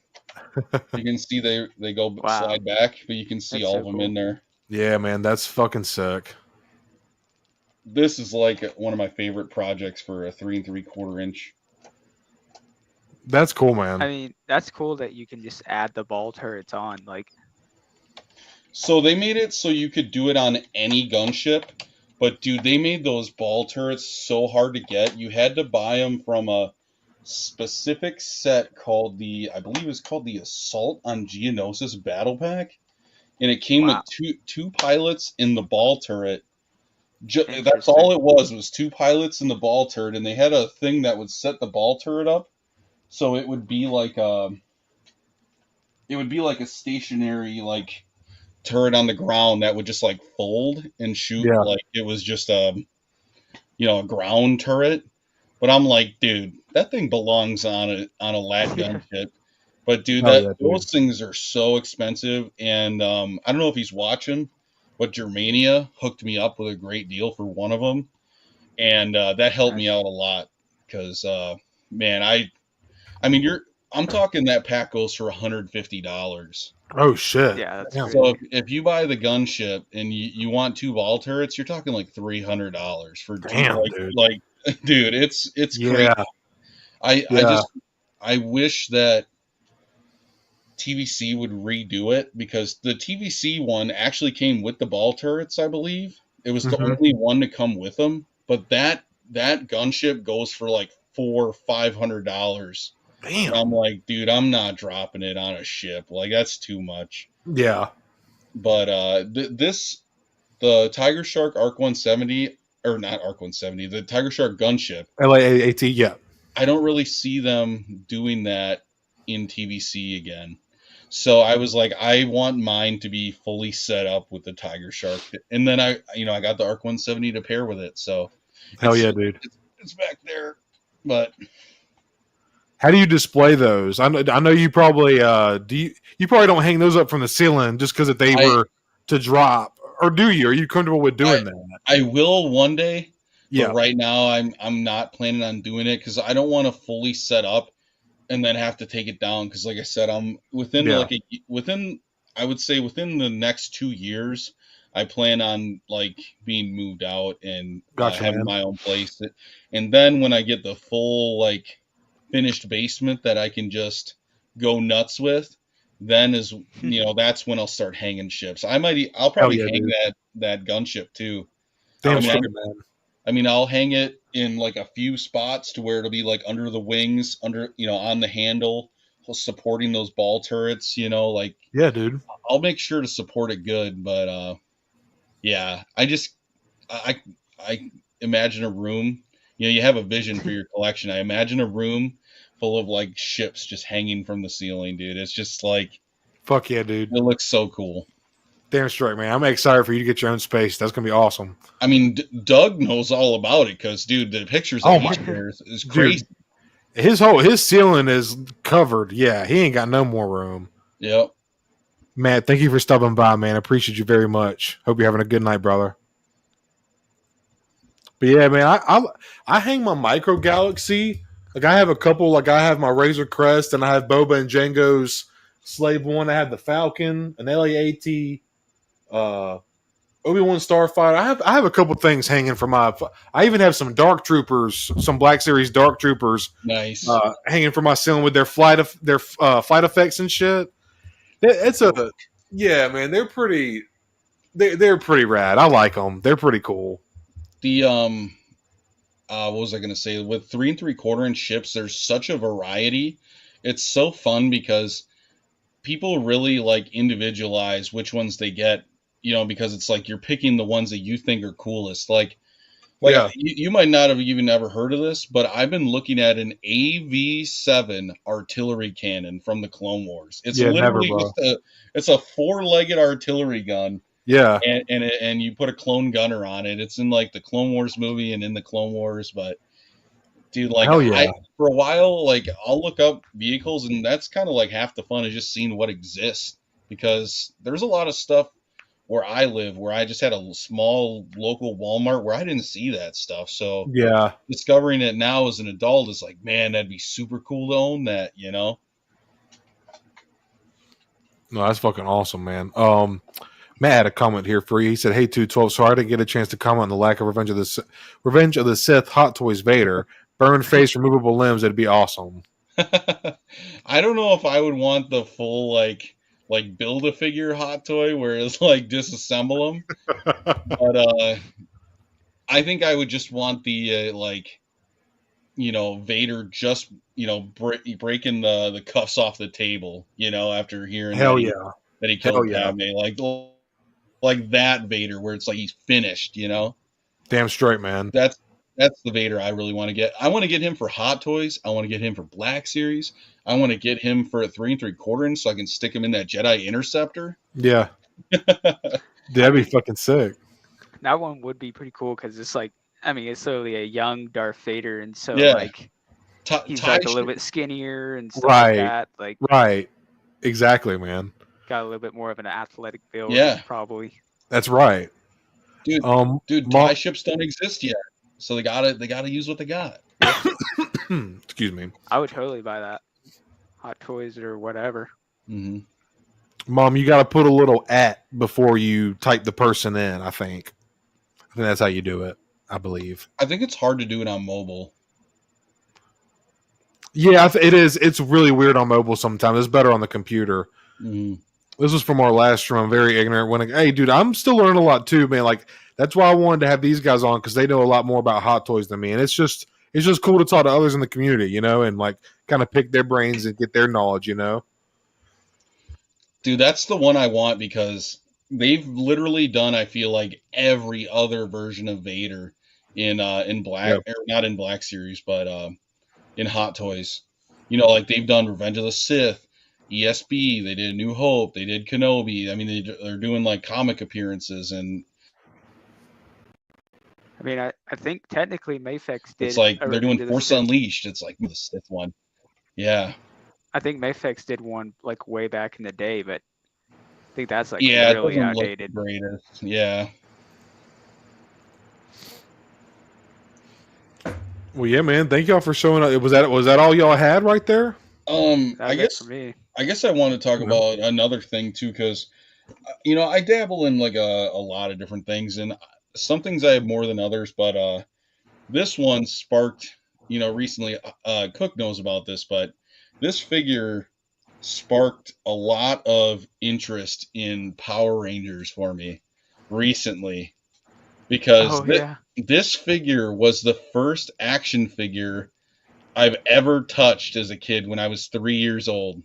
You can see they go slide back, but you can see all of them in there. Yeah, man, that's fucking sick. This is like one of my favorite projects for a 3 3/4 inch. That's cool, man. I mean, that's cool that you can just add the ball turrets on. Like, so they made it so you could do it on any gunship. But, dude, they made those ball turrets so hard to get. You had to buy them from a specific set called I believe it's called the Assault on Geonosis Battle Pack. And it came with two pilots in the ball turret. That's all it was 2 pilots in the ball turret. And they had a thing that would set the ball turret up. So it would be like a stationary, like... turret on the ground that would just like fold and shoot like it was just a ground turret. But I'm like, dude, that thing belongs on a lat gunship. But dude, those things are so expensive, and I don't know if he's watching, but Germania hooked me up with a great deal for one of them, and that helped me out a lot because man, I mean I'm talking that pack goes for $150. Oh shit! Yeah, that's Damn. So if you buy the gunship and you want 2 ball turrets, you're talking like $300 for two. Damn, dude. Like, dude, it's crazy. Yeah, yeah. I wish that TVC would redo it, because the TVC one actually came with the ball turrets, I believe. It was the Mhm. only one to come with them, but that gunship goes for like $400-500. Damn. And I'm like, dude, I'm not dropping it on a ship. Like, that's too much. Yeah. But the Tiger Shark Arc 170, or not Arc 170, the Tiger Shark gunship, LAAT. Yeah. I don't really see them doing that in TVC again. So I was like, I want mine to be fully set up with the Tiger Shark, and then I got the Arc 170 to pair with it. So Hell it's- yeah, dude. it's back there. But How do you display those? I know you probably you probably don't hang those up from the ceiling just because if they were to drop, or do you? Are you comfortable with doing that? I will one day. Yeah. But right now, I'm not planning on doing it, because I don't want to fully set up and then have to take it down. Because like I said, I'm within I would say within the next 2 years, I plan on like being moved out and Gotcha, having man. my own place. And then when I get the full like finished basement that I can just go nuts with, then that's when I'll start hanging ships. I'll probably yeah, hang dude. that gunship too. Damn I mean, straight, man. I mean, I'll hang it in like a few spots to where it'll be like under the wings, on the handle, supporting those ball turrets, like Yeah, dude. I'll make sure to support it good. But yeah, I imagine a room, you have a vision for your collection. I imagine a room full of like ships just hanging from the ceiling, dude. It's just like, Fuck yeah, dude. it looks so cool. Damn straight, man. I'm excited for you to get your own space. That's gonna be awesome. I mean, Doug knows all about it, because, dude, the pictures that he shares is crazy. Dude, his ceiling is covered. Yeah, he ain't got no more room. Yep. Matt, thank you for stopping by, man. I appreciate you very much. Hope you're having a good night, brother. But yeah, man, I hang my Micro Galaxy. Like I have a couple. Like I have my Razor Crest, and I have Boba and Django's Slave One. I have the Falcon, an LAAT, Obi-Wan Starfighter. I have a couple things hanging for my. I even have some Dark Troopers, some Black Series Dark Troopers, Nice. hanging from my ceiling with their flight effects and shit. Yeah, man. They're pretty. They're pretty rad. I like them. They're pretty cool. The what was I gonna say? With 3 3/4 inch ships, there's such a variety. It's so fun because people really like individualize which ones they get. Because it's like you're picking the ones that you think are coolest. Like Yeah. you might not have even ever heard of this, but I've been looking at an AV7 artillery cannon from the Clone Wars. It's literally it's a 4-legged artillery gun. Yeah. And you put a clone gunner on it. It's in like the Clone Wars movie and in the Clone Wars, but dude, like Hell yeah. for a while, like I'll look up vehicles, and that's kind of like half the fun is just seeing what exists, because there's a lot of stuff where I live where I just had a small local Walmart where I didn't see that stuff. So Yeah. discovering it now as an adult is like, man, that'd be super cool to own that, No, that's fucking awesome, man. Matt had a comment here for you. He said, "Hey, 212. Sorry I didn't get a chance to comment on the lack of Revenge of the Sith Hot Toys Vader. Burn face, removable limbs. That'd be awesome." I don't know if I would want the full like build a figure hot toy where it's like disassemble them, but I think I would just want the Vader just breaking the cuffs off the table, after hearing that he killed Padme, like that Vader where it's like he's finished, Damn straight, man. That's the Vader I really want to get. I want to get him for Hot Toys. I want to get him for Black Series. I want to get him for a 3 3/4 inch so I can stick him in that Jedi Interceptor. Yeah. That'd be fucking sick. That one would be pretty cool because it's like, I mean, it's literally a young Darth Vader, and so Yeah. like he's like a little bit skinnier and stuff Right. like that. Like Right. Exactly, man. got a little bit more of an athletic build. Yeah. Probably. That's right. Dude, TIE ships don't exist yet, so they gotta use what they got. Excuse me. I would totally buy that. Hot Toys or whatever. Mm-hmm. Mom, you got to put a little @ before you type the person in. I think that's how you do it. I believe. I think it's hard to do it on mobile. Yeah, it is. It's really weird on mobile sometimes. It's better on the computer. Mm-hmm. This was from our last stream. I'm very ignorant. Hey, dude, I'm still learning a lot too, man. Like that's why I wanted to have these guys on because they know a lot more about Hot Toys than me, and it's just cool to talk to others in the community, and like kind of pick their brains and get their knowledge, Dude, that's the one I want because they've literally done, I feel like, every other version of Vader in Black, or not in Black Series, but in Hot Toys. Like they've done Revenge of the Sith, ESB, they did New Hope, they did Kenobi. I mean, they're doing like comic appearances, and I mean, I think technically Mafex did. it's like a they're doing Revenge of the Force Sith. Unleashed. It's like the Sith one. Yeah. I think Mafex did one like way back in the day, but I think that's like Yeah, it really doesn't look outdated. the greatest. Yeah. Well, yeah, man. Thank y'all for showing up. Was that all y'all had right there? I guess for me. I guess I want to talk about another thing too, because I dabble in like a lot of different things, and some things I have more than others, but this one sparked, recently. Cook knows about this, but this figure sparked a lot of interest in Power Rangers for me recently, because this figure was the first action figure I've ever touched as a kid when I was 3 years old.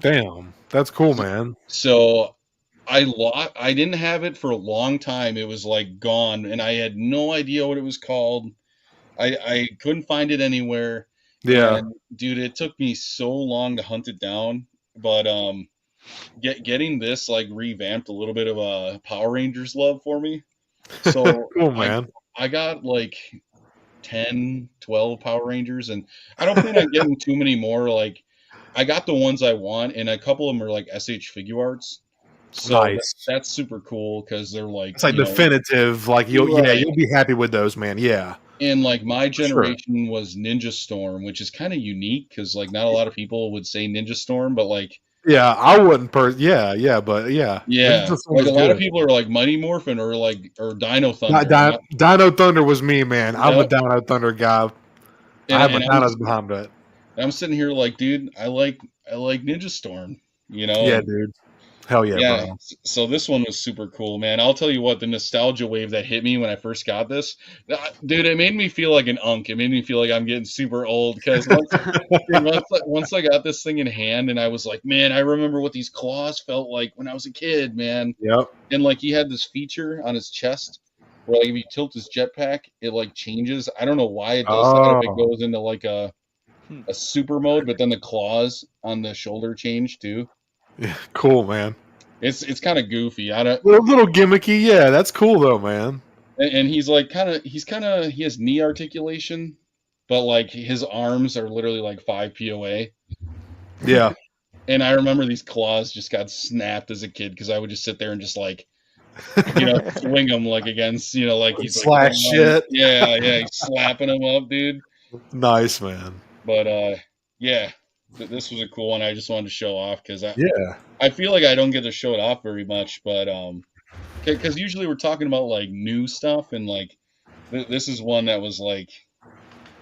Damn, that's cool, man. So I didn't have it for a long time. It was like gone, and I had no idea what it was called. I couldn't find it anywhere. Yeah, and, dude, it took me so long to hunt it down. But getting this like revamped a little bit of a Power Rangers love for me. So cool, man. I got like 10, 12 Power Rangers, and I don't plan on getting too many more. Like, I got the ones I want, and a couple of them are like SHFiguarts. So nice. That's super cool because they're like it's like definitive. Like you'll be happy with those, man. Yeah. And like my generation was Ninja Storm, which is kind of unique because like not a lot of people would say Ninja Storm, but like I wouldn't. But yeah. Like a lot of people are like Mighty Morphin or Dino Thunder. Dino Thunder was me, man. I'm a Dino Thunder guy. I have my dinos behind it. I'm sitting here like, dude, I like Ninja Storm. Yeah, dude. Hell yeah, bro. So this one was super cool, man. I'll tell you what, the nostalgia wave that hit me when I first got this, dude, it made me feel like an unk. It made me feel like I'm getting super old because once I got this thing in hand and I was like, man, I remember what these claws felt like when I was a kid, man. Yep. And like he had this feature on his chest where like if you tilt his jetpack, it like changes. I don't know why it does that. If it goes into like a super mode, but then the claws on the shoulder change too. Yeah, cool, man. It's kind of goofy. A little gimmicky, yeah. That's cool though, man. And he's like he has knee articulation, but like his arms are literally like 5 POA. Yeah. And I remember these claws just got snapped as a kid because I would just sit there and just like, swing them like against, like he's slash shit. Yeah, he's slapping them up, dude. Nice, man. But yeah. This was a cool one. I just wanted to show off because I feel like I don't get to show it off very much, but because usually we're talking about like new stuff, and like this is one that was like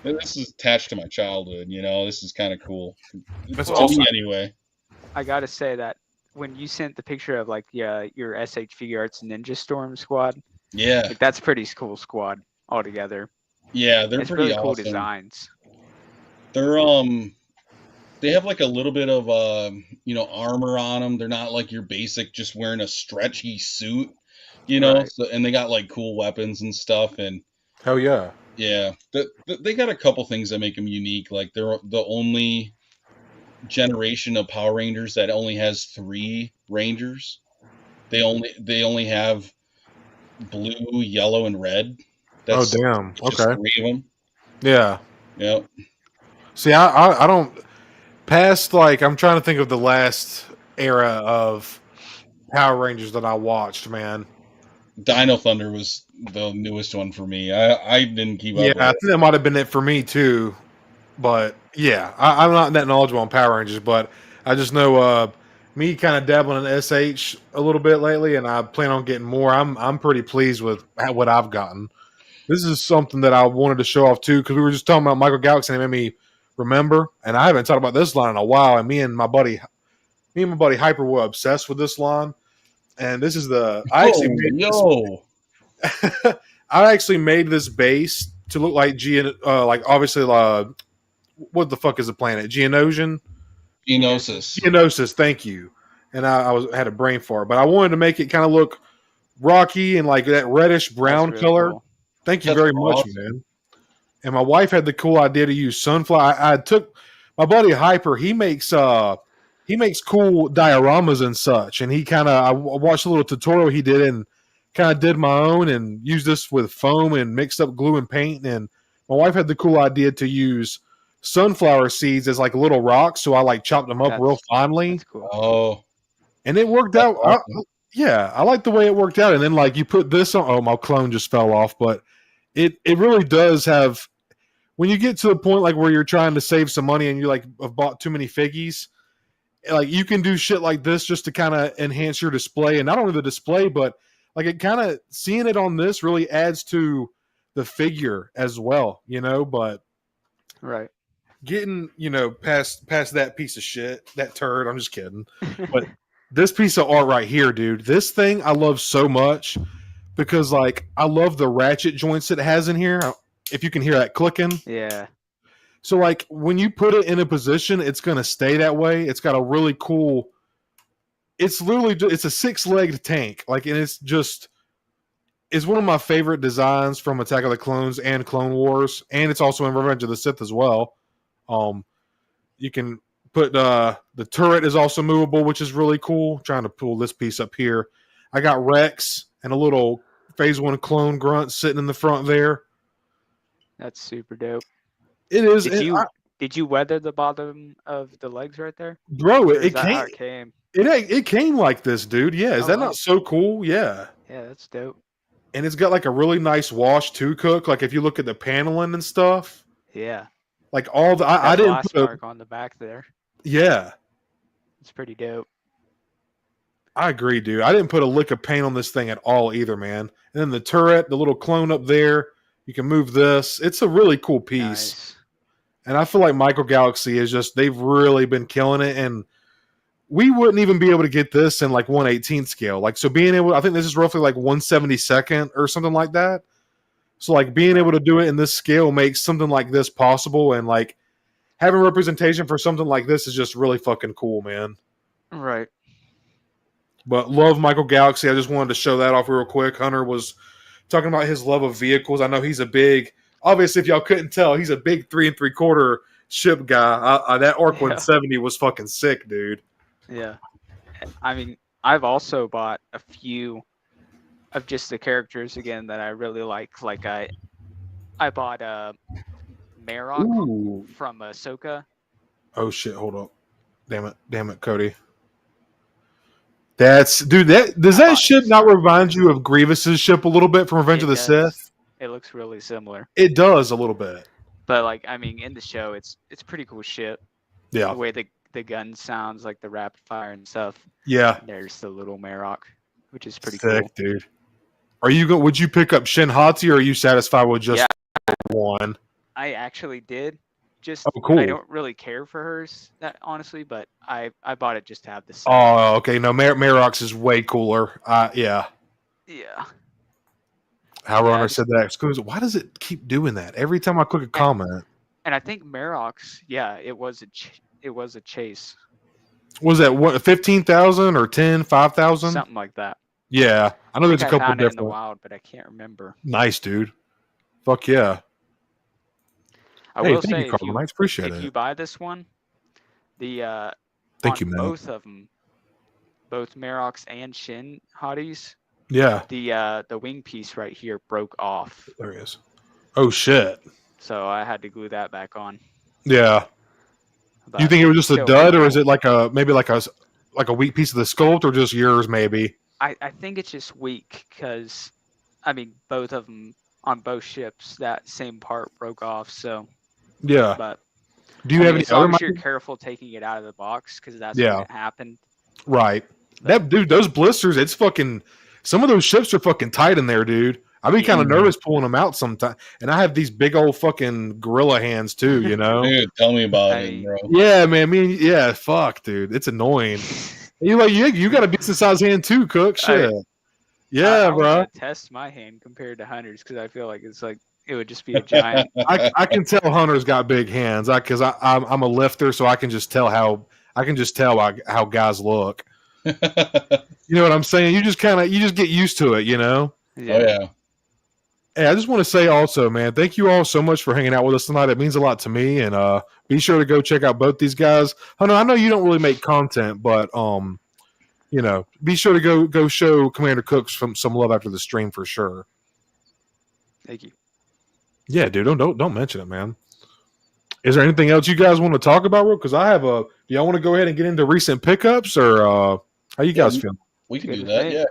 this is attached to my childhood. This is kind of cool. That's awesome. Anyway, I gotta say that when you sent the picture of like your SHFiguarts Ninja Storm squad, like, that's pretty cool squad altogether. Yeah, they're it's pretty really cool awesome. designs. They're they have like a little bit of armor on them. They're not like your basic just wearing a stretchy suit, Right. So, and they got like cool weapons and stuff. And hell yeah, they got a couple things that make them unique. Like they're the only generation of Power Rangers that only has 3 Rangers. They only have blue, yellow, and red. That's damn. Okay. 3 of them. Yeah. Yep. See, I don't. Past, like, I'm trying to think of the last era of Power Rangers that I watched, man. Dino Thunder was the newest one for me. I didn't keep up with I think that might have been it for me, too. But yeah, I'm not that knowledgeable on Power Rangers, but I just know me kind of dabbling in SH a little bit lately, and I plan on getting more. I'm pretty pleased with what I've gotten. This is something that I wanted to show off too, because we were just talking about Michael Galaxy and it made me remember, and I haven't talked about this line in a while. And me and my buddy Hyper were obsessed with this line. And this is the I actually made this base to look like like obviously what the fuck is the planet? Geonosian? Geonosis. Geonosis, thank you. And I had a brain fart, but I wanted to make it kind of look rocky and like that reddish brown really color. cool. Thank you very much, man. And my wife had the cool idea to use sunflower. I took my buddy Hyper. He makes cool dioramas and such. And I watched a little tutorial he did and kind of did my own and used this with foam and mixed up glue and paint. And my wife had the cool idea to use sunflower seeds as like little rocks. So I like chopped them up real finely. That's cool. Oh, and it worked out. Awesome. I like the way it worked out. And then like you put this on. Oh, my clone just fell off, but it really does have. When you get to the point like where you're trying to save some money and you like have bought too many figgies, like you can do shit like this just to kind of enhance your display, and not only the display, but like it kind of seeing it on this really adds to the figure as well, But right, getting past that piece of shit, that turd. I'm just kidding, but this piece of art right here, dude. This thing I love so much because like I love the ratchet joints it has in here. If you can hear that clicking. Yeah. So like when you put it in a position, it's going to stay that way. It's got a really cool, it's a 6-legged tank. Like, and it's one of my favorite designs from Attack of the Clones and Clone Wars. And it's also in Revenge of the Sith as well. You can put, the turret is also movable, which is really cool. I'm trying to pull this piece up here. I got Rex and a little Phase 1 clone grunt sitting in the front there. That's super dope. It is. Did you weather the bottom of the legs right there? Bro, it came. It came like this, dude. Yeah, is that not so cool? Yeah. Yeah, that's dope. And it's got like a really nice wash too, Cook. Like if you look at the paneling and stuff. Yeah. Like all the I didn't put mark on the back there. Yeah. It's pretty dope. I agree, dude. I didn't put a lick of paint on this thing at all either, man. And then the turret, the little clone up there. You can move this. It's a really cool piece. Nice. And I feel like Michael Galaxy is they've really been killing it. And we wouldn't even be able to get this in like 1/18 scale. Like, so being able, I think this is roughly like 1/72 or something like that. So like being able to do it in this scale makes something like this possible. And like having representation for something like this is just really fucking cool, man. Right. But love Michael Galaxy. I just wanted to show that off real quick. Hunter was talking about his love of vehicles. I know he's obviously if y'all couldn't tell, he's a big 3 3/4 ship guy. That Orc 170 was fucking sick, dude. Yeah. I mean, I've also bought a few of just the characters again that I really like. Like I bought Marok from Ahsoka. Oh shit, hold up. Damn it, Cody. Does that ship not remind you of Grievous's ship a little bit from Revenge of the Sith? It looks really similar. It does a little bit. But like, I mean, in the show, it's pretty cool shit. Yeah. The way the gun sounds, like the rapid fire and stuff. Yeah. There's the little Marok, which is pretty sick, cool, dude. Would you pick up Shin Hati, or are you satisfied with just one? I actually did. Cool. I don't really care for hers, honestly, but I bought it just to have the set. Oh, okay. No, Marok's is way cooler. Yeah. Yeah. HowlrunnerBase said that exclusive. Why does it keep doing that every time I click a comment? And I think Marok's, it was a chase. Was that what 15,000 or 10, 5,000? Something like that. Yeah, I know there's a couple found different. It in the wild, but I can't remember. Nice, dude. Fuck yeah. I will say, if you buy this one, thank you, man. Both of them, both Marok's and Shin Hotties. Yeah. The wing piece right here broke off. There he is. Oh shit. So I had to glue that back on. Yeah. But you think it was just a dud, or is it like a weak piece of the sculpt, or just yours maybe? I think it's just weak because, I mean, both of them on both ships, that same part broke off. So yeah. But Do you have any as long other? as you're careful taking it out of the box, because that's Yeah. when it happened. Right. That dude, those blisters, it's fucking. Some of those ships are fucking tight in there, dude. I'd be kind of nervous pulling them out sometimes. And I have these big old fucking gorilla hands too, you know. Dude, tell me about I it, mean- bro. Yeah, man. I mean, yeah, fuck, dude. It's annoying. You got a decent size hand too, Cook. Shit. Yeah, I bro. want to test my hand compared to Hunter's because I feel like it's like it would just be a giant. I can tell Hunter's got big hands. Because I'm a lifter, so I can just tell how guys look. You know what I'm saying? You just get used to it, you know. Oh yeah. Hey, I just want to say also, man, thank you all so much for hanging out with us tonight. It means a lot to me, and be sure to go check out both these guys. Hunter, I know you don't really make content, but you know, be sure to go show Commander Cooks some love after the stream for sure. Thank you. Yeah, dude, don't mention it, man. Is there anything else you guys want to talk about, bro? Because I have do y'all want to go ahead and get into recent pickups, or how you guys feel? We can Good do with that, me. yeah.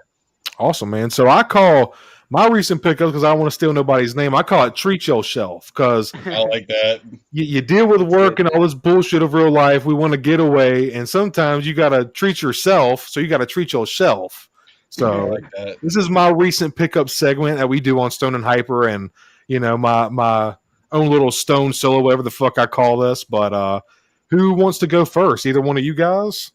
Awesome, man. So I call my recent pickups, because I don't want to steal nobody's name, I call it Treat Your Shelf, because I like that. you deal with work and all this bullshit of real life. We want to get away, and sometimes you got to treat yourself, so you got to treat yourself. I So like that. this is my recent pickup segment that we do on Stone and Hyper, and you know, my own little Stone solo, whatever the fuck I call this. But who wants to go first? Either one of you guys?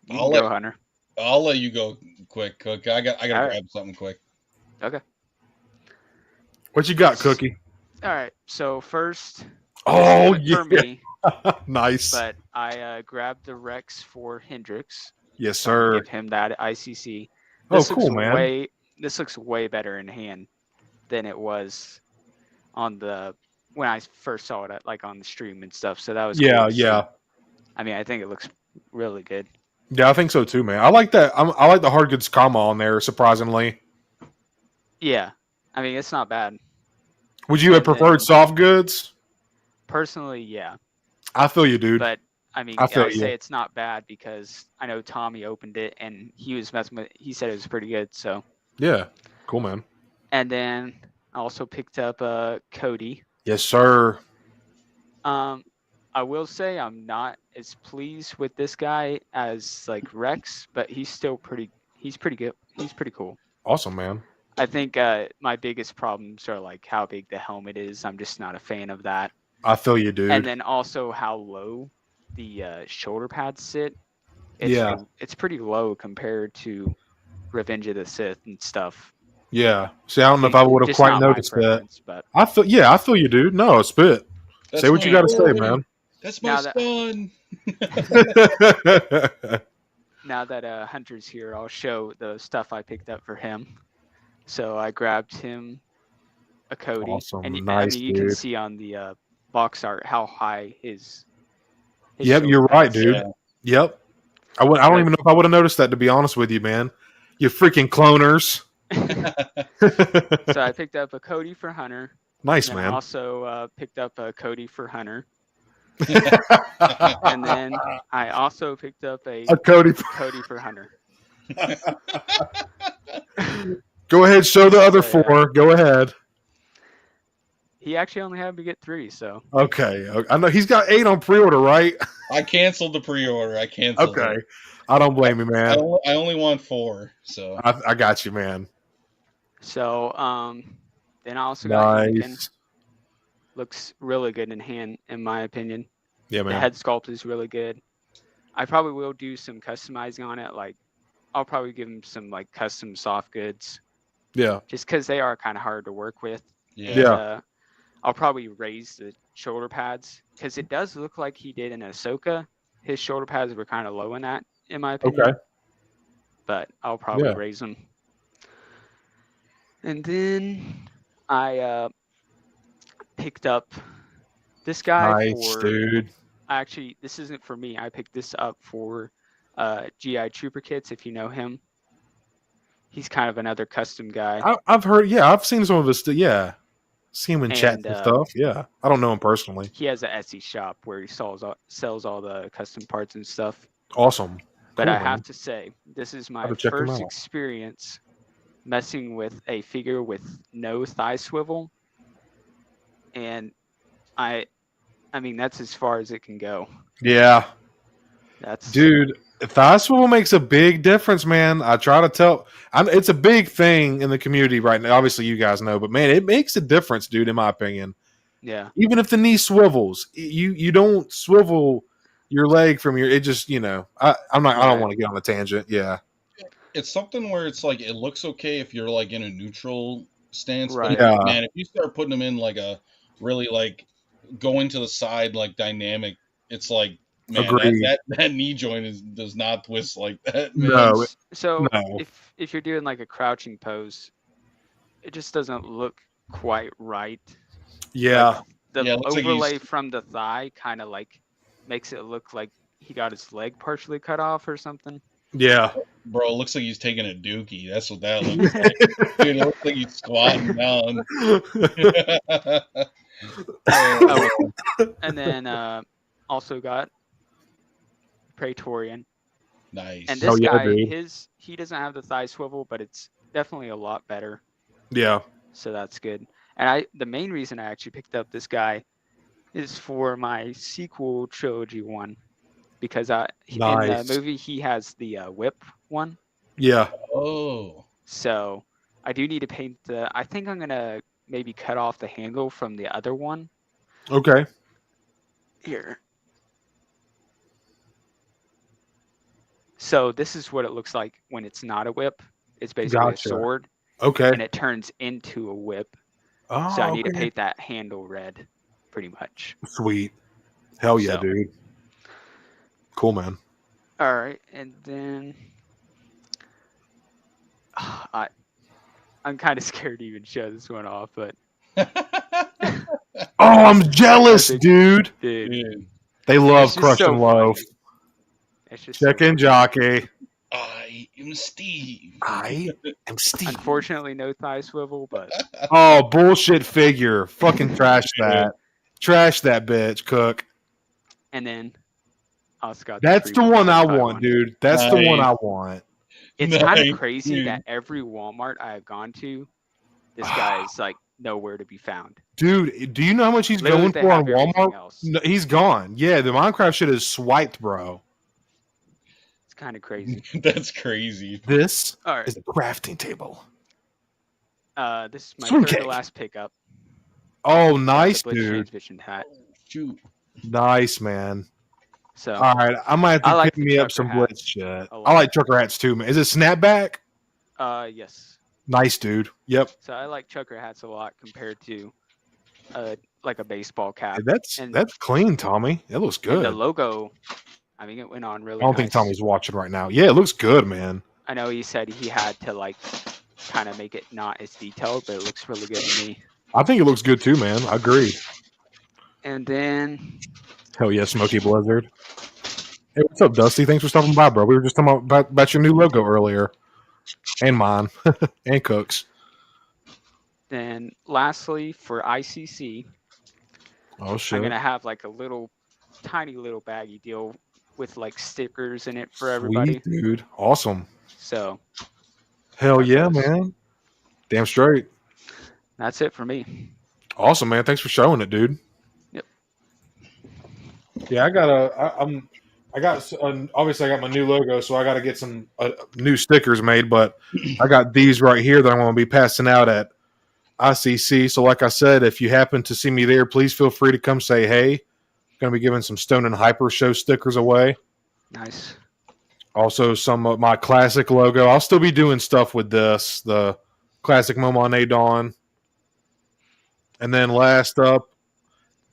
You I'll can let- go, Hunter. I'll let you go quick, Cook. I gotta All right. grab something quick. Okay. What you got, Cookie? All right. So first, Oh for yeah, me, nice. but I grabbed the Rex for Hendrix. Yes, So I'm gonna sir. give him that ICC. Oh, This cool, looks man. This looks way better in hand than it was on when I first saw it on the stream and stuff. So that was Yeah, cool to see. yeah. I mean, I think it looks really good. Yeah, I think so too, man. I like that. I like the hard goods comma on there. Surprisingly, Yeah. I mean, it's not bad. would you have And then- preferred soft goods? Personally, yeah. I feel you, dude. But I mean, I feel I you. say it's not bad because I know Tommy opened it and he was messing with it. He said it was pretty good. So, Yeah, cool, man. and then I also picked up Cody. Yes, sir. I will say I'm not as pleased with this guy as like Rex, but he's pretty good. He's pretty cool. Awesome, man. I think my biggest problems are like how big the helmet is. I'm just not a fan of that. I feel you, dude. And then also how low the shoulder pads sit. It's pretty low compared to Revenge of the Sith and stuff. Yeah. See, I don't know if I would have Just quite not my noticed that. preference, but I feel you, dude. No, spit. That's Say what you my got to say, boy. man. That's my Now that- son. now that Hunter's here, I'll show the stuff I picked up for him. So I grabbed him a Cody. Awesome. And Nice, you can dude. see on the box art how high his Yep, shoulder you're right, pads dude. sit. Yep. I don't even know if I would have noticed that, to be honest with you, man. You freaking cloners. So I picked up a Cody for Hunter. Nice, And I man. also picked up a Cody for Hunter. And then I also picked up a Cody. Cody for Hunter. Go ahead, show the other So, yeah. 4. Go ahead. He actually only had me get 3, so Okay. I know he's got 8 on pre-order, right? I canceled the pre-order. I canceled Okay. it. I don't blame you, man. I only want 4, so I got you, man. so then I also got Anakin. Nice. Looks really good in hand, in my opinion. Yeah, The man. head sculpt is really good. I probably will do some customizing on it. Like, I'll probably give him some like custom soft goods, Yeah. just because they are kind of hard to work with. yeah. And, Yeah. I'll probably raise the shoulder pads because it does look like he did in Ahsoka. His shoulder pads were kind of low in that, in my opinion. Okay. But I'll probably Yeah. raise them. And then I picked up this guy Nice, for. dude. Actually, this isn't for me. I picked this up for GI Trooper Kits, if you know him. He's kind of another custom guy. I've heard. Yeah, I've seen some of his. Yeah, see him in chat And, and stuff. Yeah, I don't know him personally. He has an Etsy shop where he sells all the custom parts and stuff. Awesome. But Cool, I man. have to say, this is my Have to check him first out. experience messing with a figure with no thigh swivel. And I I mean, that's as far as it can go. Yeah. That's Dude, thigh swivel makes a big difference, man. I try to tell. It's a big thing in the community right now. Obviously, you guys know, but man, it makes a difference, dude. In my opinion, yeah. even if the knee swivels, you don't swivel your leg from your. It just I'm not. I don't Right. want to get on a tangent. Yeah, It's something where it's like it looks okay if you're like in a neutral stance, but Right. Yeah. man, if you start putting them in like a really like going to the side like dynamic, it's like man, Agreed. that knee joint does not twist like that, man. No, So no. if you're doing like a crouching pose, it just doesn't look quite right. Yeah, Like the Yeah, it looks like he's- overlay from the thigh kind of like makes it look like he got his leg partially cut off or something. yeah. Bro, it looks like he's taking a dookie. That's what that looks like. Dude, it looks like he's squatting down. Oh, and then also got Praetorian. Nice. And Oh, this yeah, guy, dude. he doesn't have the thigh swivel, but it's definitely a lot better. Yeah. So that's good. And the main reason I actually picked up this guy is for my sequel trilogy one, because in Nice. the movie he has the whip one. Yeah. Oh. So I do need to paint I think I'm gonna maybe cut off the handle from the other one Okay. here. So this is what it looks like when it's not a whip. It's basically Gotcha. a sword, Okay. and it turns into a whip. Oh, So I need to okay. paint that handle red, pretty much. Sweet. Hell yeah, So- dude. Cool, man. All right, and then I'm kind of scared to even show this one off, but Oh, I'm jealous, Perfect. dude. dude, Dude, They love it's just Crush so and Loaf. funny. It's just Check so in, funny. jockey. I am Steve. I am Steve. Unfortunately, no thigh swivel, but Oh, bullshit figure. Fucking trash that. Trash that bitch, Cook. and then I also got That's the one I want, dude. dude. That's the one I Nice. want. It's kind Nice, of crazy dude. that every Walmart I have gone to, this guy is like nowhere to be found. Dude, do you know how much he's Literally, going they for on have everything Walmart? else. No, he's gone. Yeah, the Minecraft shit is swiped, bro. It's kind of crazy. That's crazy. This All right, is the crafting table. this is my Swim third to cake. last pickup. Oh, The nice, Blitz dude. transmission hat. Shoot. Nice, man. So All right, I might have to I like pick the me up trucker some hat Blitz shit. a I lot. like trucker hats too, man. Is it snapback? Yes. Nice, dude. Yep. So I like trucker hats a lot compared to like a baseball cap. That's And- clean, Tommy. It looks And the good. logo, I mean, it went on really I don't nice. think Tommy's watching right now. Yeah, it looks good, man. I know he said he had to like kind of make it not as detailed, but it looks really good to me. I think it looks good too, man. I agree. And then Hell yeah, Smoky Blizzard. Hey, what's up, Dusty? Thanks for stopping by, bro. We were just talking about your new logo earlier. And mine. And Cook's. lastly for ICC, Oh, shit. I'm gonna have like a tiny little baggy deal with like stickers in it for everybody. Sweet, dude. Awesome. So Hell Got yeah, those. man. Damn straight. that's it for me. Awesome, man. Thanks for showing it, dude. Yep. Yeah, obviously I got my new logo, so I got to get some new stickers made, but I got these right here that I'm going to be passing out at ICC. So like I said, if you happen to see me there, please feel free to come say hey. I'm going to be giving some Stone and Hyper Show stickers away. Nice. Also, some of my classic logo. I'll still be doing stuff with this, the classic Momone Dawn. And then last up,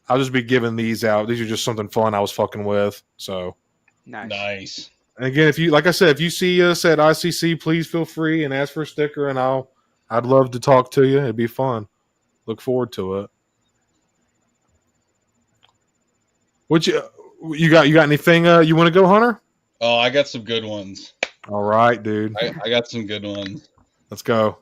I'll just be giving these out. These are just something fun I was fucking with. So, Nice. Nice. and again, if you see us at ICC, please feel free and ask for a sticker, and I'd love to talk to you. It'd be fun. Look forward to it. What you got? You got anything you want to go, Hunter? Oh, I got some good ones. All right, dude. I got some good ones. Let's go.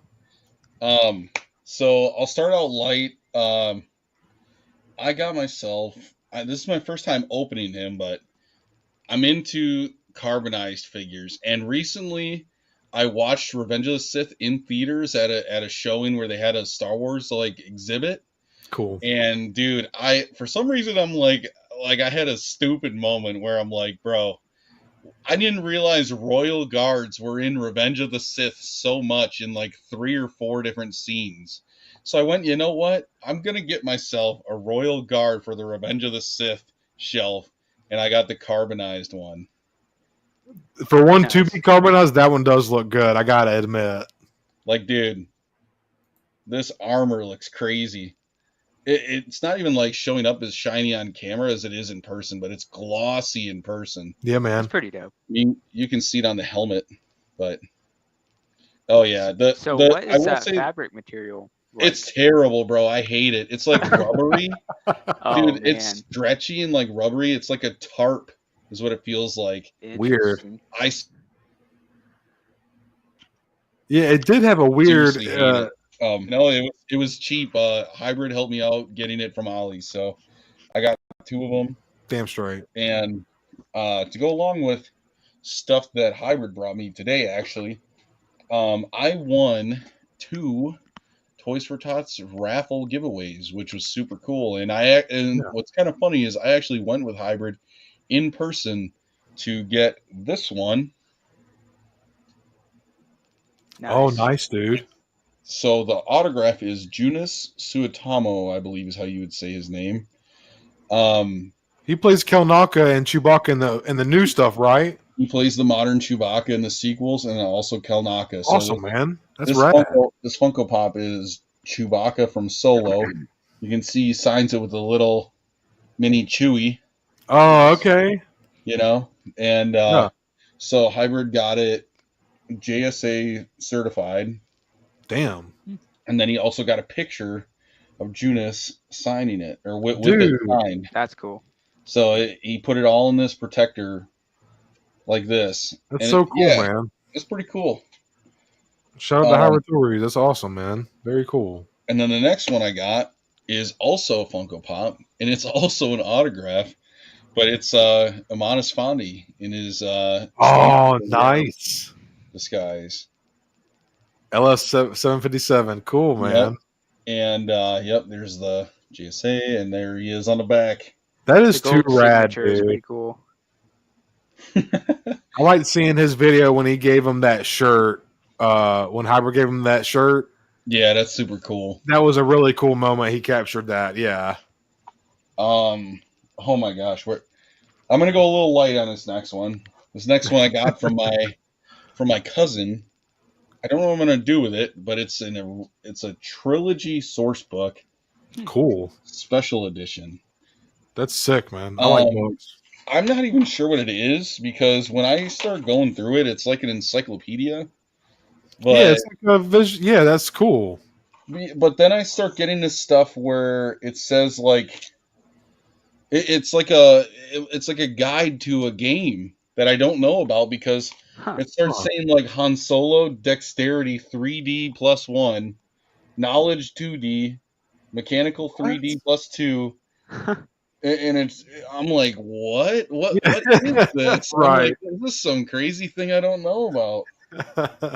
So I'll start out light. I got myself. This is my first time opening him, but I'm into carbonized figures. And recently, I watched Revenge of the Sith in theaters at a showing where they had a Star Wars exhibit, Cool. And dude, for some reason I'm like I had a stupid moment where I'm like, bro, I didn't realize Royal Guards were in Revenge of the Sith so much in like 3 or 4 different scenes. So I went, you know what? I'm going to get myself a Royal Guard for the Revenge of the Sith shelf, and I got the carbonized one. For one Nice. to be carbonized, that one does look good. I gotta admit. Like, dude, this armor looks crazy. It's not even like showing up as shiny on camera as it is in person, but it's glossy in person. Yeah, man. It's pretty dope. I mean, you can see it on the helmet, but oh yeah. So what I is will that say fabric material? Like? it's terrible, bro. I hate it. It's like rubbery. Oh, Dude, man. it's stretchy and like rubbery. It's like a tarp is what it feels like. Weird. Interesting. I Yeah, it did have a weird. seriously hate it. No, it was cheap. Hybrid helped me out getting it from Ollie, so I got 2 of them. Damn straight. And to go along with stuff that Hybrid brought me today, actually, I won 2 Toys for Tots raffle giveaways, which was super cool. And what's kind of funny is I actually went with Hybrid in person to get this one. Nice. Oh, nice, dude. So the autograph is Junis Suetamo, I believe is how you would say his name. He plays Kelnaka and Chewbacca in the new stuff, right? He plays the modern Chewbacca in the sequels, and also Kelnaka. So Awesome, man. That's this rad. This Funko Pop is Chewbacca from Solo. You can see he signs it with a little mini Chewie. Oh, okay. You know, and Yeah. so Hybrid got it JSA certified. Damn. And then he also got a picture of Junis signing it, or with Dude. it signed. That's cool. So he put it all in this protector like this. That's And so cool, yeah, man. it's pretty cool. Shout out to Howard Tories. That's awesome, man. Very cool. And then the next one I got is also a Funko Pop, and it's also an autograph, but it's Amanus Fondi in his Oh, nice. disguise. LS 757. Cool, man. Yep. And yep, there's the GSA, and there he is on the back. That is The too gold rad, signature is dude. pretty cool. I liked seeing his video when he gave him that shirt. When Hybrid gave him that shirt. Yeah, that's super cool. That was a really cool moment. He captured that. Yeah. Oh my gosh, I'm gonna go a little light on this next one. This next one I got from my cousin. I don't know what I'm gonna do with it, but it's a trilogy source book. Cool. Special edition. That's sick, man. I like books. I'm not even sure what it is because when I start going through it, it's like an encyclopedia. But, Yeah, it's like a yeah, that's cool. But then I start getting this stuff where it says like it's like a guide to a game that I don't know about because it starts saying like Han Solo, Dexterity 3D +1, Knowledge 2D, Mechanical 3D +2. And I'm like, what is this? Right. Like, is this some crazy thing I don't know about?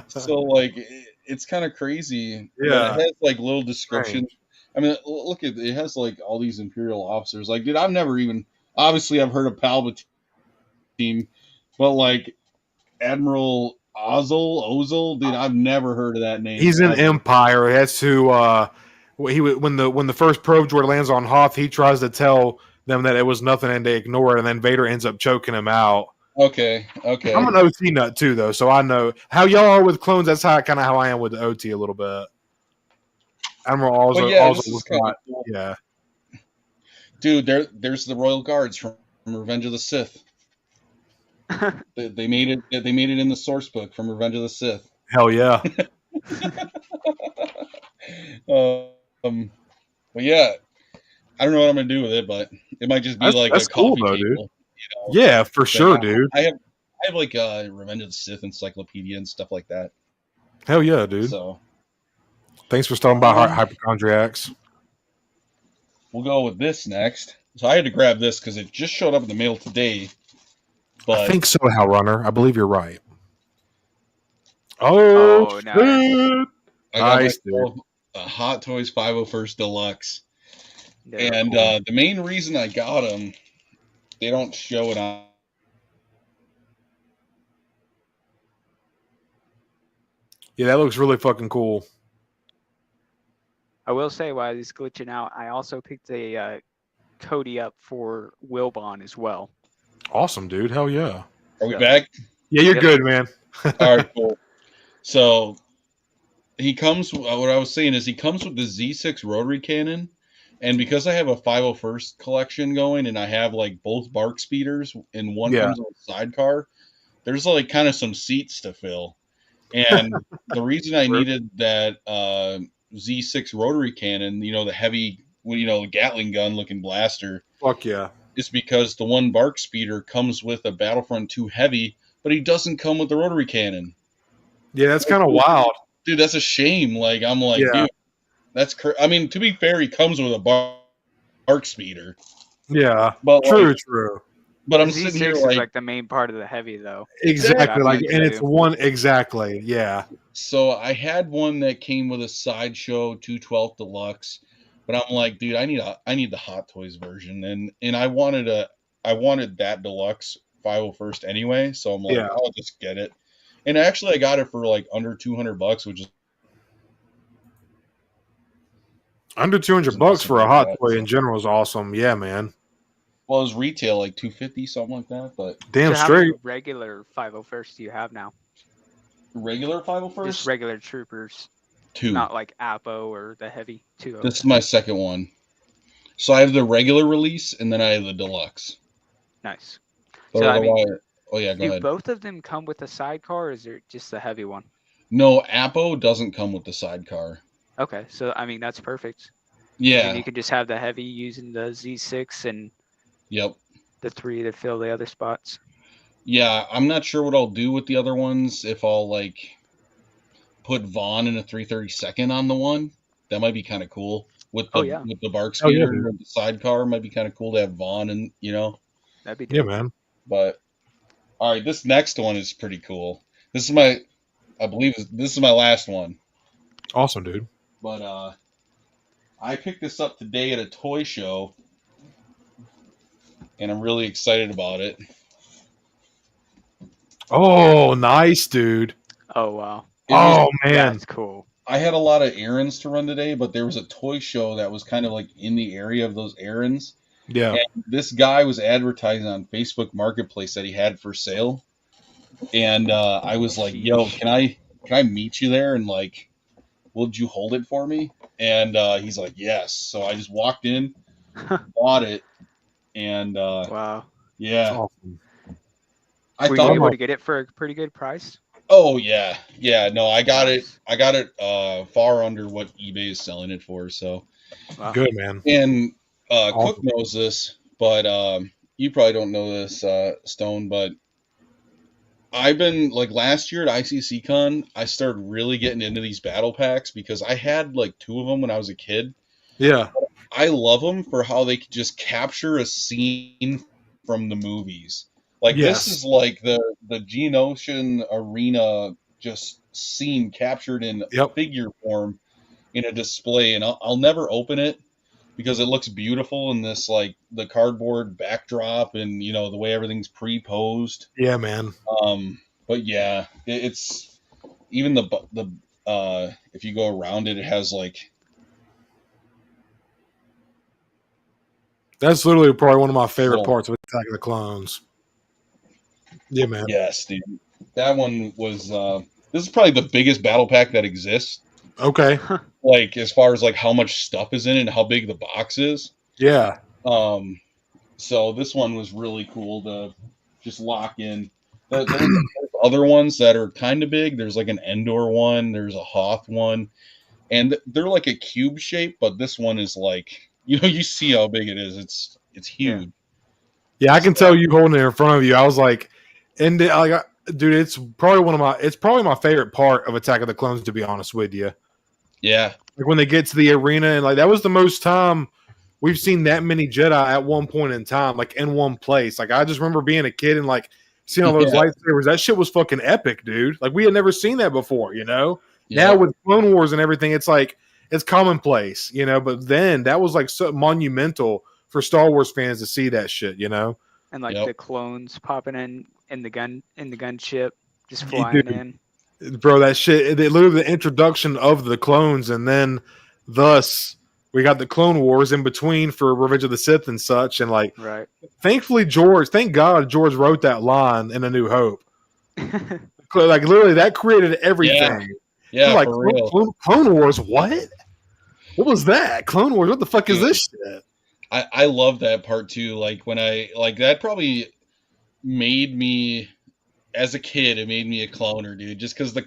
So like, it's kind of crazy. Yeah. But it has like little descriptions. I mean, look at it has like all these Imperial officers. Like, dude, I've never even obviously I've heard of Palpatine, but like Admiral Ozzel, dude, I've never heard of that name. He's in Empire. He has to when the first probe droid lands on Hoth, he tries to tell them that it was nothing and they ignore it, and then Vader ends up choking him out. Okay. I'm an OT nut too, though, so I know how y'all are with clones. That's how I am with the OT a little bit. Admiral also was not. Cool. Yeah, dude, there's the Royal Guards from Revenge of the Sith. they made it. They made it in the source book from Revenge of the Sith. Hell yeah. But yeah, I don't know what I'm gonna do with it, but it might just be that's a cool coffee though, table, dude. You know? Yeah, for sure, dude. I have like a Revenge of the Sith encyclopedia and stuff like that. Hell yeah, dude. So thanks for stopping by, Hypochondriacs. We'll go with this next. So I had to grab this because it just showed up in the mail today. But I think so, Howlrunner. I believe you're right. Oh, nice. I got nice, dude. a Hot Toys 501st Deluxe. And cool. the main reason I got them, they don't show it on. Yeah, that looks really fucking cool. I will say while he's glitching out, I also picked a Cody up for Wilbon as well. Awesome, dude. Hell yeah. Are we back? Yeah, you're Yep. good, man. All right, cool. So he comes. What I was saying is he comes with the Z6 rotary cannon, and because I have a 501st collection going, and I have like both bark speeders, and one Yeah. comes with a sidecar, there's like kind of some seats to fill. And the reason I needed that Z6 rotary cannon, the heavy, Gatling gun looking blaster, Fuck yeah. is because the one bark speeder comes with a Battlefront 2 heavy, but he doesn't come with the rotary cannon. Yeah, that's kind of wild. Dude, that's a shame. Like, I'm like, Yeah. dude, that's I mean, to be fair, he comes with a bark speeder. Yeah. But True. But I'm The sitting Z6 here is like, like the main part of the heavy, though. Exactly. Yeah, Like, me and it's too. one exactly. Yeah. so I had one that came with a Sideshow 212 Deluxe, but I'm like, dude, I need the Hot Toys version, and I wanted that Deluxe 501st anyway, so I'm like, Yeah. I'll just get it. And actually, I got it for like under $200, which is Under $200 for a hot toy in general is awesome. Yeah, man. well, it was retail like $250, something like that. But Damn So how many straight. regular 501st do you have now? regular 501st, Just regular troopers, 2. not like Apo or the heavy 2. This is my second one. So I have the regular release, and then I have the deluxe. Nice. But So, I mean, oh yeah, go do ahead. both of them come with a sidecar, or is it just the heavy one? No, Apo doesn't come with the sidecar. Okay, so I mean that's perfect. Yeah. And you can just have the heavy using the Z6 and Yep. the 3 to fill the other spots. Yeah, I'm not sure what I'll do with the other ones. If I'll like put Vaughn in a 332nd on the one, that might be kind of cool. With the bark speeder and the sidecar, might be kind of cool to have Vaughn, and That'd be Yeah, dope. man. But all right, this next one is pretty cool. This is I believe this is my last one. Awesome, dude. But I picked this up today at a toy show, and I'm really excited about it. Oh, nice, dude. Oh wow. Oh man. That's cool. I had a lot of errands to run today, but there was a toy show that was kind of like in the area of those errands. Yeah. And this guy was advertising on Facebook Marketplace that he had for sale. And I was like, yo, can I meet you there? And like, would you hold it for me? And he's like, yes. So I just walked in, bought it. And Wow. yeah. That's awesome. Were you able to get it for a pretty good price? Oh yeah. Yeah. No, I got Nice. it far under what eBay is selling it for. So Wow. Good, man. And Awesome. Cook knows this, but you probably don't know this, Stone, but I've been, like, last year at ICCCon, I started really getting into these battle packs because I had, like, 2 of them when I was a kid. Yeah. I love them for how they could just capture a scene from the movies. Like, Yes. this is like the Geonosian Arena just scene captured in figure form in a display, and I'll never open it because it looks beautiful in this, like, the cardboard backdrop and, the way everything's pre-posed. Yeah, man. But yeah, it's even the if you go around it, it has like. That's literally probably one of my favorite parts of Attack of the Clones. Yeah, man. Yes, dude. That one was. This is probably the biggest battle pack that exists. Okay. Like, as far as like how much stuff is in it and how big the box is. Yeah. So this one was really cool to just lock in. There's other ones that are kind of big. There's like an Endor one. There's a Hoth one, and they're like a cube shape. But this one is like, you see how big it is. It's huge. Yeah, I can tell you holding it in front of you. I was like, and dude, it's probably my favorite part of Attack of the Clones, to be honest with you. Yeah. Like when they get to the arena, and like that was the most time we've seen that many Jedi at one point in time, like in one place. Like I just remember being a kid and like seeing all those lightsabers. That shit was fucking epic, dude. Like we had never seen that before, Yeah. Now with Clone Wars and everything, it's like it's commonplace, you know. But then that was like so monumental for Star Wars fans to see that shit, you know. And like Yep. the clones popping in the gunship, just Yeah, flying dude. in. Bro, that shit, literally the introduction of the clones, and then thus we got the Clone Wars in between for Revenge of the Sith and such. And like, Right. thankfully, thank God George wrote that line in A New Hope. Like, literally, that created everything. Yeah, Like, for real. Clone Wars, what? What was that? Clone Wars, what the fuck is Dude. this shit? I love that part too. Like when that probably made me, as a kid, it made me a cloner, dude. Just because the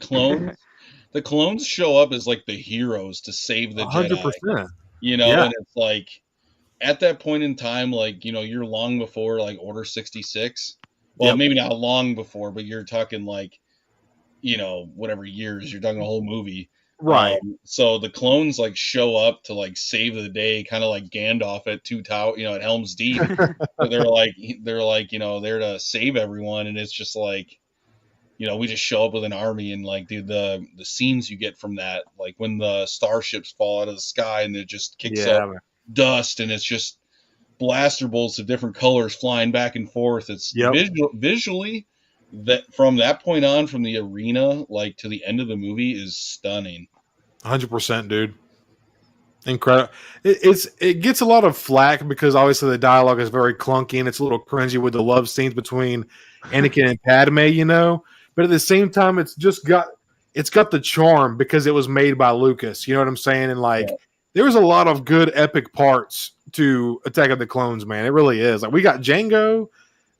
clones show up as like the heroes to save the Jedi, 100%. you know, Yeah. and it's like at that point in time, like, you know, you're long before like Order 66. Well, Yep. maybe not long before, but you're talking like, you know, whatever years, you're talking a whole movie. Right. So the clones like show up to like save the day, kind of like Gandalf at at Helm's Deep. they're like, you know, there to save everyone, and it's just like, you know, we just show up with an army, and like, dude, the scenes you get from that, like when the starships fall out of the sky and it just kicks up man. dust, and it's just blaster bolts of different colors flying back and forth. It's visually, that from that point on, from the arena like to the end of the movie, is stunning. 100%, dude. Incredible. It gets a lot of flack because obviously the dialogue is very clunky and it's a little cringy with the love scenes between Anakin and Padme, you know. But at the same time, it's got the charm because it was made by Lucas. You know what I'm saying? And like, there's a lot of good epic parts to Attack of the Clones, man. It really is. Like, we got Jango.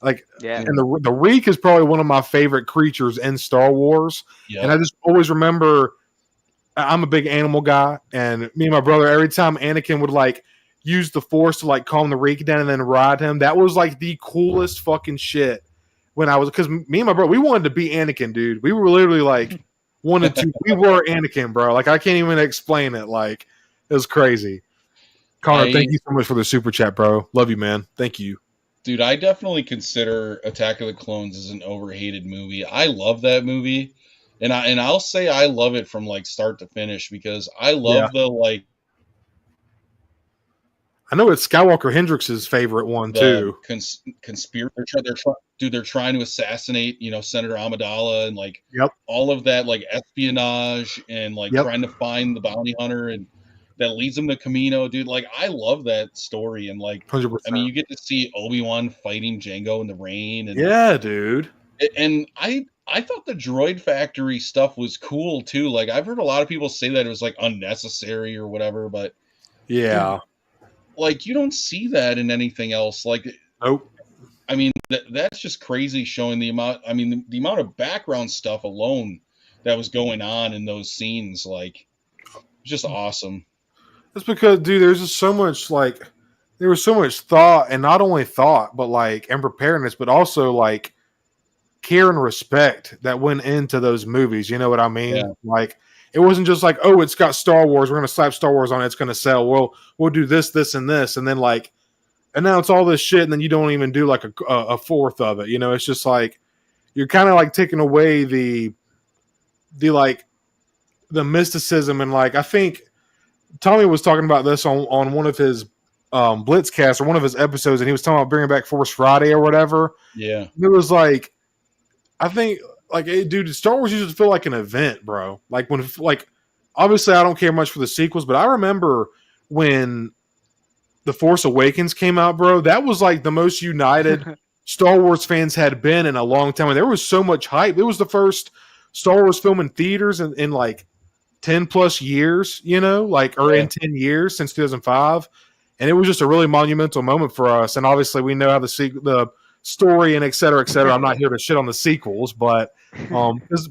Like, and the Reek is probably one of my favorite creatures in Star Wars. Yep. And I just always remember, I'm a big animal guy, and me and my brother, every time Anakin would like use the Force to like calm the Reek down and then ride him, that was like the coolest fucking shit. When I was, because me and my brother, we wanted to be Anakin, dude. We were literally like we were Anakin, bro. Like, I can't even explain it. Like, it was crazy. Connor, thank you so much for the super chat, bro. Love you, man. Thank you. Dude, I definitely consider Attack of the Clones as an overhated movie. I love that movie, and I'll say I love it from like start to finish because I love the like. I know it's Skywalker Hendrix's favorite one too. Conspiracy. They're trying to assassinate, you know, Senator Amidala, and like all of that, like espionage and like trying to find the bounty hunter, and that leads them to Kamino, dude. Like, I love that story, and like, 100%. I mean, you get to see Obi-Wan fighting Jango in the rain, and dude. And I thought the droid factory stuff was cool too. Like, I've heard a lot of people say that it was like unnecessary or whatever, but dude, like, you don't see that in anything else. Like, nope. I mean, that's just crazy, showing the amount. I mean, the amount of background stuff alone that was going on in those scenes, like, just awesome. That's because, dude, there's just so much, like, there was so much thought, and not only thought, but like, and preparedness, but also like care and respect that went into those movies. You know what I mean? Yeah. Like, it wasn't just like, oh, it's got Star Wars, we're gonna slap Star Wars on it, it's gonna sell. We'll do this, this, and this, and then like, and now it's all this shit, and then you don't even do like a fourth of it. You know, it's just like you're kind of like taking away the like the mysticism, and like, I think Tommy was talking about this on one of his Blitzcast or one of his episodes, and he was talking about bringing back Force Friday or whatever. Yeah, it was like, I think, like, dude, Star Wars used to feel like an event, bro. Like, when, like, obviously I don't care much for the sequels, but I remember when The Force Awakens came out, bro. That was like the most united Star Wars fans had been in a long time, and there was so much hype. It was the first Star Wars film in theaters in like 10 plus years, you know, like, or in 10 years since 2005. And it was just a really monumental moment for us. And obviously we know how the story and et cetera, et cetera. I'm not here to shit on the sequels, but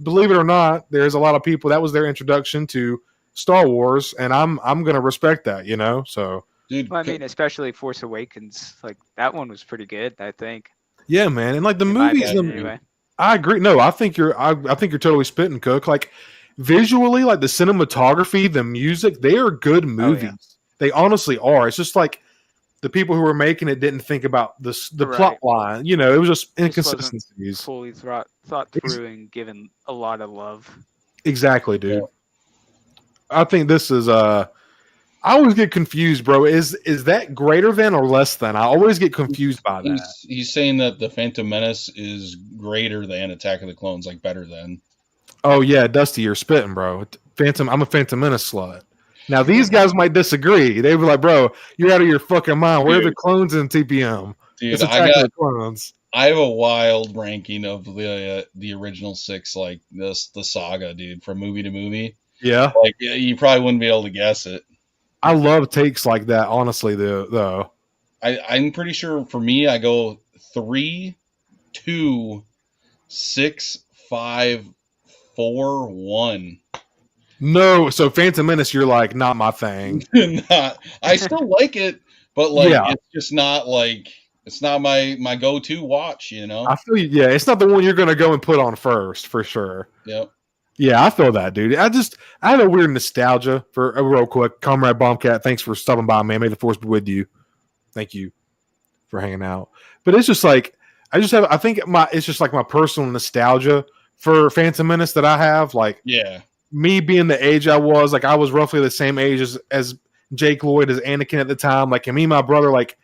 believe it or not, there's a lot of people that was their introduction to Star Wars, and I'm going to respect that, you know? So, dude, well, I mean, especially Force Awakens, like, that one was pretty good, I think. Yeah, man. And like the movies, anyway. I agree. No, I think you're totally spitting, Cook. Like, visually, like the cinematography, the music, they are good movies. Oh, yeah. They honestly are. It's just like the people who were making it didn't think about the plot line. You know, it was just inconsistencies. Fully thought through and given a lot of love. Exactly, dude. Yeah. I think this is I always get confused, bro. Is that greater than or less than? I always get confused by that. He's saying that the Phantom Menace is greater than Attack of the Clones, like better than. Oh yeah, Dusty, you're spitting, bro. I'm a Phantom Menace slut. Now these guys might disagree. They were like, bro, you're out of your fucking mind. Where are the clones in TPM? Dude, it's Attack of the Clones. I have a wild ranking of the original 6, like the saga, dude, from movie to movie. Yeah, like you probably wouldn't be able to guess it. I love takes like that, honestly. Though I'm pretty sure for me, I go 3, 2, 6, 5, 4, 1. No, so Phantom Menace, you're like not my thing. I still like it, but like it's just not like it's not my go-to watch. You know, I feel you. Yeah, it's not the one you're gonna go and put on first for sure. Yep. Yeah, I feel that, dude. I have a weird nostalgia for real quick. Comrade Bombcat, thanks for stopping by, man. May the force be with you. Thank you for hanging out. But it's just like I think it's just like my personal nostalgia for Phantom Menace that I have. Like, yeah, me being the age I was, like I was roughly the same age as Jake Lloyd, as Anakin at the time. Like, and me and my brother, like,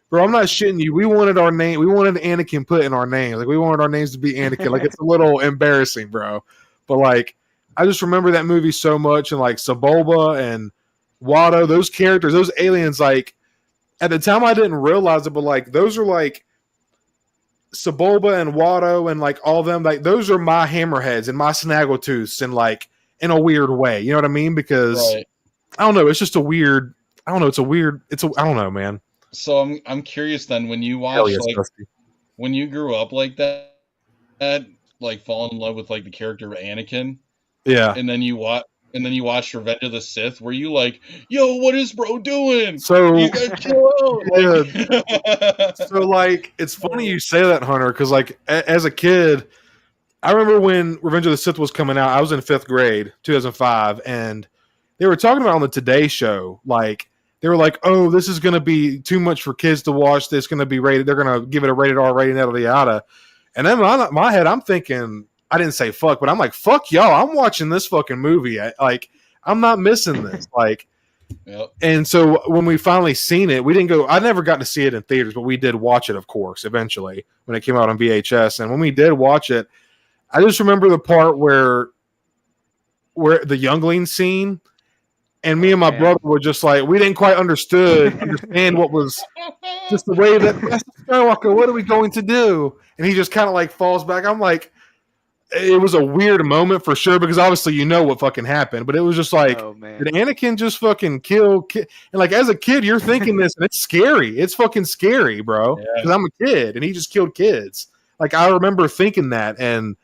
bro, I'm not shitting you. We wanted our name. We wanted Anakin put in our name. Like, we wanted our names to be Anakin. Like, it's a little embarrassing, bro. But like, I just remember that movie so much, and like Sebulba and Watto, those characters, those aliens. Like, at the time, I didn't realize it, but like, those are like Sebulba and Watto and like all them. Like, those are my hammerheads and my snaggletooths, and like in a weird way. You know what I mean? Because I don't know. It's just a weird. I don't know. I don't know, man. So I'm curious then, when you watch when you grew up like that, like falling in love with like the character of Anakin, and then you watched Revenge of the Sith. Were you like, yo, what is bro doing? So you gotta chill out. Yeah. So like, it's funny you say that, Hunter, because like as a kid, I remember when Revenge of the Sith was coming out. I was in 5th grade, 2005, and they were talking about on the Today Show, like. They were like, "Oh, this is going to be too much for kids to watch. This is going to be rated. They're going to give it a rated R rating, yada yada." And then in my head, I'm thinking, I didn't say fuck, but I'm like, "Fuck y'all! I'm watching this fucking movie. I'm not missing this." Like, And so when we finally seen it, we didn't go. I never got to see it in theaters, but we did watch it, of course, eventually when it came out on VHS. And when we did watch it, I just remember the part where the youngling scene. And me and my brother were just like, we didn't quite understand what was just the way that Master Skywalker, what are we going to do? And he just kind of like falls back. I'm like, it was a weird moment for sure, because obviously you know what fucking happened, but it was just like, did Anakin just fucking kill? And like, as a kid, you're thinking this, and it's scary. It's fucking scary, bro. Because I'm a kid, and he just killed kids. Like, I remember thinking that, and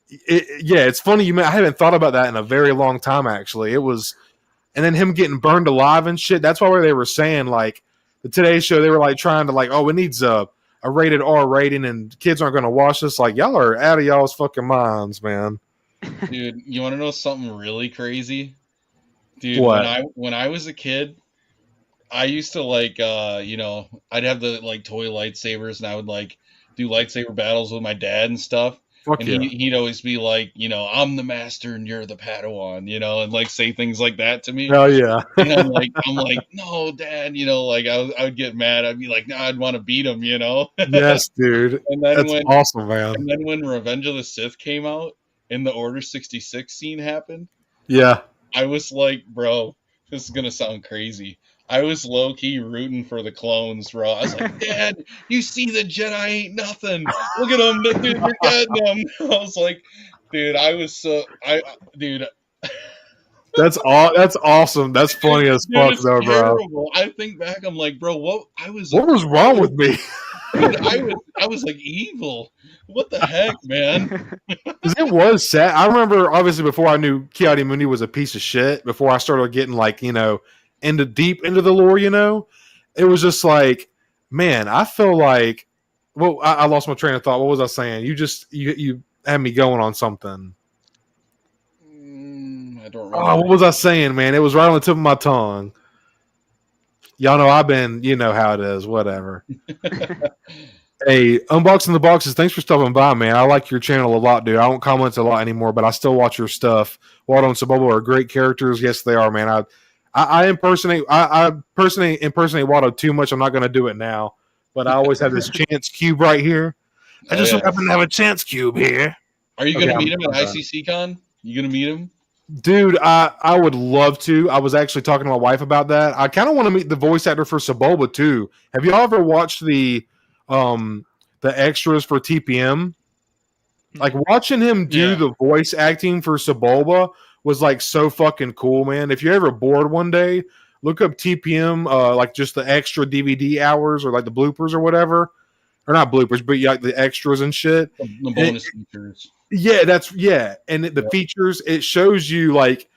it's funny. I haven't thought about that in a very long time, actually. It was. And then him getting burned alive and shit. That's why they were saying, like, the Today Show, they were like trying to like, oh, it needs a rated R rating and kids aren't going to watch this. Like, y'all are out of y'all's fucking minds, man. Dude, you want to know something really crazy? Dude, what? when I was a kid, I used to like, I'd have the like toy lightsabers, and I would like do lightsaber battles with my dad and stuff. He'd always be like, I'm the master and you're the Padawan, and like say things like that to me. Oh yeah. And I'm like, no, Dad, like I would get mad. I'd be like, no, I'd want to beat him, Yes, dude. And then that's awesome, man. And then when Revenge of the Sith came out and the Order 66 scene happened, I was like, bro, this is gonna sound crazy. I was low-key rooting for the clones, bro. I was like, Dad, you see the Jedi ain't nothing. Look at them. Dude, you're getting them. I was like, dude, That's awesome. That's funny as fuck, though, terrible, bro. I think back, I'm like, bro, what was wrong with me? Dude, I was like evil. What the heck, man? It was sad. I remember, obviously, before I knew Ki-Adi-Mundi was a piece of shit, before I started getting, like, deep into the lore, it was just like, man, I feel like, well, I lost my train of thought. What was I saying? You had me going on something. I don't remember. Oh, what was I saying, man? It was right on the tip of my tongue. Y'all know I've been, you know how it is, whatever. Hey, Unboxing the Boxes, thanks for stopping by, man. I like your channel a lot, dude. I don't comment a lot anymore, but I still watch your stuff. Watto and Sebulba are great characters. Yes, they are, man. I impersonate. I personally impersonate Waldo too much. I'm not going to do it now. But I always have this chance cube right here. I just happen to have a chance cube here. Are you Okay, going to meet him I'm at ICCCon? You going to meet him? Dude, I would love to. I was actually talking to my wife about that. I kind of want to meet the voice actor for Sebulba too. Have y'all ever watched the extras for TPM? Like watching him do the voice acting for Sebulba was like so fucking cool, man. If you're ever bored one day, look up TPM, like just the extra DVD hours or like the bloopers or whatever, or not bloopers, but like the extras and shit. The bonus features. Yeah, and the features, it shows you like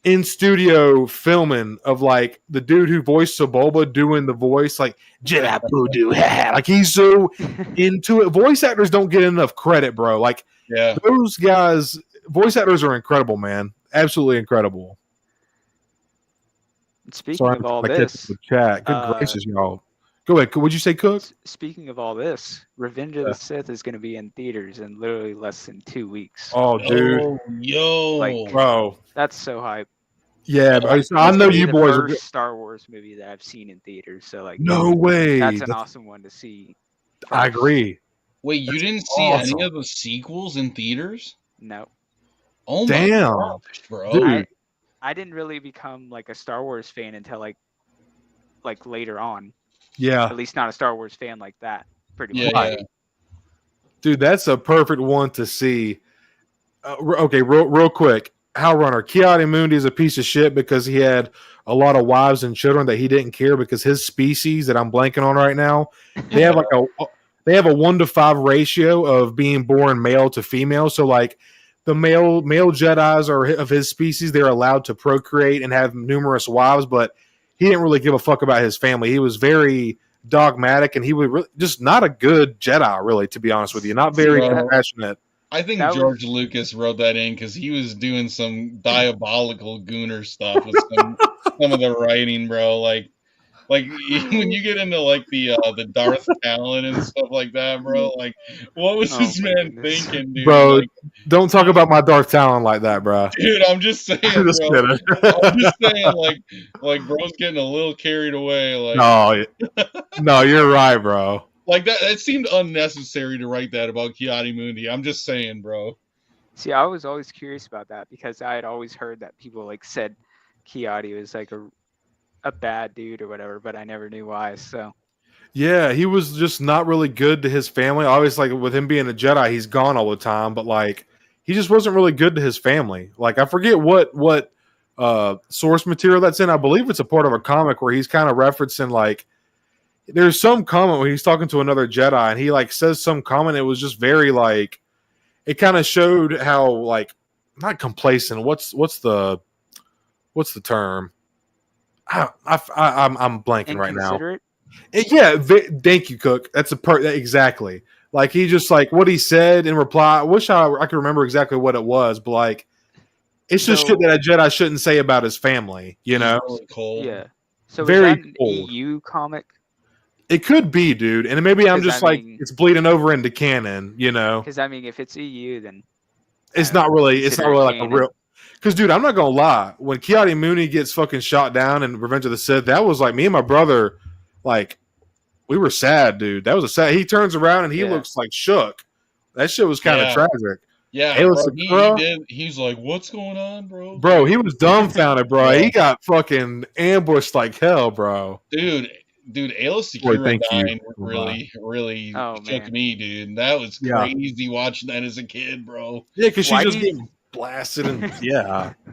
in studio filming of like the dude who voiced Sebulba doing the voice like Jedi Voodoo, like he's so into it. Voice actors don't get enough credit, bro. Like those guys, voice actors are incredible, man. Absolutely incredible. Speaking of all this, chat. Good gracious, y'all. Go ahead. What'd you say, Cook? Speaking of all this, Revenge of the Sith is going to be in theaters in literally less than 2 weeks. Oh, dude. Bro. That's so hype. Yeah, but I know you boys are the first Star Wars movie that I've seen in theaters. So, like, no way. That's an awesome one to see. First. I agree. Wait, you didn't see any of the sequels in theaters? No. Oh, damn, my gosh, bro. Dude. I didn't really become like a Star Wars fan until like later on. Yeah. At least not a Star Wars fan like that. Pretty much. Yeah. Dude, that's a perfect one to see. Okay, real quick. Howlrunner. Ki-Adi-Mundi is a piece of shit because he had a lot of wives and children that he didn't care because his species that I'm blanking on right now, they have like a 1-to-5 ratio of being born male to female. So like the male Jedis are of his species, they're allowed to procreate and have numerous wives, but he didn't really give a fuck about his family. He was very dogmatic, and he was really just not a good Jedi, really, to be honest with you. Not very compassionate. I think George Lucas wrote that in because he was doing some diabolical gooner stuff with some of the writing, bro. Like when you get into like the Darth Talon and stuff like that, bro. Like, what was this man thinking, dude? Bro, like, don't talk about my Darth Talon like that, bro. Dude, I'm just saying, bro. I'm just saying, like, bro's getting a little carried away. Like, no, you're right, bro. Like that, it seemed unnecessary to write that about Ki-Adi-Mundi. I'm just saying, bro. See, I was always curious about that because I had always heard that people like said Ki-Adi was like a bad dude or whatever, but I never knew why. So yeah, he was just not really good to his family. Obviously, like with him being a Jedi, he's gone all the time, but like he just wasn't really good to his family. Like I forget what source material that's in. I believe it's a part of a comic where he's kind of referencing like there's some comment where he's talking to another Jedi and he like says some comment. It was just very like it kind of showed how like not complacent. What's the term? I'm blanking right now. Thank you, Cook. That's exactly. Like he just like what he said in reply. I wish I could remember exactly what it was, but like it's just shit that a Jedi shouldn't say about his family. You know? Really cold. Yeah. So very is that an cold. EU comic? It could be, dude, and maybe I'm just it's bleeding over into canon. You know? Because I mean, if it's EU, then it's not really like a real. Because, dude, I'm not gonna lie. When Ki-Adi-Mundi gets fucking shot down in Revenge of the Sith, that was like me and my brother, like we were sad, dude. That was a sad. He turns around and he looks like shook. That shit was kind of tragic. Yeah, bro, he's like, "What's going on, bro?" Bro, he was dumbfounded, bro. He got fucking ambushed like hell, bro. Dude, Aayla Secura dying really shook me, dude. That was crazy watching that as a kid, bro. Yeah, because she just getting blasted and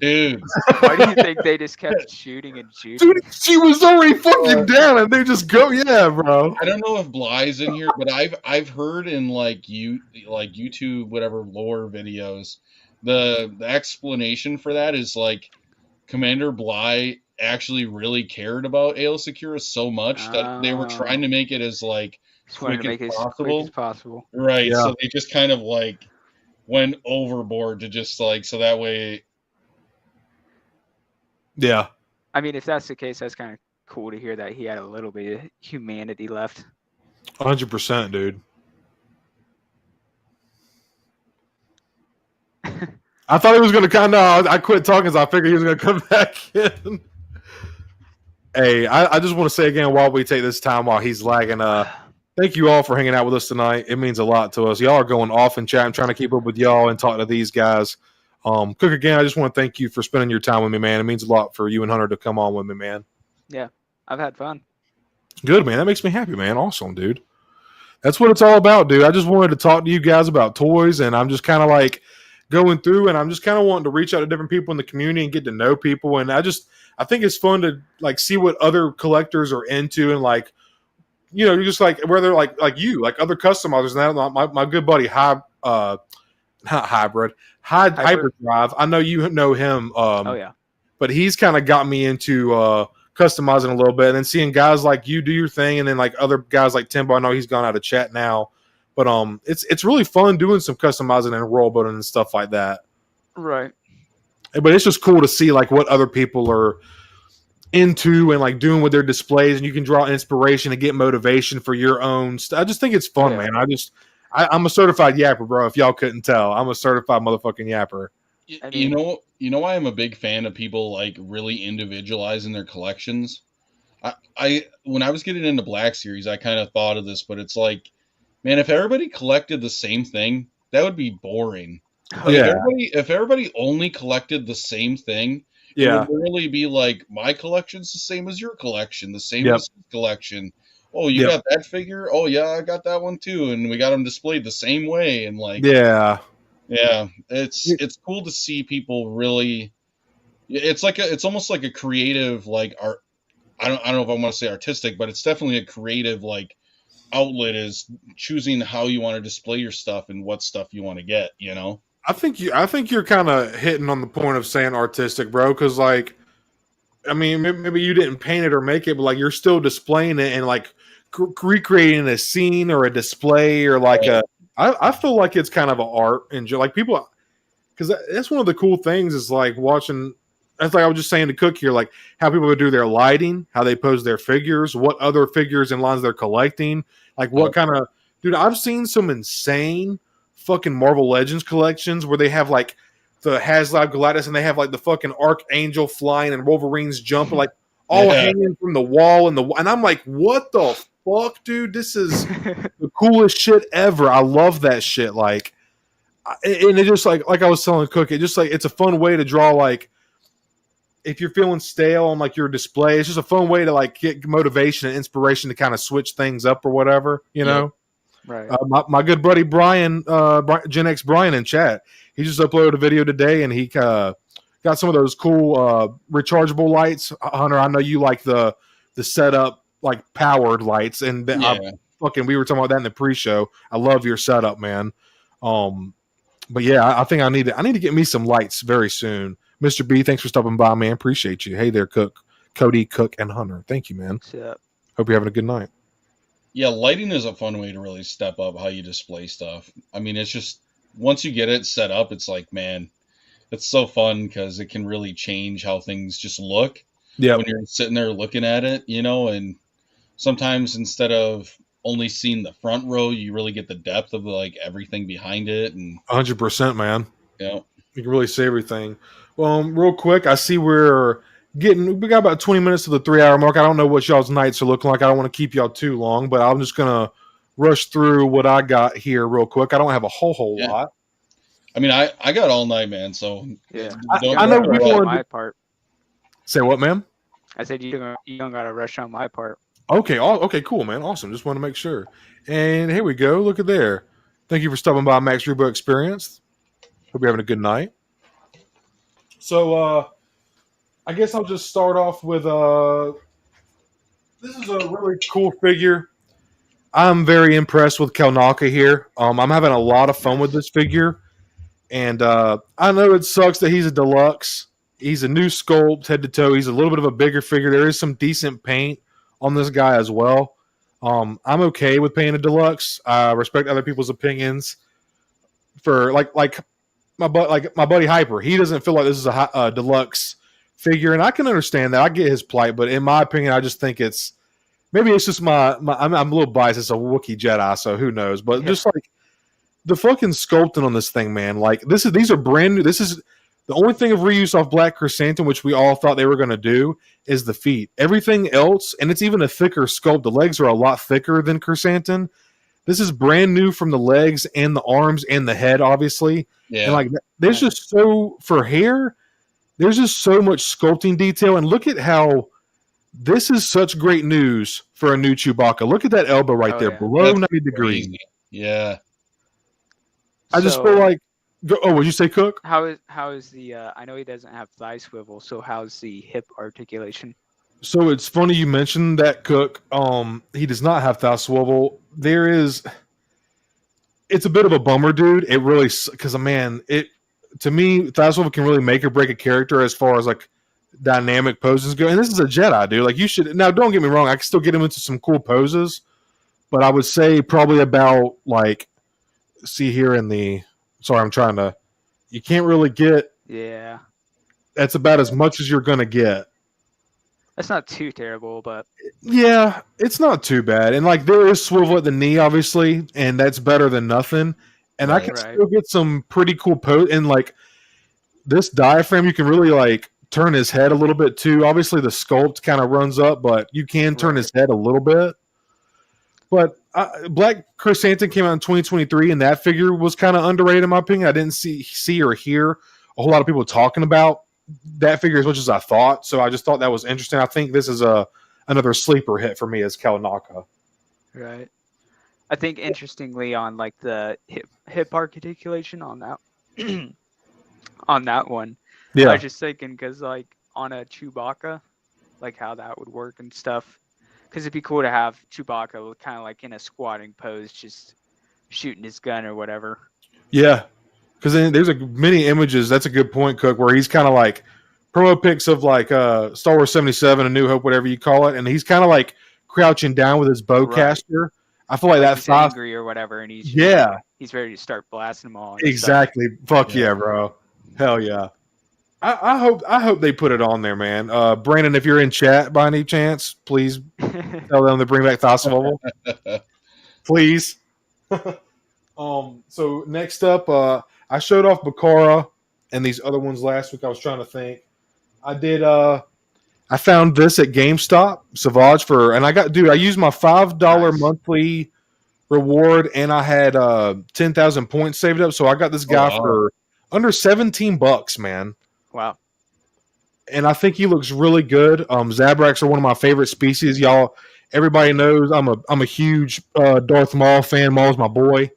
dude. Why do you think they just kept shooting and shooting? Dude, she was already fucking down, and they just go, bro. I don't know if Bly's in here, but I've heard in like YouTube whatever lore videos, the explanation for that is like Commander Bly actually really cared about Aayla Secura so much that they were trying to make it as like quick as possible. Right. Yeah. So they just kind of like went overboard to just like so that way. Yeah. I mean, if that's the case, that's kind of cool to hear that he had a little bit of humanity left. 100%, dude. I thought he was going to I quit talking because I figured he was going to come back in. Hey, I just want to say again while we take this time while he's lagging, thank you all for hanging out with us tonight. It means a lot to us. Y'all are going off in chat. I'm trying to keep up with y'all and talk to these guys. Cook, again, I just want to thank you for spending your time with me, man. It means a lot for you and Hunter to come on with me, man. Yeah, I've had fun. Good, man. That makes me happy, man. Awesome, dude. That's what it's all about, dude. I just wanted to talk to you guys about toys, and I'm just kind of like going through, and I'm just kind of wanting to reach out to different people in the community and get to know people. And I think it's fun to like see what other collectors are into, and like, you know, just like where they're like you, like other customizers. And my good buddy Hyperdrive. I know you know him. Oh yeah. But he's kind of got me into customizing a little bit, and then seeing guys like you do your thing, and then like other guys like Timbo. I know he's gone out of chat now, but it's really fun doing some customizing and role building and stuff like that. Right. But it's just cool to see like what other people are into and like doing with their displays, and you can draw inspiration and get motivation for your own. I just think it's fun, man. I'm a certified yapper, bro. If y'all couldn't tell, I'm a certified motherfucking yapper. You know why I'm a big fan of people like really individualizing their collections. I when I was getting into Black Series, I kind of thought of this, but it's like, man, if everybody collected the same thing, that would be boring. Like, if everybody only collected the same thing, it would literally be like, my collection's the same as your collection, the same as his collection. Oh, you got that figure? Oh, yeah, I got that one too, and we got them displayed the same way, and like, it's cool to see people really. It's almost like a creative like art. I don't know if I want to say artistic, but it's definitely a creative like outlet is choosing how you want to display your stuff and what stuff you want to get. You know, I think you're kind of hitting on the point of saying artistic, bro, because like, I mean, maybe you didn't paint it or make it, but like you're still displaying it and like recreating a scene or a display or like I feel like it's kind of an art and like people, because that's one of the cool things is like watching. That's like I was just saying to Cook here, like how people would do their lighting, how they pose their figures, what other figures and lines they're collecting, like what kind of dude. I've seen some insane fucking Marvel Legends collections where they have like the HasLab Galactic and they have like the fucking Archangel flying and Wolverine's jumping like all hanging from the wall and I'm like, what the fuck, dude? This is the coolest shit ever. I love that shit. Like, and it just like I was telling Cook, it just like it's a fun way to draw. Like, if you're feeling stale on like your display, it's just a fun way to like get motivation and inspiration to kind of switch things up or whatever, you know. Right. My good buddy Brian, GenXBrian in chat, he just uploaded a video today, and he got some of those cool rechargeable lights. Hunter, I know you like the setup like powered lights, and we were talking about that in the pre-show. I love your setup, man. But yeah, I think I need to get me some lights very soon. Mr. B, thanks for stopping by, man. Appreciate you. Hey there, Cody, Cook, and Hunter. Thank you, man. Hope you're having a good night. Yeah, lighting is a fun way to really step up how you display stuff. I mean, it's just once you get it set up, it's like, man, it's so fun because it can really change how things just look. Yeah, when you're sitting there looking at it, you know, and sometimes instead of only seeing the front row, you really get the depth of like everything behind it. And 100%, man. Yeah, you can really see everything. Well, real quick, I see we got about 20 minutes to the 3-hour mark. I don't know what y'all's nights are looking like. I don't want to keep y'all too long, but I'm just going to rush through what I got here real quick. I don't have a whole lot. I mean, I got all night, man. So I know we wanted my part. Say what, man? I said you don't got to rush on my part. Okay. Okay, cool, man. Awesome. Just want to make sure. And here we go. Look at there. Thank you for stopping by Max Rebo Experience. Hope you're having a good night. So, I guess I'll just start off with this is a really cool figure. I'm very impressed with Kelnaka here. I'm having a lot of fun with this figure. And I know it sucks that he's a deluxe. He's a new sculpt, head to toe. He's a little bit of a bigger figure. There is some decent paint on this guy as well. I'm okay with paying a deluxe. I respect other people's opinions. For like my buddy Hyper, he doesn't feel like this is a deluxe figure, and I can understand that. I get his plight, but in my opinion, I just think it's just my I'm a little biased. It's a Wookiee Jedi, so who knows? But just like the fucking sculpting on this thing, man. Like these are brand new. This is The only thing of reuse off Black Chrysanthemum, which we all thought they were going to do, is the feet. Everything else, and it's even a thicker sculpt. The legs are a lot thicker than Chrysanthemum. This is brand new from the legs and the arms and the head, obviously. Yeah. And like, there's just for hair, there's just so much sculpting detail. And look at how this is such great news for a new Chewbacca. Look at that elbow right there, below That's 90 degrees. crazy. Yeah. I just feel like. Would you say, Cook? How is the? I know he doesn't have thigh swivel, so how's the hip articulation? So it's funny you mentioned that, Cook. He does not have thigh swivel. It's a bit of a bummer, dude. It really, because man, to me, thigh swivel can really make or break a character as far as like dynamic poses go. And this is a Jedi, dude. Like, you should now. Don't get me wrong. I can still get him into some cool poses, but I would say probably about like, see here in the. Sorry, I'm trying to. You can't really get. Yeah. That's about as much as you're gonna get. That's not too terrible, but yeah, it's not too bad. And like, there is swivel at the knee, obviously, and that's better than nothing. And I can still get some pretty cool pose. And like this diaphragm, you can really like turn his head a little bit too. Obviously, the sculpt kind of runs up, but you can turn his head a little bit. But Black Chrysanthemum came out in 2023, and that figure was kind of underrated in my opinion. I didn't see or hear a whole lot of people talking about that figure as much as I thought. So I just thought that was interesting. I think this is another sleeper hit for me as Kalnaka. Right. I think interestingly on like the hip articulation on that on that one. Yeah. I was just thinking because like on a Chewbacca, like how that would work and stuff. Because it'd be cool to have Chewbacca kind of like in a squatting pose, just shooting his gun or whatever. Yeah, because then there's many images. That's a good point, Cook, where he's kind of like promo pics of like Star Wars 77, A New Hope, whatever you call it, and he's kind of like crouching down with his bowcaster. I feel like that's angry or whatever, and he's ready to start blasting them all. Exactly. Fuck yeah, bro. Hell yeah. I hope they put it on there, man. Brandon, if you're in chat by any chance, please tell them to bring back thigh swivel. Please. So next up, I showed off Bakara and these other ones last week. I was trying to think. I found this at GameStop, Savage and I used my $5 monthly reward, and I had 10,000 points saved up. So I got this guy for under $17, man. Wow. And I think he looks really good. Zabraks are one of my favorite species. Y'all, everybody knows I'm a huge Darth Maul fan. Maul's my boy.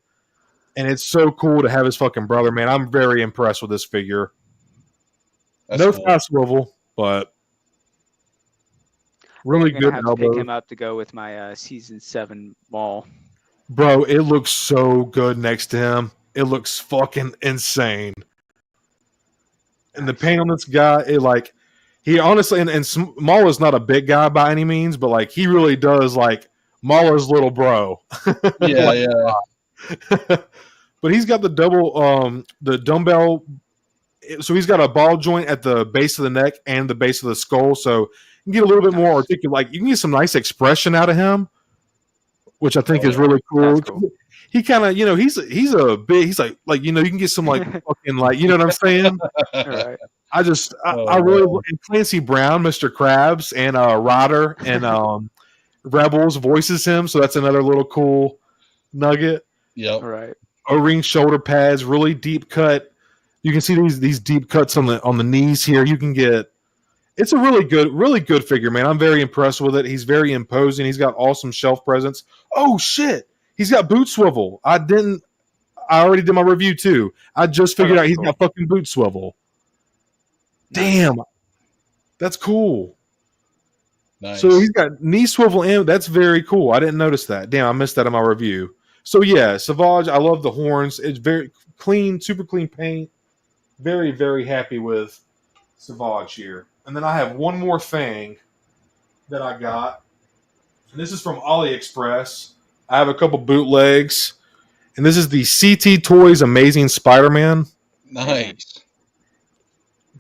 And it's so cool to have his fucking brother, man. I'm very impressed with this figure. That's no cool. thigh swivel, but really good. I'm gonna have to pick him up to go with my season 7 Maul. Bro, it looks so good next to him. It looks fucking insane. And the paint on this guy, he honestly, and Maul is not a big guy by any means, but like he really does like Mauler's little bro. Yeah. But he's got the the dumbbell. So he's got a ball joint at the base of the neck and the base of the skull. So you can get a little bit more articulate. Like you can get some nice expression out of him, which I think is really cool. He kind of, he's like, you can get some like fucking like, you know what I'm saying? Right. I really and Clancy Brown, Mr. Krabs, and Ryder and Rebels voices him, so that's another little cool nugget. Yep. Right. O-ring shoulder pads, really deep cut. You can see these deep cuts on the knees here. You can get. It's a really good figure, man. I'm very impressed with it. He's very imposing. He's got awesome shelf presence. Oh shit. He's got boot swivel. I already did my review too. I just figured out he's got fucking boot swivel. Damn. That's cool. Nice. So he's got knee swivel in. That's very cool. I didn't notice that. Damn, I missed that in my review. So yeah, Savage, I love the horns. It's very clean, super clean paint. Very, very happy with Savage here. And then I have one more thing that I got. And this is from AliExpress. I have a couple bootlegs, and this is the CT Toys Amazing Spider-Man. Nice.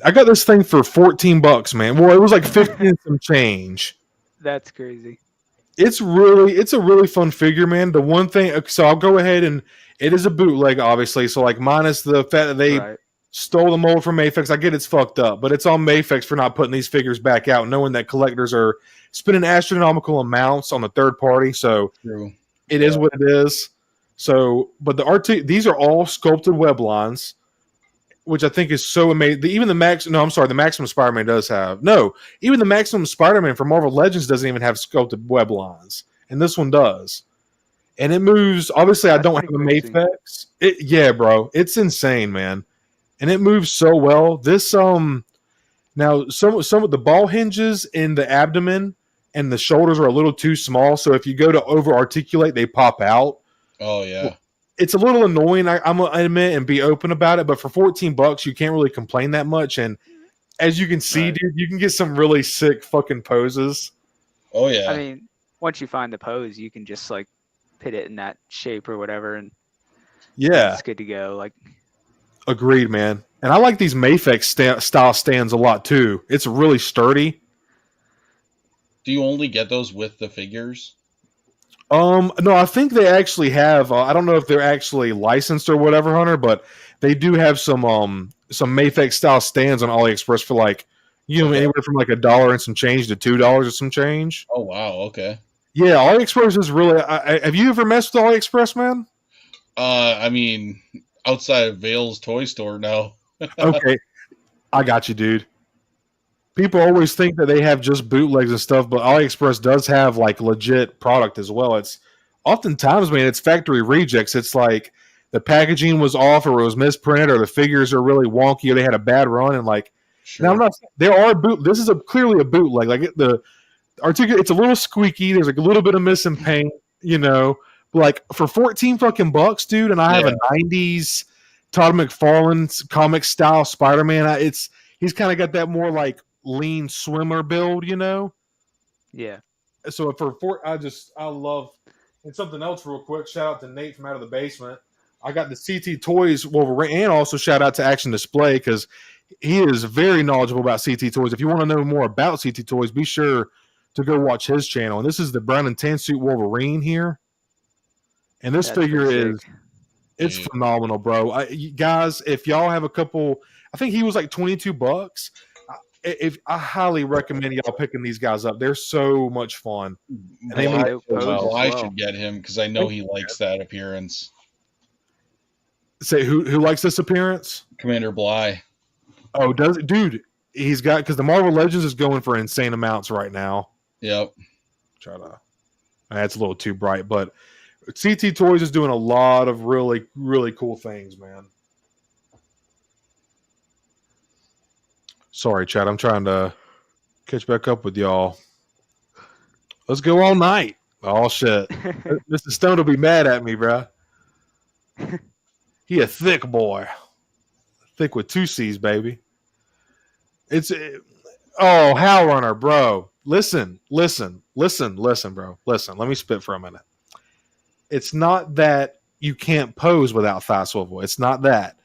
I got this thing for $14, man. Well, it was like 15 and some change. That's crazy. It's a really fun figure, man. The one thing, so I'll go ahead and it is a bootleg, obviously. So like minus the fact that they stole the mold from Mafex. I get it's fucked up, but it's on Mafex for not putting these figures back out, knowing that collectors are spending astronomical amounts on the third party. So True. it is what it is. So, but these are all sculpted web lines, which I think is so amazing. Even the Maximum Spider-Man does have. No, even the Maximum Spider-Man from Marvel Legends doesn't even have sculpted web lines, and this one does. And it moves. Obviously, I don't have a Mafex. Yeah, bro, it's insane, man. And it moves so well. This now some of the ball hinges in the abdomen and the shoulders are a little too small. So if you go to over articulate, they pop out. Oh yeah, it's a little annoying. I'm gonna admit and be open about it. But for $14, you can't really complain that much. And as you can see, dude, you can get some really sick fucking poses. Oh yeah. I mean, once you find the pose, you can just like put it in that shape or whatever, and it's good to go. Like. Agreed, man. And I like these Mafex style stands a lot too. It's really sturdy. Do you only get those with the figures? No, I think they actually have. I don't know if they're actually licensed or whatever, Hunter, but they do have some Mafex style stands on AliExpress for like anywhere from like $1 and some change to $2 or some change. Oh wow, okay. Yeah, AliExpress is really. Have you ever messed with AliExpress, man? I mean, outside of Vale's toy store, no. Okay, I got you, dude. People always think that they have just bootlegs and stuff, but AliExpress does have like legit product as well. It's oftentimes, man, it's factory rejects. It's like the packaging was off, or it was misprinted, or the figures are really wonky, or they had a bad run, and like. Sure. Now I'm not. There are This is clearly a bootleg. Like the articulate, it's a little squeaky. There's like a little bit of missing paint, But like for $14 dude, and I have a '90s Todd McFarlane's comic style Spider-Man. He's kind of got that more like lean swimmer build, Yeah. So I love. And something else real quick. Shout out to Nate from Out of the Basement. I got the CT Toys Wolverine, and also shout out to Action Display because he is very knowledgeable about CT Toys. If you want to know more about CT Toys, be sure to go watch his channel. And this is the brown and tan suit Wolverine here. And this figure is phenomenal, bro. Guys, if y'all have a couple, I think he was like $22. I highly recommend y'all picking these guys up. They're so much fun. I should get him because I know he likes that appearance. Say who likes this appearance? Commander Bly. Oh, dude? He's got because the Marvel Legends is going for insane amounts right now. Yep. That's a little too bright, but CT Toys is doing a lot of really, really cool things, man. Sorry, Chad. I'm trying to catch back up with y'all. Let's go all night. Oh, shit. Mr. Stone will be mad at me, bro. He a thick boy. Thick with 2 C's, baby. HowlrunNer, bro. Listen, bro. Listen, let me spit for a minute. It's not that you can't pose without thigh swivel. It's not that.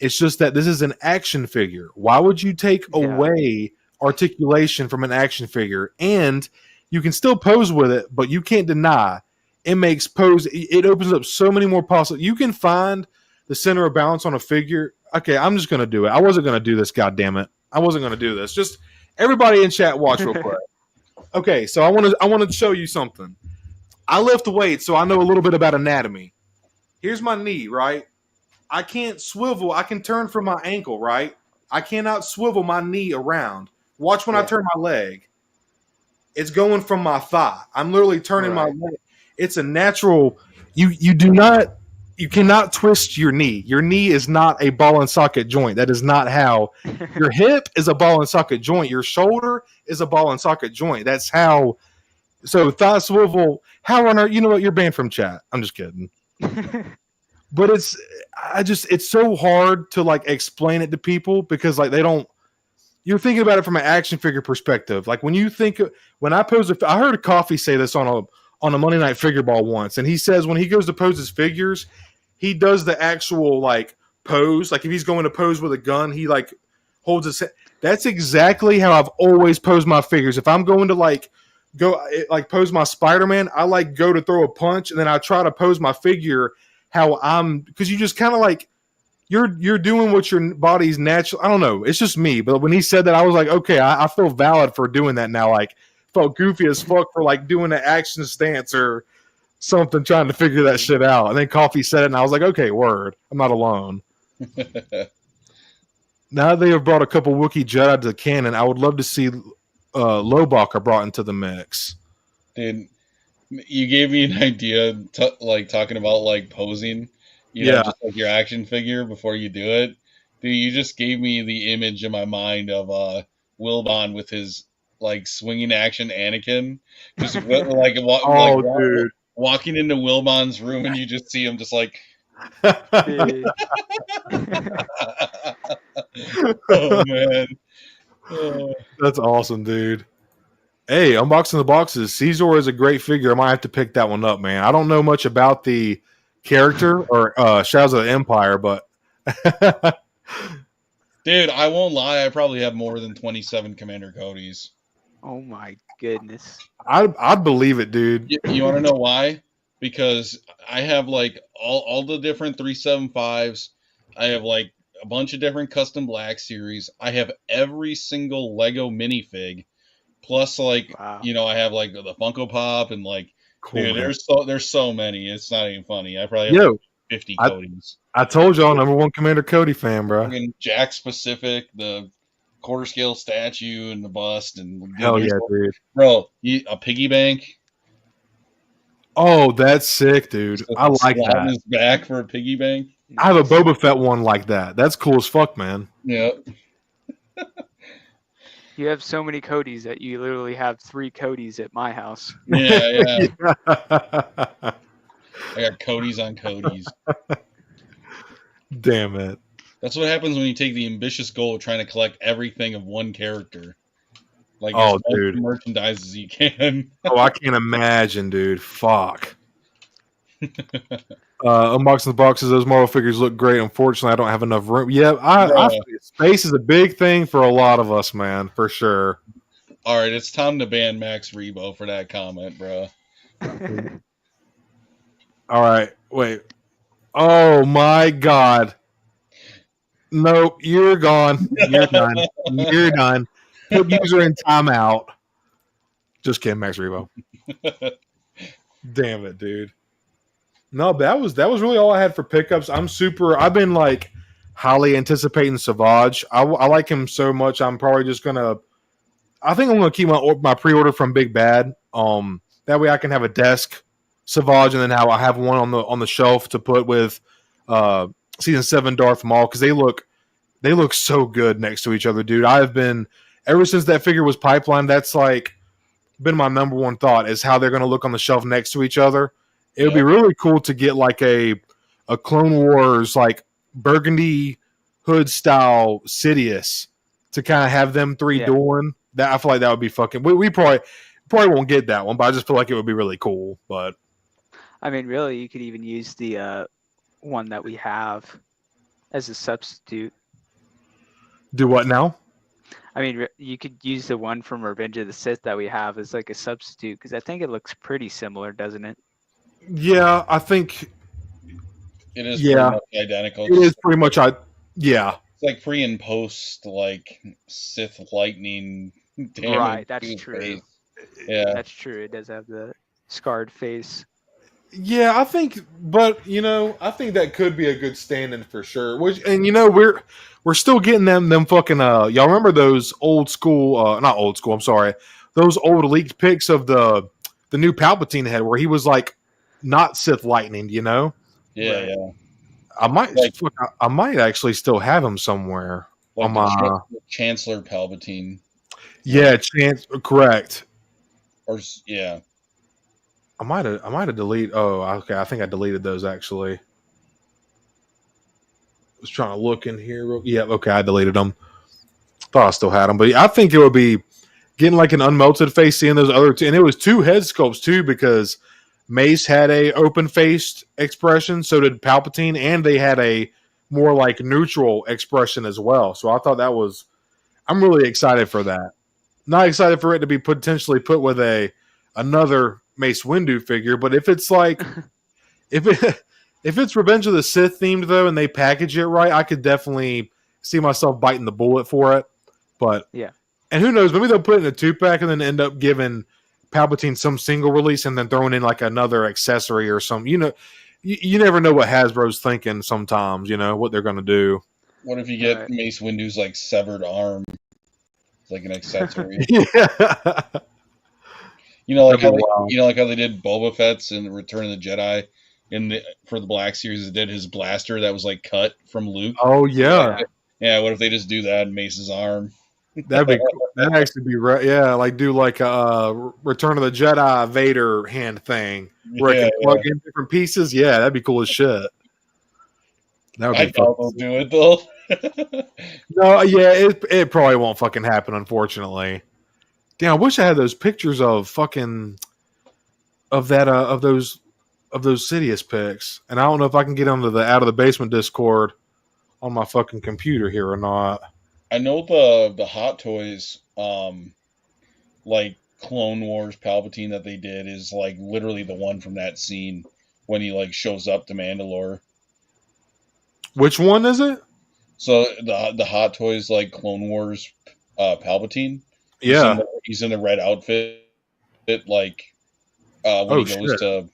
It's just that this is an action figure. Why would you take away articulation from an action figure? And you can still pose with it, but you can't deny it makes pose. It opens up so many more possibilities. You can find the center of balance on a figure. Okay, I'm just going to do it. I wasn't going to do this, goddammit. I wasn't going to do this. Just everybody in chat, watch real quick. Okay, so I want to show you something. I lift weights, so I know a little bit about anatomy. Here's my knee, right? I can't swivel. I can turn from my ankle, right? I cannot swivel my knee around. Watch when I turn my leg. It's going from my thigh. I'm literally turning my leg. It's a natural. You cannot twist your knee. Your knee is not a ball and socket joint. That is not how. Your hip is a ball and socket joint. Your shoulder is a ball and socket joint. That's how. So thigh swivel. HowlrunNer, you know what? You're banned from chat. I'm just kidding. But it's so hard to like explain it to people because like they don't. You're thinking about it from an action figure perspective. Like when I pose I heard a Coffee say this on a Monday Night Figure Ball once, and he says when he goes to pose his figures, he does the actual like pose. Like if he's going to pose with a gun, he like holds his. That's exactly how I've always posed my figures. If I'm going to pose my Spider-Man, I like go to throw a punch, and then I try to pose my figure how because you just kind of like you're doing what your body's natural. I don't know. It's just me. But when he said that, I was like, okay, I feel valid for doing that now. Like, felt goofy as fuck for like doing an action stance or something, trying to figure that shit out. And then Coffee said it, and I was like, okay, word. I'm not alone. Now they have brought a couple Wookiee Jedi to the canon. I would love to see Lobach brought into the mix. Dude, you gave me an idea, like talking about like posing. You know, just like your action figure before you do it. Dude, you just gave me the image in my mind of Wilbon with his like swinging action Anakin, just like walking into Wilbon's room, and you just see him just like. Oh man, that's awesome, dude. Hey, unboxing the boxes. Caesar is a great figure. I might have to pick that one up, man. I don't know much about the character or Shadows of the Empire, but dude, I won't lie, I probably have more than 27 Commander Codys. Oh my goodness. I'd believe it, dude. You want to know why? Because I have like all the different 375s. I have like a bunch of different custom Black Series. I have every single Lego minifig. Plus, like, you know, I have like the Funko Pop and like, cool, dude, there's so many. It's not even funny. I probably have like 50 Codys. I told y'all, #1 Commander Cody fan, bro. Jack Specific, the quarter scale statue and the bust, and hell yeah, dude, bro, a piggy bank. Oh, that's sick, dude. I like that. His back for a piggy bank. I have a Boba Fett one like that. That's cool as fuck, man. Yeah. You have so many Codys that you literally have 3 Codys at my house. Yeah. I got Codys on Codys. Damn it. That's what happens when you take the ambitious goal of trying to collect everything of one character. Like, dude, merchandise as you can. Oh, I can't imagine, dude. Fuck. Unboxing the boxes. Those Marvel figures look great. Unfortunately, I don't have enough room. Yeah, space is a big thing for a lot of us, man, for sure. All right, it's time to ban Max Rebo for that comment, bro. All right, wait. Oh my God. Nope, you're gone. You're done. You're done. Put user in timeout. Just kidding, Max Rebo. Damn it, dude. No, that was really all I had for pickups. I've been like highly anticipating Savage. I like him so much. I'm probably just gonna. I think I'm gonna keep my pre-order from Big Bad. That way I can have a desk Savage, and then I have one on the shelf to put with Season 7 Darth Maul, because they look so good next to each other, dude. I've been ever since that figure was pipelined. That's like been my #1 thought, is how they're gonna look on the shelf next to each other. It would be really cool to get like a Clone Wars like burgundy hood style Sidious to kind of have them 3 dueling. That I feel like that would be fucking. We probably won't get that one, but I just feel like it would be really cool. But I mean, really, you could even use the one that we have as a substitute. Do what now? I mean, you could use the one from Revenge of the Sith that we have as like a substitute, because I think it looks pretty similar, doesn't it? Yeah, I think it is pretty much identical. It is pretty much It's like pre and post like Sith lightning damage. Right, that's true. Face. Yeah. That's true. It does have the scarred face. Yeah, I think, but I think that could be a good stand-in for sure. We're still getting them fucking y'all remember those old school not old school, I'm sorry. Those old leaked pics of the new Palpatine head where he was like not Sith lightning, Yeah, right. Yeah. I might actually still have him somewhere like on my Chancellor Palpatine. Yeah, correct. Or yeah. I might have deleted. Oh, okay. I think I deleted those actually. I was trying to look in here. Yeah, okay. I deleted them. Thought I still had them, but I think it would be getting like an unmelted face, seeing those other two, and it was 2 head sculpts too, because Mace had a open faced expression, so did Palpatine, and they had a more like neutral expression as well. So I thought that was. I'm really excited for that. Not excited for it to be potentially put with another Mace Windu figure, but if it's like, if If it's Revenge of the Sith themed though, and they package it right, I could definitely see myself biting the bullet for it. But Yeah. and who knows? Maybe they'll put it in a 2-pack and then end up giving Palpatine some single release and then throwing in like another accessory or something. You never know what Hasbro's thinking sometimes. What they're going to do. What if you get Right. Mace Windu's like severed arm, like an accessory? Yeah. Like That'd how be wild. like how they did Boba Fett's in Return of the Jedi, for the Black Series, it did his blaster that was like cut from Luke. Oh yeah. Yeah. What if they just do that in Mace's arm? That'd be cool. That'd actually be right. Yeah, like do like a Return of the Jedi Vader hand thing where it can plug in different pieces. Yeah, that'd be cool as shit. That would I be doubt they'll do it though. No, yeah, it probably won't fucking happen, unfortunately. Damn, I wish I had those pictures of fucking of those Sidious pics, and I don't know if I can get onto the Out of the Basement Discord on my fucking computer here or not. I know the Hot Toys, like Clone Wars Palpatine that they did is like literally the one from that scene when he like shows up to Mandalore. Which one is it? So the Hot Toys like Clone Wars Palpatine. Yeah, he's in the red outfit, like when he goes to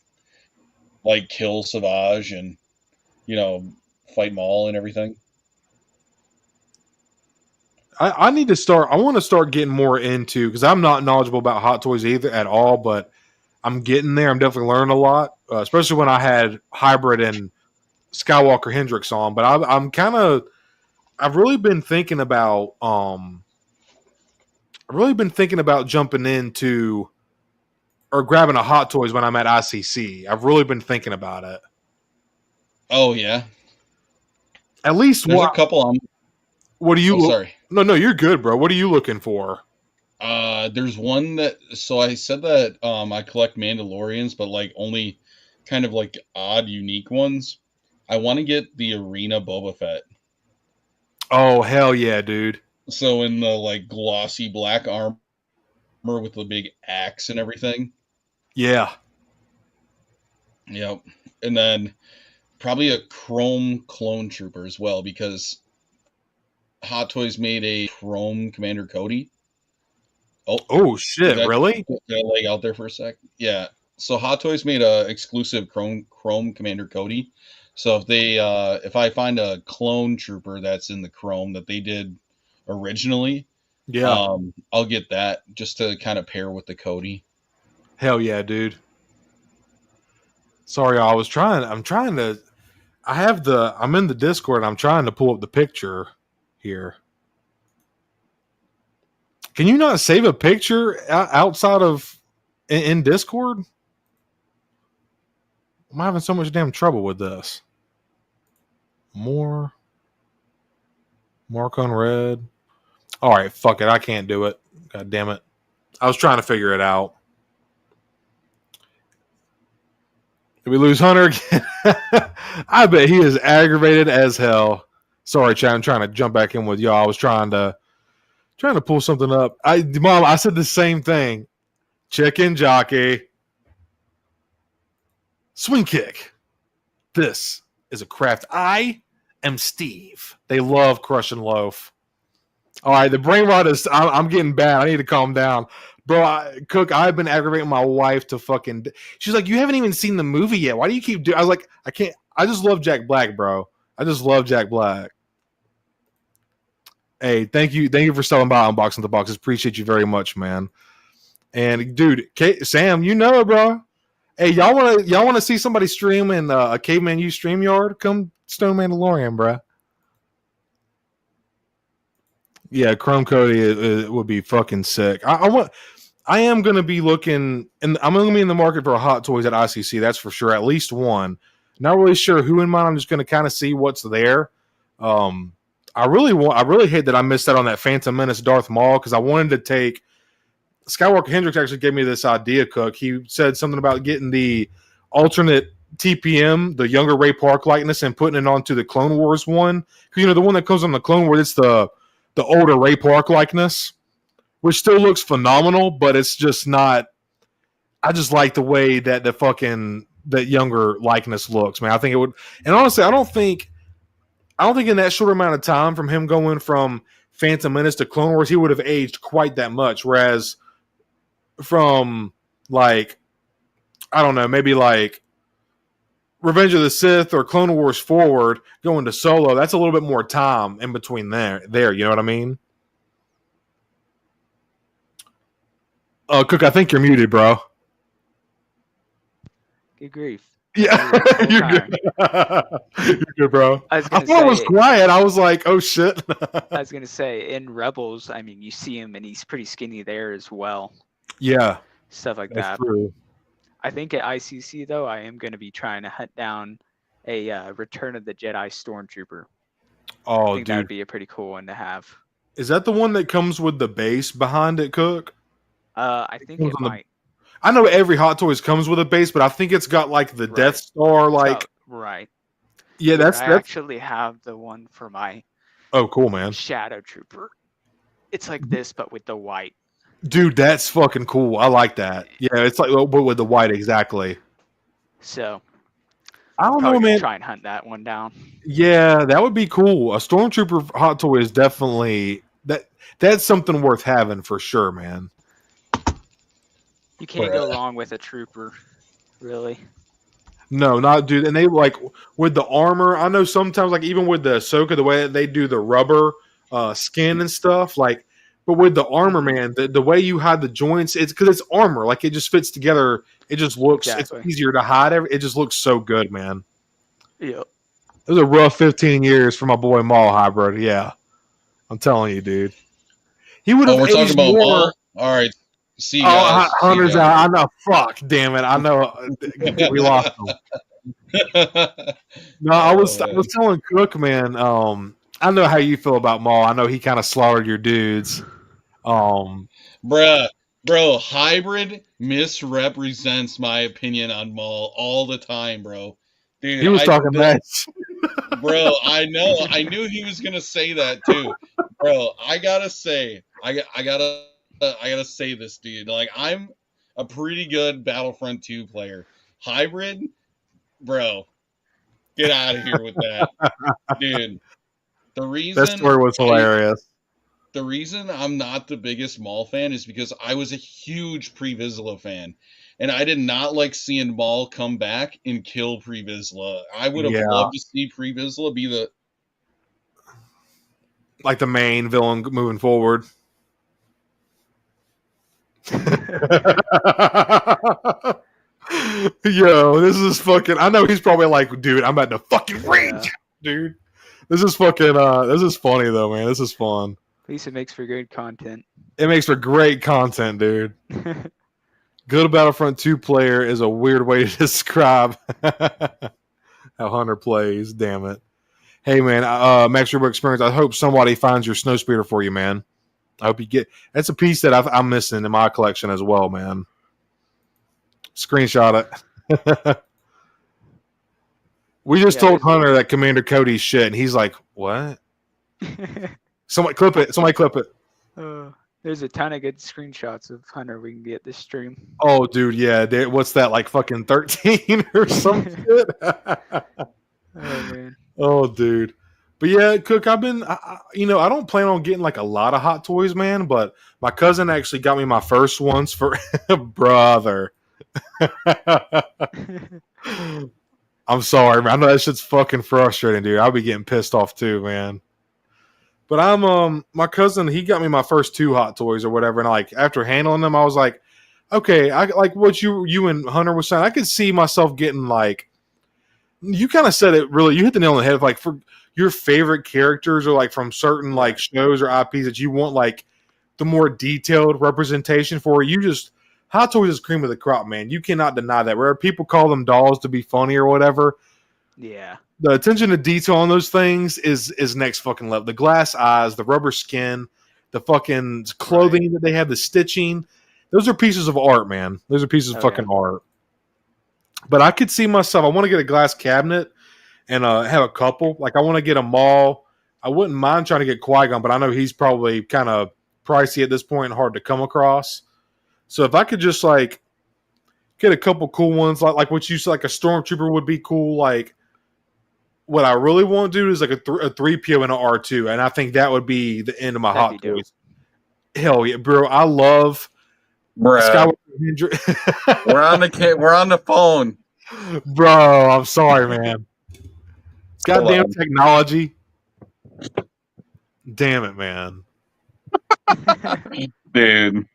like kill Savage and fight Maul and everything. I need to start. I want to start getting more into, because I'm not knowledgeable about Hot Toys either at all, but I'm getting there. I'm definitely learning a lot, especially when I had Hybrid and Skywalker Hendrix on. But I've really been thinking about jumping into or grabbing a Hot Toys when I'm at ICC. I've really been thinking about it. Oh yeah, at least there's a couple. What do you? Oh, sorry. No, you're good, bro. What are you looking for? There's one that. So I said that I collect Mandalorians, but like only kind of like odd, unique ones. I want to get the Arena Boba Fett. Oh hell yeah, dude! So in the like glossy black armor with the big axe and everything. Yeah. Yep. And then probably a Chrome Clone Trooper as well, because Hot Toys made a Chrome Commander Cody. Oh shit! Really? Put that leg out there for a sec. Yeah. So Hot Toys made a exclusive Chrome Commander Cody. So if I find a clone trooper that's in the Chrome that they did originally, yeah, I'll get that just to kind of pair with the Cody. Hell yeah, dude. Sorry, I'm in the Discord and I'm trying to pull up the picture here. Can you not save a picture outside of in Discord? I'm having so much damn trouble with this. Mark on red. All right, fuck it. I can't do it. God damn it. I was trying to figure it out. Did we lose Hunter again? I bet he is aggravated as hell. Sorry, Chad. I'm trying to jump back in with y'all. I was trying to pull something up. Mom, I said the same thing. Chicken jockey. Swing kick. This is a craft. I am Steve. They love Crush and Loaf. All right, the brain rot is. I'm getting bad. I need to calm down, bro. Cook, I've been aggravating my wife to fucking. She's like, you haven't even seen the movie yet. Why do you keep doing? I was like, I can't. I just love Jack Black, bro. I just love Jack Black. Hey, thank you for stopping by Unboxing the Boxes. Appreciate you very much, man. And dude, Sam, you know it, bro. Hey, y'all want to see somebody stream in a Caveman U StreamYard? Come Stone Mandalorian, bro. Yeah, Chrome Cody would be fucking sick. I am going to be looking, and I'm going to be in the market for a Hot Toys at ICC. That's for sure. At least one. Not really sure who in mind. I'm just going to kind of see what's there. I really hate that I missed out on that Phantom Menace Darth Maul, because I wanted to take. Skywalker Hendrix actually gave me this idea, Cook. He said something about getting the alternate TPM, the younger Ray Park likeness, and putting it onto the Clone Wars one. Because the one that comes on the Clone Wars, it's the older Ray Park likeness, which still looks phenomenal, but it's just not. I just like the way that the fucking that younger likeness looks, man. I think it would, and honestly, I don't think in that short amount of time from him going from Phantom Menace to Clone Wars, he would have aged quite that much. Whereas from like, I don't know, maybe like Revenge of the Sith or Clone Wars forward going to Solo, that's a little bit more time in between there. You know what I mean? Cook, I think you're muted, bro. Good grief. Yeah, you're good. You're good, bro. I thought it was quiet. I was like, oh shit. I was gonna say in Rebels, I mean, you see him and he's pretty skinny there as well. Yeah, stuff like that's that. true. I think at ICC though, I am gonna be trying to hunt down a Return of the Jedi Stormtrooper. Oh, I think dude, that'd be a pretty cool one to have. Is that the one that comes with the base behind it, Cook? I think it might. I know every Hot Toys comes with a base, but I think it's got like the Death Star, like right. Yeah, that's actually have the one for my. Oh, cool, man! Shadow Trooper. It's like this, but with the white. Dude, that's fucking cool. I like that. Yeah, it's like but with the white, exactly. So, I don't know, man. Try and hunt that one down. Yeah, that would be cool. A Stormtrooper Hot Toy is definitely that's something worth having for sure, man. You can't go wrong with a trooper, really. No, not dude. And they like with the armor. I know sometimes, like even with the Ahsoka, the way that they do the rubber skin and stuff, like. But with the armor, man, the way you hide the joints, it's because it's armor. Like it just fits together. It just looks. It's easier to hide. It just looks so good, man. Yeah. It was a rough 15 years for my boy Maul Hybrid. Yeah, I'm telling you, dude. He would have. We're talking about Maul. All right. See you guys. Hunter's out. I know. Fuck. Damn it. I know. We lost him. No, I was telling Cook, man. I know how you feel about Maul. I know he kind of slaughtered your dudes. Bro, Hybrid misrepresents my opinion on Maul all the time, bro. Dude, he was talking that. Bro, I know. I knew he was gonna say that too, bro. I gotta say, I gotta say this, dude. Like, I'm a pretty good Battlefront 2 player. Hybrid, bro, get out of here with that, dude. The reason that story was hilarious. The reason I'm not the biggest Maul fan is because I was a huge Pre Vizsla fan, and I did not like seeing Maul come back and kill Pre Vizsla. I would have loved to see Pre Vizsla be the main villain moving forward. Yo, this is fucking. I know he's probably like, dude, I'm at the fucking range, dude. This is fucking. This is funny though, man. This is fun. At least it makes for good content. It makes for great content, dude. Good Battlefront 2 player is a weird way to describe how Hunter plays. Damn it. Hey, man, Max Rebo Experience, I hope somebody finds your Snowspeeder for you, man. I hope you get... That's a piece that I'm missing in my collection as well, man. Screenshot it. We just told Hunter that Commander Cody's shit, and he's like, what? Somebody clip it. There's a ton of good screenshots of Hunter we can get this stream. Oh, dude, yeah. What's that, like fucking 13 or some shit? Oh, man. Oh, dude. But yeah, Cook, I don't plan on getting like a lot of Hot Toys, man, but my cousin actually got me my first ones for brother. I'm sorry, man. I know that shit's fucking frustrating, dude. I'll be getting pissed off too, man. But I'm my cousin, he got me my first 2 Hot Toys or whatever, and like after handling them, I was like, okay, I like what you and Hunter was saying. I could see myself getting like, you kind of said it really. You hit the nail on the head. Like for your favorite characters or like from certain like shows or IPs that you want like the more detailed representation for. You just Hot Toys is cream of the crop, man. You cannot deny that. Where people call them dolls to be funny or whatever. Yeah. The attention to detail on those things is next fucking level. The glass eyes, the rubber skin, the fucking clothing that they have, the stitching. Those are pieces of art, man. Those are pieces of fucking art. But I could see myself. I want to get a glass cabinet and have a couple. Like I want to get a Maul. I wouldn't mind trying to get Qui-Gon, but I know he's probably kind of pricey at this point and hard to come across. So if I could just like get a couple cool ones like what you said, like a Stormtrooper would be cool. Like what I really want to do is like a 3PO and an R2, and I think that would be the end of my That'd Hot be dope. Toys. Hell yeah, bro! I love Bruh, Skywalker. we're on the phone. Bro, I'm sorry, man. It's goddamn technology. Damn it, man. Dude.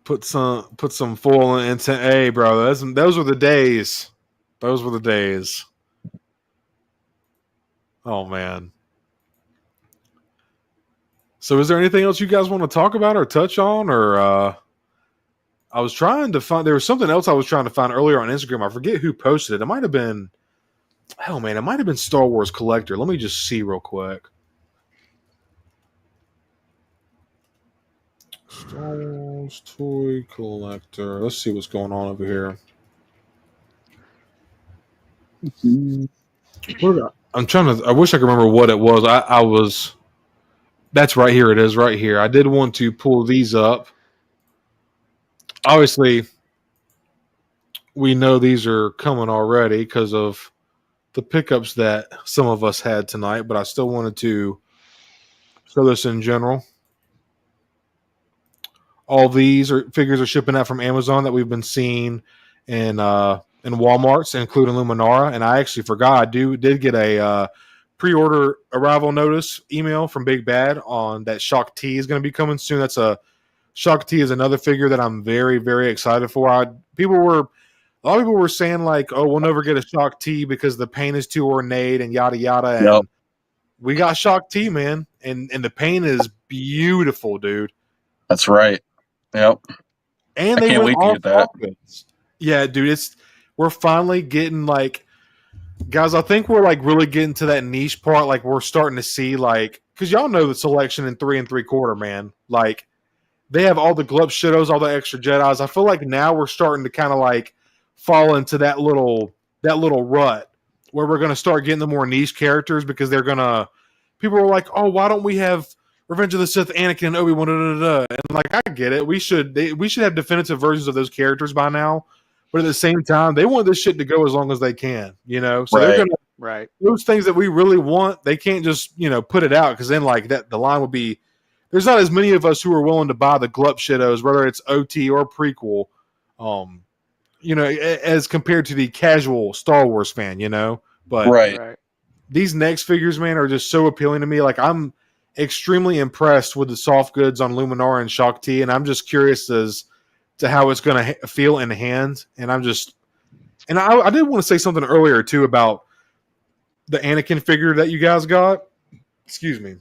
Put some foil into A, bro. Those were the days. Those were the days. Oh man. So is there anything else you guys want to talk about or touch on? Or I was trying to find, there was something else I was trying to find earlier on Instagram. I forget who posted it. It might have been, hell man, it might have been Star Wars Collector. Let me just see real quick. Star Wars Toy Collector. Let's see what's going on over here. I'm trying to, I wish I could remember what it was. I was, that's right here. It is right here. I did want to pull these up. Obviously, we know these are coming already because of the pickups that some of us had tonight, but I still wanted to show this in general. All these figures are shipping out from Amazon that we've been seeing in Walmarts, including Luminara. And I actually forgot, I did get a pre-order arrival notice email from Big Bad on that Shock T is going to be coming soon. That's a Shock T is another figure that I'm very, very excited for. A lot of people were saying like, "Oh, we'll never get a Shock T because the paint is too ornate and yada yada." And Yep. we got Shock T, man, and the paint is beautiful, dude. That's right. Yep. And I they can't went wait to get that. offense. Yeah, dude, we're finally getting like, guys. I think we're like really getting to that niche part. Like we're starting to see like, because y'all know the selection in 3 3/4, man. Like they have all the Glup Shitos, all the extra Jedis. I feel like now we're starting to kind of like fall into that little rut where we're going to start getting the more niche characters because people are like, oh, why don't we have Revenge of the Sith, Anakin, and Obi-Wan, and like, I get it. We should have definitive versions of those characters by now. But at the same time, they want this shit to go as long as they can, you know? So they're going to, right. Those things that we really want, they can't just, put it out because then like that, the line would be, there's not as many of us who are willing to buy the Glup Shitos, whether it's OT or prequel, as compared to the casual Star Wars fan, But Right. These next figures, man, are just so appealing to me. Like I'm extremely impressed with the soft goods on Luminara and Shock T, and I'm just curious as to how it's going to feel in hand. And I did want to say something earlier too about the Anakin figure that you guys got. Excuse me.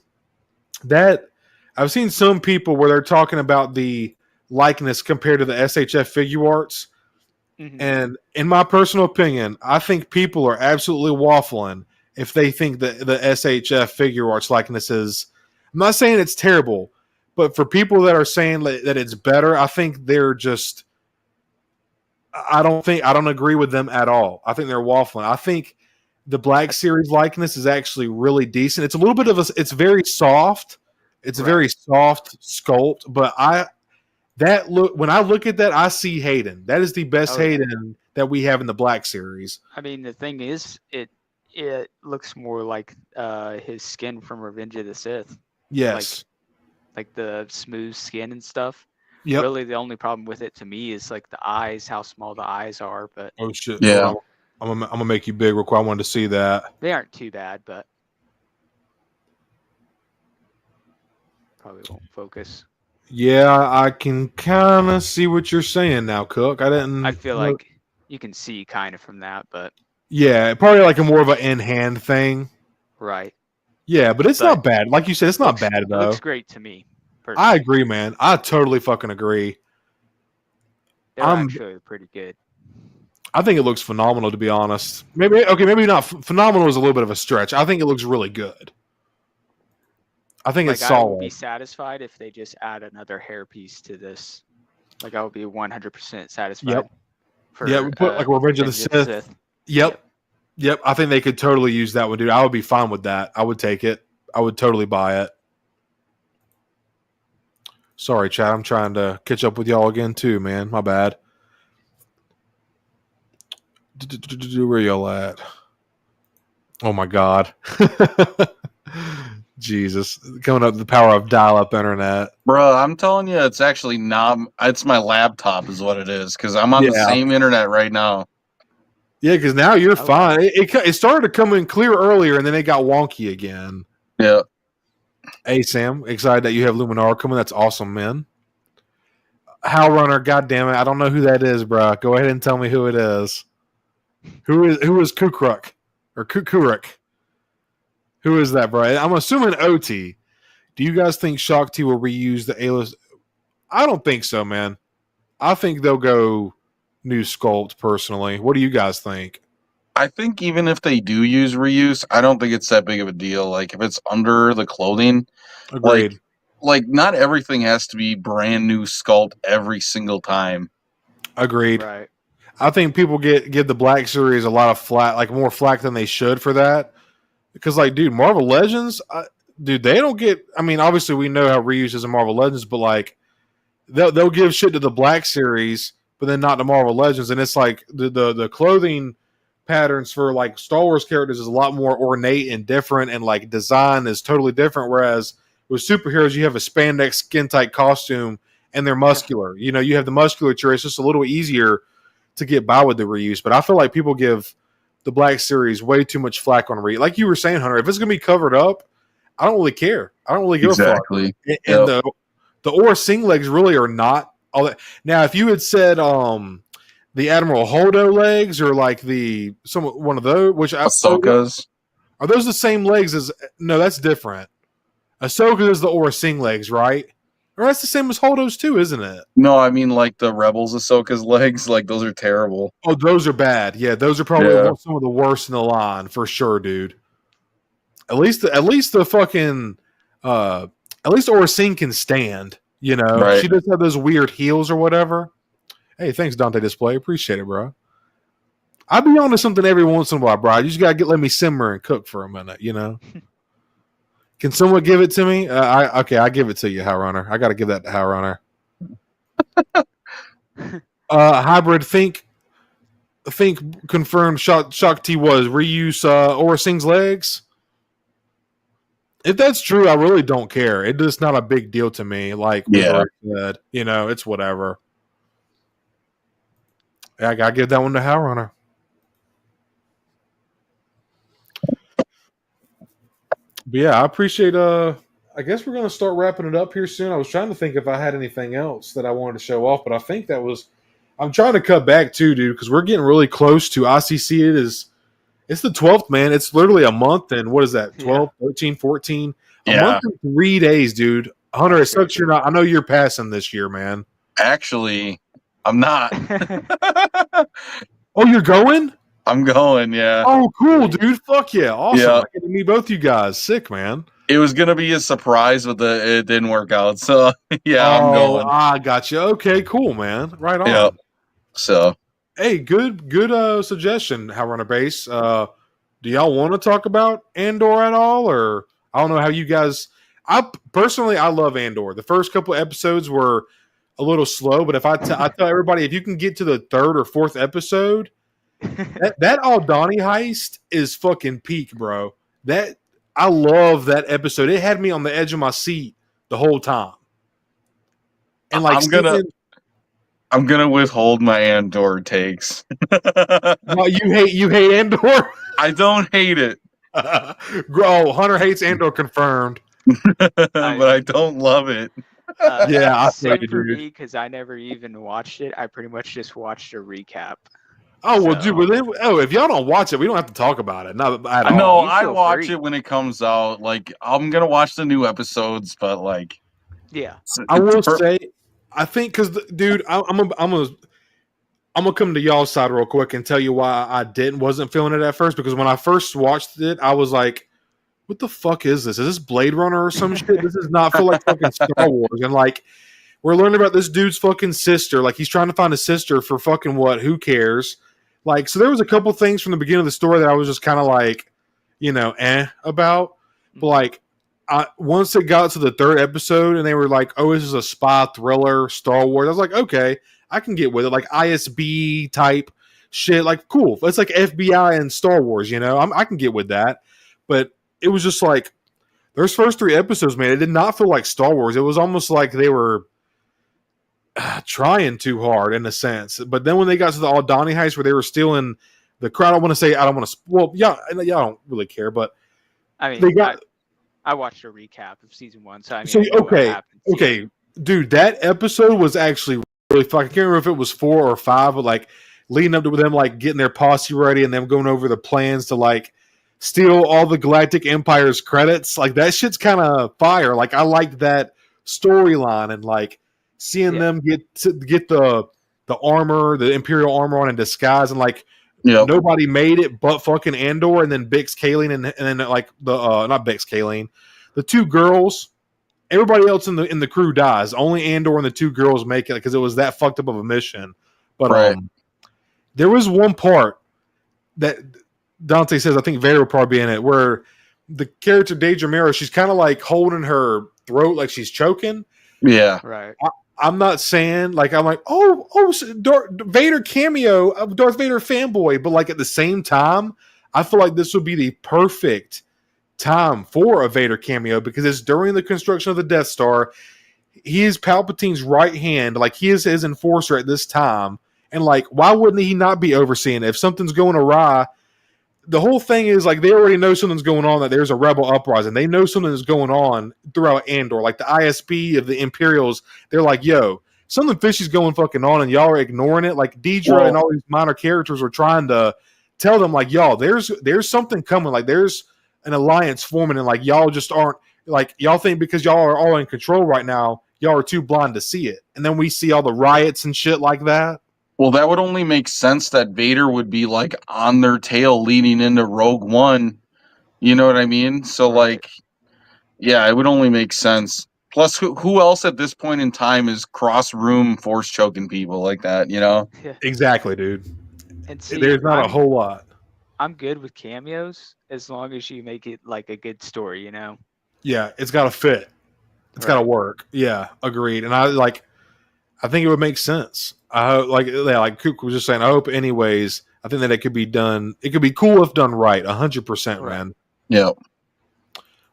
That I've seen some people where they're talking about the likeness compared to the SHFiguarts. Mm-hmm. And in my personal opinion, I think people are absolutely waffling if they think that the SHFiguarts likeness is, I'm not saying it's terrible, but for people that are saying that it's better, I think they're just, I don't agree with them at all. I think they're waffling. I think the Black Series likeness is actually really decent. It's a little bit of it's very soft. It's a very soft sculpt, but when I look at that, I see Hayden. That is the best Hayden that we have in the Black Series. I mean, the thing is, it looks more like his skin from Revenge of the Sith. Yes. Like the smooth skin and stuff. Yep. Really, the only problem with it to me is like the eyes, how small the eyes are. But oh shit! Yeah, I'm gonna make you big real quick. I wanted to see that. They aren't too bad, but probably won't focus. Yeah, I can kind of see what you're saying now, Cook. I feel like you can see kind of from that, but yeah, probably like a more of an in-hand thing. Right. Yeah, but it's not bad. Like you said, it's not bad though. It looks great to me. Personally. I agree, man. I totally fucking agree. They're actually pretty good. I think it looks phenomenal, to be honest. Maybe not. Phenomenal is a little bit of a stretch. I think it looks really good. I think it's solid. I would be satisfied if they just add another hairpiece to this. Like I would be 100% satisfied. Yep. We put like Revenge of the Sith. Yep. I think they could totally use that one, dude. I would be fine with that. I would take it. I would totally buy it. Sorry, chat. I'm trying to catch up with y'all again too, man. My bad. Where y'all at? Oh my God. Jesus. Coming up the power of dial-up internet. Bro, I'm telling you, it's actually not. It's my laptop is what it is, because I'm on the same internet right now. Yeah, because now you're Okay. fine. It started to come in clear earlier, and then it got wonky again. Yeah. Hey, Sam, excited that you have Luminar coming. That's awesome, man. HowlrunNer, goddammit. I don't know who that is, bro. Go ahead and tell me who it is. Who is Kukruk? Or Kukuruk? Who is that, bro? I'm assuming OT. Do you guys think Shock T will reuse the A-list? I don't think so, man. I think they'll go new sculpt, personally. What do you guys think? I think even if they do use reuse, I don't think it's that big of a deal. Like, if it's under the clothing, Agreed. like not everything has to be brand new sculpt every single time. Agreed. Right. I think people give the Black Series a lot of flack, like more flack than they should for that. Because, like, dude, Marvel Legends, dude, they don't get. I mean, obviously, we know how reuse is in Marvel Legends, but like, they'll give shit to the Black Series, but then not to Marvel Legends, and it's like the clothing patterns for like Star Wars characters is a lot more ornate and different, and like design is totally different. Whereas with superheroes, you have a spandex skin tight costume, and they're muscular. You know, you have the musculature. It's just a little easier to get by with the reuse. But I feel like people give the Black Series way too much flack on reuse. Like you were saying, Hunter, if it's gonna be covered up, I don't really care. I don't really give a fuck. And the Aura Sing legs really are not all that. Now, if you had said the Admiral Holdo legs or like one of those, which Ahsoka's, are those the same legs as? No, that's different. Ahsoka is the Aura Sing legs, right? Or that's the same as Holdo's too, isn't it? No, I mean like the Rebels Ahsoka's legs, like those are terrible. Oh, those are bad. Yeah, those are probably some of the worst in the line for sure, dude. At least the fucking at least Aura Sing can stand. You know, right. She does have those weird heels or whatever. Hey, thanks, Dante Display. Appreciate it, bro. I'll be on to something every once in a while, bro. You just gotta let me simmer and cook for a minute. You know. Can someone give it to me? I give it to you, HowlrunNer. I got to give that to HowlrunNer. Hybrid, think confirmed Shock T was reuse Aura Sing's legs. If that's true, I really don't care. It's just not a big deal to me. Like we already said, you know, it's whatever. I gotta give that one to HowlrunNer. But yeah, I appreciate. I guess we're gonna start wrapping it up here soon. I was trying to think if I had anything else that I wanted to show off, but I think that was. I'm trying to cut back too, dude, because we're getting really close to ICC. It's the 12th, man. It's literally a month, and what is that? 12, 13, 14? A month and 3 days, dude. Hunter, it sucks you're not. I know you're passing this year, man. Actually, I'm not. Oh, you're going? I'm going, yeah. Oh, cool, dude. Fuck yeah. Awesome. Yeah. I get to meet both you guys. Sick, man. It was going to be a surprise, but it didn't work out. So, yeah, I'm going. I got you. Okay, cool, man. Right on. Yep. So. Hey, good suggestion, HowlrunnerBase Base. Do y'all want to talk about Andor at all? Or I don't know how you guys... I love Andor. The first couple of episodes were a little slow, but if I tell everybody, if you can get to the third or fourth episode... that Aldani heist is fucking peak, bro. I love that episode. It had me on the edge of my seat the whole time. And like I'm gonna withhold my Andor takes. Well, you hate Andor? I don't hate it. Hunter hates Andor confirmed. But I don't love it. Yeah, I same for me because I never even watched it. I pretty much just watched a recap. Oh, well, dude, if y'all don't watch it, we don't have to talk about it. Not at all. No, I watch it when it comes out. Like, I'm going to watch the new episodes, but, like... Yeah. I will say, I think, because, dude, I'm gonna come to y'all's side real quick and tell you why I wasn't feeling it at first, because when I first watched it, I was like, what the fuck is this? Is this Blade Runner or some shit? This does not feel like fucking Star Wars. And, like, we're learning about this dude's fucking sister. Like, he's trying to find a sister for fucking what? Who cares? Like, so there was a couple things from the beginning of the story that I was just kind of like, you know, about. But like, once it got to the third episode and they were like, oh, this is a spy thriller, Star Wars, I was like, okay, I can get with it. Like ISB type shit. Like, cool. It's like FBI and Star Wars, you know? I can get with that. But it was just like, those first 3 episodes, man, it did not feel like Star Wars. It was almost like they were trying too hard in a sense. But then when they got to the Aldani heist where they were still in the crowd, I don't want to, well, yeah, y'all don't really care, but I mean, they got. I watched a recap of season 1, so I mean, So I know what okay, happens. okay, dude, that episode was actually really fun. I can't remember if it was 4 or 5, but like leading up to them like getting their posse ready and them going over the plans to like steal all the Galactic Empire's credits. Like that shit's kind of fire. Like I liked that storyline and like seeing them get the armor, the Imperial armor on in disguise, and like nobody made it but fucking Andor and then Bix Kaline and then like the not Bix Kaline, the 2 girls. Everybody else in the crew dies. Only Andor and the 2 girls make it because it was that fucked up of a mission. But there was one part that Dante says, I think Vader will probably be in it, where the character Deidre Mero, she's kind of like holding her throat like she's choking. Yeah. Right. I'm not saying like I'm like Vader cameo, Darth Vader fanboy, but like at the same time, I feel like this would be the perfect time for a Vader cameo because it's during the construction of the Death Star. He is Palpatine's right hand, like he is his enforcer at this time, and like why wouldn't he not be overseeing it? If something's going awry? The whole thing is like they already know something's going on, that there's a rebel uprising. They know something is going on throughout Andor. Like the ISB of the Imperials, they're like, yo, something fishy's going fucking on and y'all are ignoring it. Like Deidre and all these minor characters were trying to tell them like, y'all, there's something coming. Like there's an alliance forming and like y'all just aren't, like y'all think because y'all are all in control right now, y'all are too blind to see it. And then we see all the riots and shit like that. Well, that would only make sense that Vader would be like on their tail leading into Rogue One. You know what I mean? So like, yeah, it would only make sense. Plus, who else at this point in time is cross room force choking people like that? You know? Yeah. Exactly, dude. And see, there's not a whole lot. I'm good with cameos as long as you make it like a good story, you know? Yeah, it's got to fit. It's got to work. Yeah, agreed. And I think it would make sense. I hope, like Cook was just saying, I hope anyways, I think that it could be done. It could be cool if done right. 100%, man. Yeah.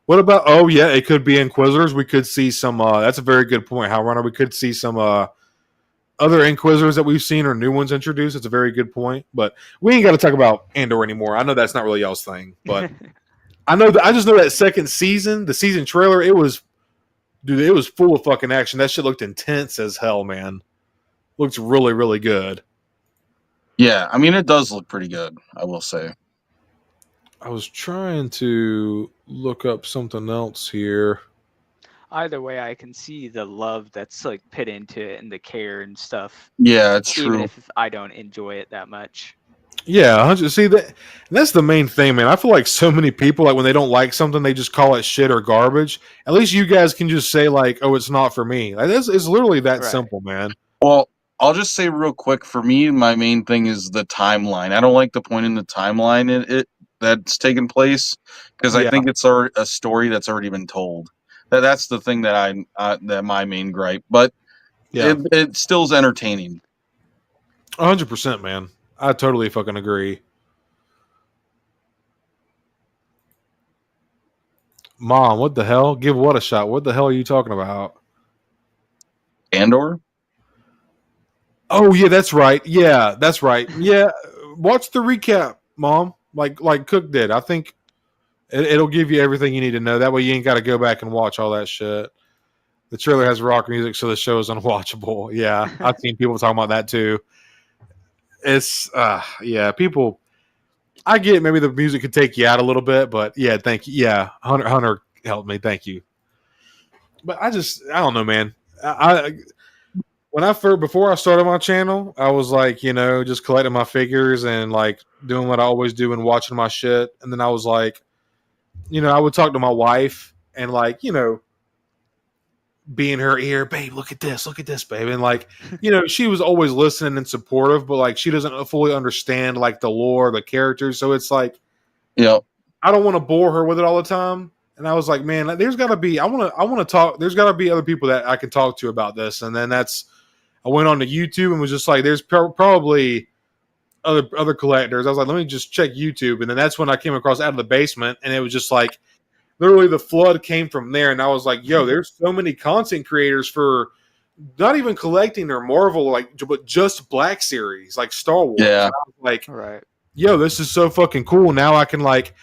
What about, it could be Inquisitors. We could see some, that's a very good point, HowlrunNer. We could see some other Inquisitors that we've seen or new ones introduced. It's a very good point. But we ain't got to talk about Andor anymore. I know that's not really y'all's thing. But I just know that second season, the season trailer, it was full of fucking action. That shit looked intense as hell, man. Looks really, really good. Yeah, I mean, it does look pretty good, I will say. I was trying to look up something else here. Either way, I can see the love that's like put into it and the care and stuff. Yeah, it's true. Even if I don't enjoy it that much. Yeah, see that's the main thing, man. I feel like so many people, like when they don't like something, they just call it shit or garbage. At least you guys can just say like, "Oh, it's not for me." Like it's literally that simple, man. Well, I'll just say real quick. For me, my main thing is the timeline. I don't like the point in the timeline that's taken place because I think it's a story that's already been told. That's the thing that that my main gripe. But it still is entertaining. 100%, man. I totally fucking agree. Mom, what the hell? Give what a shot. What the hell are you talking about? Andor? Oh, yeah, that's right. Yeah, that's right. Yeah, watch the recap, Mom, like Cook did. I think it'll give you everything you need to know. That way you ain't got to go back and watch all that shit. The trailer has rock music, so the show is unwatchable. Yeah, I've seen people talking about that too. It's people. I get maybe the music could take you out a little bit, but yeah, thank you. Yeah, Hunter helped me. Thank you. But I don't know, man. Before I started my channel, I was like, just collecting my figures and like doing what I always do and watching my shit. And then I was like, I would talk to my wife and like, be in her ear, babe, look at this, babe. And like, she was always listening and supportive, but like she doesn't fully understand like the lore, the characters. So it's like, I don't want to bore her with it all the time. And I was like, man, there's gotta be, I want to talk. There's gotta be other people that I can talk to about this. And then I went on to YouTube and was just like, there's probably other collectors. I was like, let me just check YouTube, and then that's when I came across Out of the Basement, and it was just like literally the flood came from there, and I was like, yo, there's so many content creators for not even collecting or Marvel, like, but just Black Series, like Star Wars. Yeah. And I was like, Right. yo, this is so fucking cool. Now I can like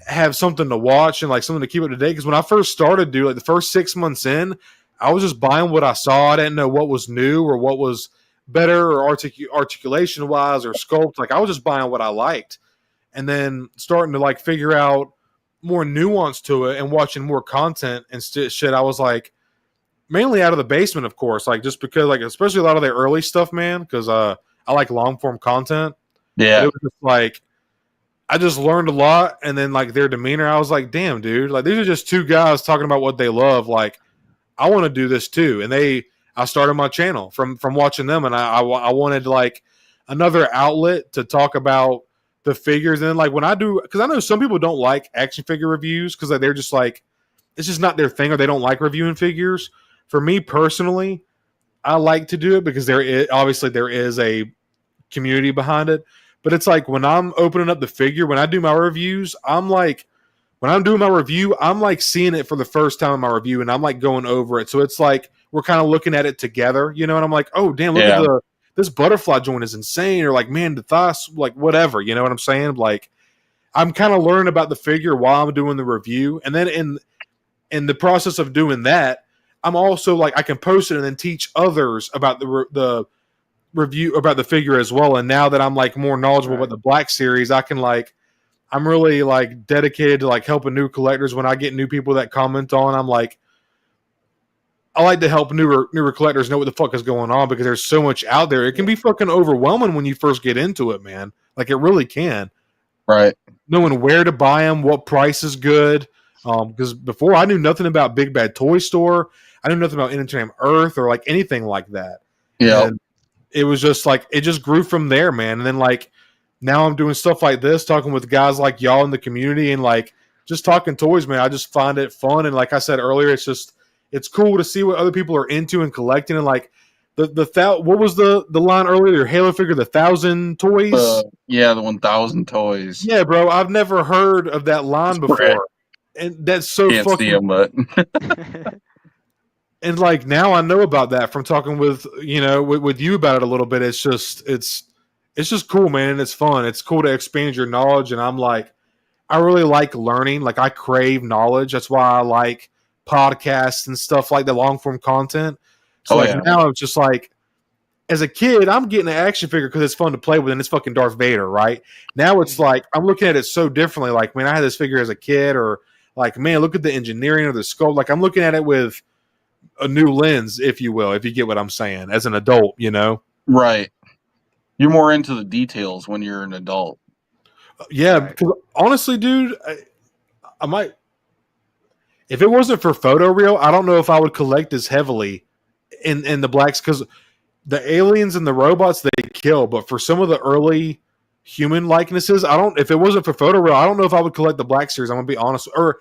have something to watch and like something to keep up to date. Because when I first started, dude, like the first 6 months in, I was just buying what I saw. I didn't know what was new or what was better or articulation wise or sculpt. Like I was just buying what I liked, and then starting to like figure out more nuance to it and watching more content and shit. I was like, mainly Out of the Basement, of course, like just because, like, especially a lot of their early stuff, man, because I like long form content. Yeah. It was just like I just learned a lot, and then like their demeanor, I was like, damn, dude, like these are just two guys talking about what they love. Like, I want to do this too, and I started my channel from watching them, and I wanted like another outlet to talk about the figures, and then, like when I do, because I know some people don't like action figure reviews because they're just like it's just not their thing, or they don't like reviewing figures. For me personally, I like to do it because there is a community behind it. But it's like when I'm opening up the figure, when I do my reviews, I'm like, when I'm doing my review, I'm like seeing it for the first time in my review, and I'm like going over it. So it's like we're kind of looking at it together, you know. And I'm like, oh damn, look at this butterfly joint is insane, or like, man, the thighs, like whatever, you know what I'm saying? Like, I'm kind of learning about the figure while I'm doing the review, and then in the process of doing that, I'm also like I can post it and then teach others about the review about the figure as well. And now that I'm like more knowledgeable about the Black Series, I can like I'm really like dedicated to like helping new collectors. When I get new people that comment on, I'm like I like to help newer collectors know what the fuck is going on, because there's so much out there. It can be fucking overwhelming when you first get into it, man. Like it really can. Right. Knowing where to buy them, what price is good. Because before I knew nothing about Big Bad Toy Store. I knew nothing about Entertainment Earth or like anything like that. Yeah. And it was just like, it just grew from there, man. And then like, now I'm doing stuff like this, talking with guys like y'all in the community and like just talking toys, man. I just find it fun. And like I said earlier, it's cool to see what other people are into and collecting. And like what was the line earlier? Your Halo figure, the 1,000 toys? Yeah, the 1,000 toys. Yeah, bro. I've never heard of that line before. Right. And that's so Can't fucking see them, but and like now I know about that from talking with with you about it a little bit. It's just cool, man, and it's fun. It's cool to expand your knowledge, and I'm like, I really like learning. Like I crave knowledge. That's why I like podcasts and stuff like the long form content. So now it's just like, as a kid, I'm getting an action figure because it's fun to play with, and it's fucking Darth Vader, right? Now it's like I'm looking at it so differently. Like, man, I had this figure as a kid, or like, man, look at the engineering of the sculpt. Like I'm looking at it with a new lens, if you will, if you get what I'm saying, as an adult, you know? Right. You're more into the details when you're an adult. Yeah, because honestly, dude, I might, if it wasn't for photoreal, I don't know if I would collect as heavily in the blacks, because the aliens and the robots they kill, but for some of the early human likenesses, if it wasn't for photoreal, I don't know if I would collect the Black Series. I'm gonna be honest, or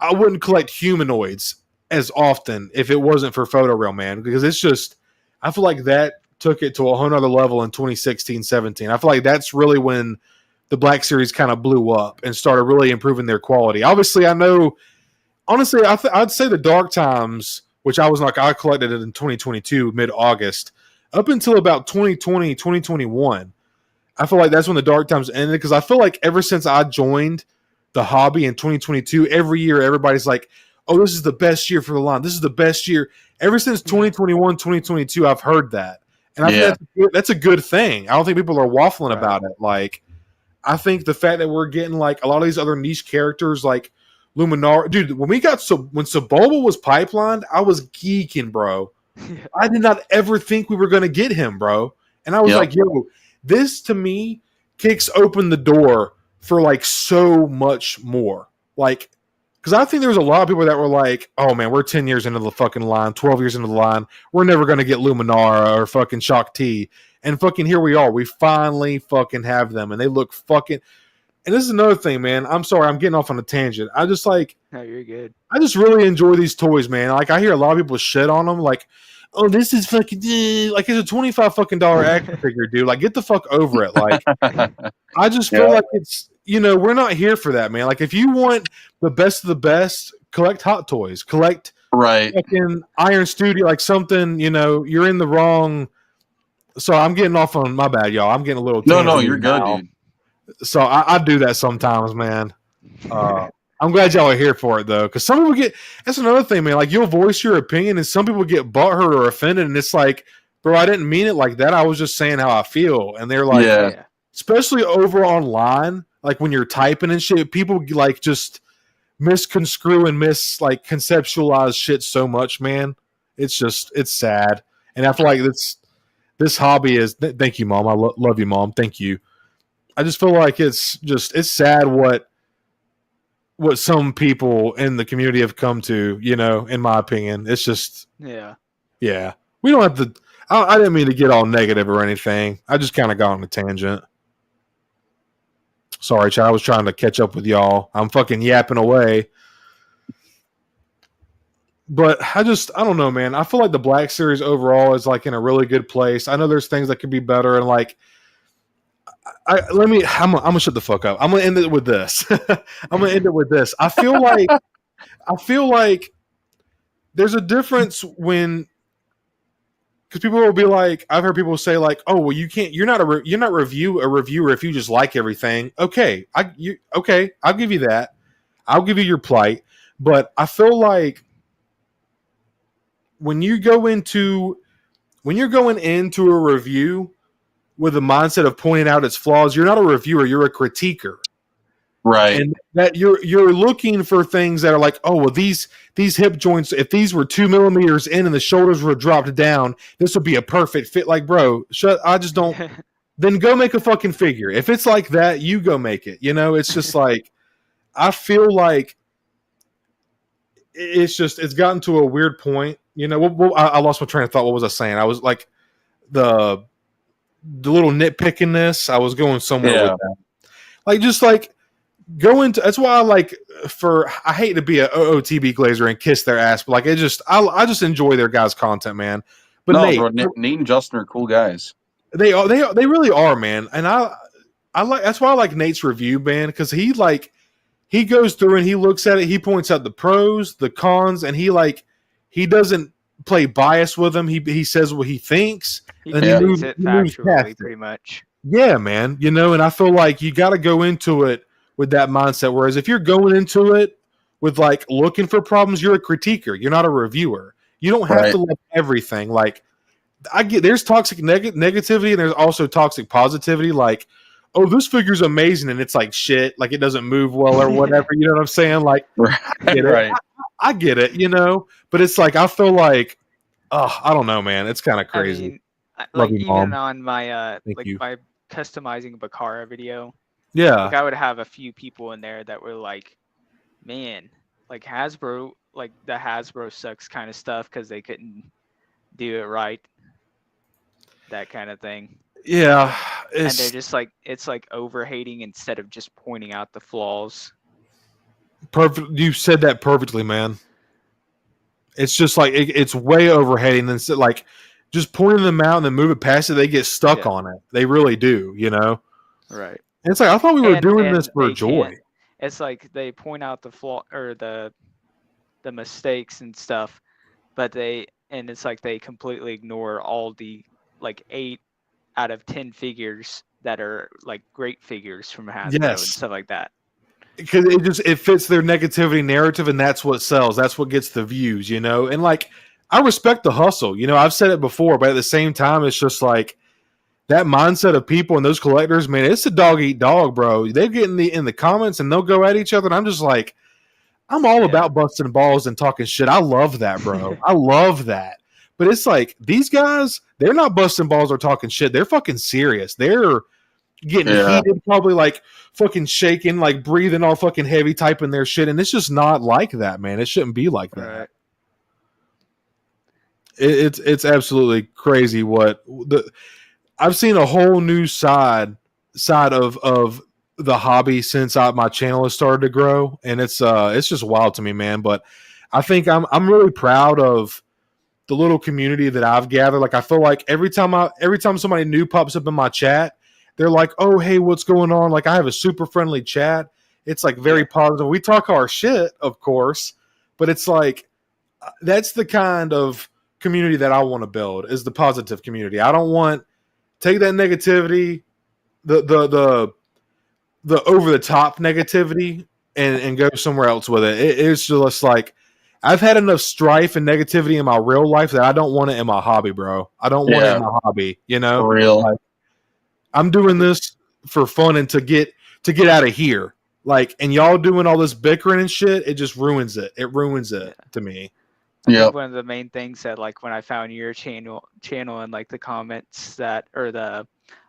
I wouldn't collect humanoids as often if it wasn't for photoreal, man, because it's just, I feel like that took it to a whole nother level in 2016-17. I feel like that's really when the Black Series kind of blew up and started really improving their quality. Obviously, I know, honestly, I'd say the Dark Times, which I collected it in 2022, mid-August, up until about 2020, 2021. I feel like that's when the Dark Times ended, because I feel like ever since I joined the hobby in 2022, every year everybody's like, oh, this is the best year for the line. This is the best year. Ever since 2021, 2022, I've heard that. And I think that's a good thing. I don't think people are waffling about it. Like, I think the fact that we're getting like a lot of these other niche characters like Luminar. Dude, when Sebulba was pipelined, I was geeking, bro. I did not ever think we were going to get him, bro. And I was like, yo, this to me kicks open the door for like so much more. Like, because I think there was a lot of people that were like, oh man, we're 10 years into the fucking line, 12 years into the line. We're never going to get Luminara or fucking Shock T. And fucking here we are. We finally fucking have them. And they look fucking. And this is another thing, man. I'm sorry, I'm getting off on a tangent. I just like. No, you're good. I just really enjoy these toys, man. Like, I hear a lot of people shit on them. Like, oh, this is fucking like it's a $25 fucking action figure, dude. Like, get the fuck over it. Like, I just feel like it's, we're not here for that, man. Like, if you want the best of the best, collect Hot Toys, collect fucking Iron Studio, like something. You're in the wrong. So I'm getting off on my bad, y'all. I'm getting a little. No, you're good, dude. So I do that sometimes, man. I'm glad y'all are here for it, though, because some people that's another thing, man. Like, you'll voice your opinion, and some people get butthurt or offended, and it's like, bro, I didn't mean it like that. I was just saying how I feel. And they're like, especially over online, like when you're typing and shit, people like just misconstrue and conceptualize shit so much, man. It's sad. And I feel like this hobby is, thank you, Mom. I love you, Mom. Thank you. I just feel like it's sad what some people in the community have come to, in my opinion. It's just, yeah. We don't have to, I didn't mean to get all negative or anything. I just kind of got on a tangent. Sorry, Chad. I was trying to catch up with y'all. I'm fucking yapping away. But I don't know, man. I feel like the Black Series overall is like in a really good place. I know there's things that could be better, and like, I'm gonna shut the fuck up. I'm gonna end it with this. I feel like there's a difference because people will be like, I've heard people say like, oh, well, you're not a reviewer if you just like everything. Okay, I'll give you that. I'll give you your plight. But I feel like when you're going into a review with a mindset of pointing out its flaws, you're not a reviewer, you're a critiquer. Right. And that you're looking for things that are like, oh, well, these hip joints, if these were 2 millimeters in and the shoulders were dropped down, this would be a perfect fit. Like, bro, I just don't. Then go make a fucking figure. If it's like that, you go make it. It's just like, I feel like it's gotten to a weird point. I lost my train of thought. What was I saying? I was like, the little nitpickiness. I was going somewhere with that. Like, just like, go into. That's why I hate to be a OOTB glazer and kiss their ass, but like, I just enjoy their guys' content, man. But Nate and Justin are cool guys. They really are, man. And I like, that's why I like Nate's review, man, because he goes through and he looks at it, he points out the pros, the cons, and he doesn't play bias with them. He says what he thinks, and he moves factually, pretty much. Yeah, man. And I feel like you got to go into it with that mindset. Whereas if you're going into it with like looking for problems, you're a critiquer. You're not a reviewer. You don't have to love everything. Like, there's toxic negativity, and there's also toxic positivity. Like, oh, this figure's amazing, and it's like shit. Like, it doesn't move well or whatever. You know what I'm saying? Like, I get it. But it's like, I feel like, I don't know, man. It's kind of crazy. Love you, Mom. Even on my my customizing Bakara video, I would have a few people in there that were like, man, like Hasbro, like the Hasbro sucks kind of stuff because they couldn't do it right, that kind of thing. Yeah, and they're just like, it's like over hating instead of just pointing out the flaws. Perfect. You said that perfectly, man. It's just like it's way over hating, and like just pointing them out and then moving past it. They get stuck on it. They really do, Right. And it's like, I thought we were doing this for joy. It's like they point out the flaw or the mistakes and stuff, but it's like they completely ignore all the like 8 out of 10 figures that are like great figures from Hasbro and stuff like that. Because it fits their negativity narrative, and that's what sells. That's what gets the views, And like, I respect the hustle. I've said it before, but at the same time, it's just like that mindset of people and those collectors, man, it's a dog eat dog, bro. They get in the comments and they'll go at each other, and I'm just like, I'm all about busting balls and talking shit. I love that, bro. I love that. But it's like, these guys, they're not busting balls or talking shit. They're fucking serious. They're getting heated, probably like fucking shaking, like breathing all fucking heavy, typing their shit. And it's just not like that, man. It shouldn't be like that. Right. It's absolutely crazy I've seen a whole new side of the hobby since my channel has started to grow, and it's just wild to me, man. But I think I'm really proud of the little community that I've gathered. Like I feel like every time somebody new pops up in my chat, they're like, "Oh, hey, what's going on?" Like I have a super friendly chat. It's like very positive. We talk our shit, of course, but it's like that's the kind of community that I want to build, is the positive community. I don't want take that negativity, the over the top negativity, and go somewhere else with it. It's just like I've had enough strife and negativity in my real life that I don't want it in my hobby, bro. I don't want it in my hobby. You know, For real. Like, I'm doing this for fun and to get out of here. Like, and y'all doing all this bickering and shit, it just ruins it. It ruins it to me. I Yep. think one of the main things that like when I found your channel and like the comments that or the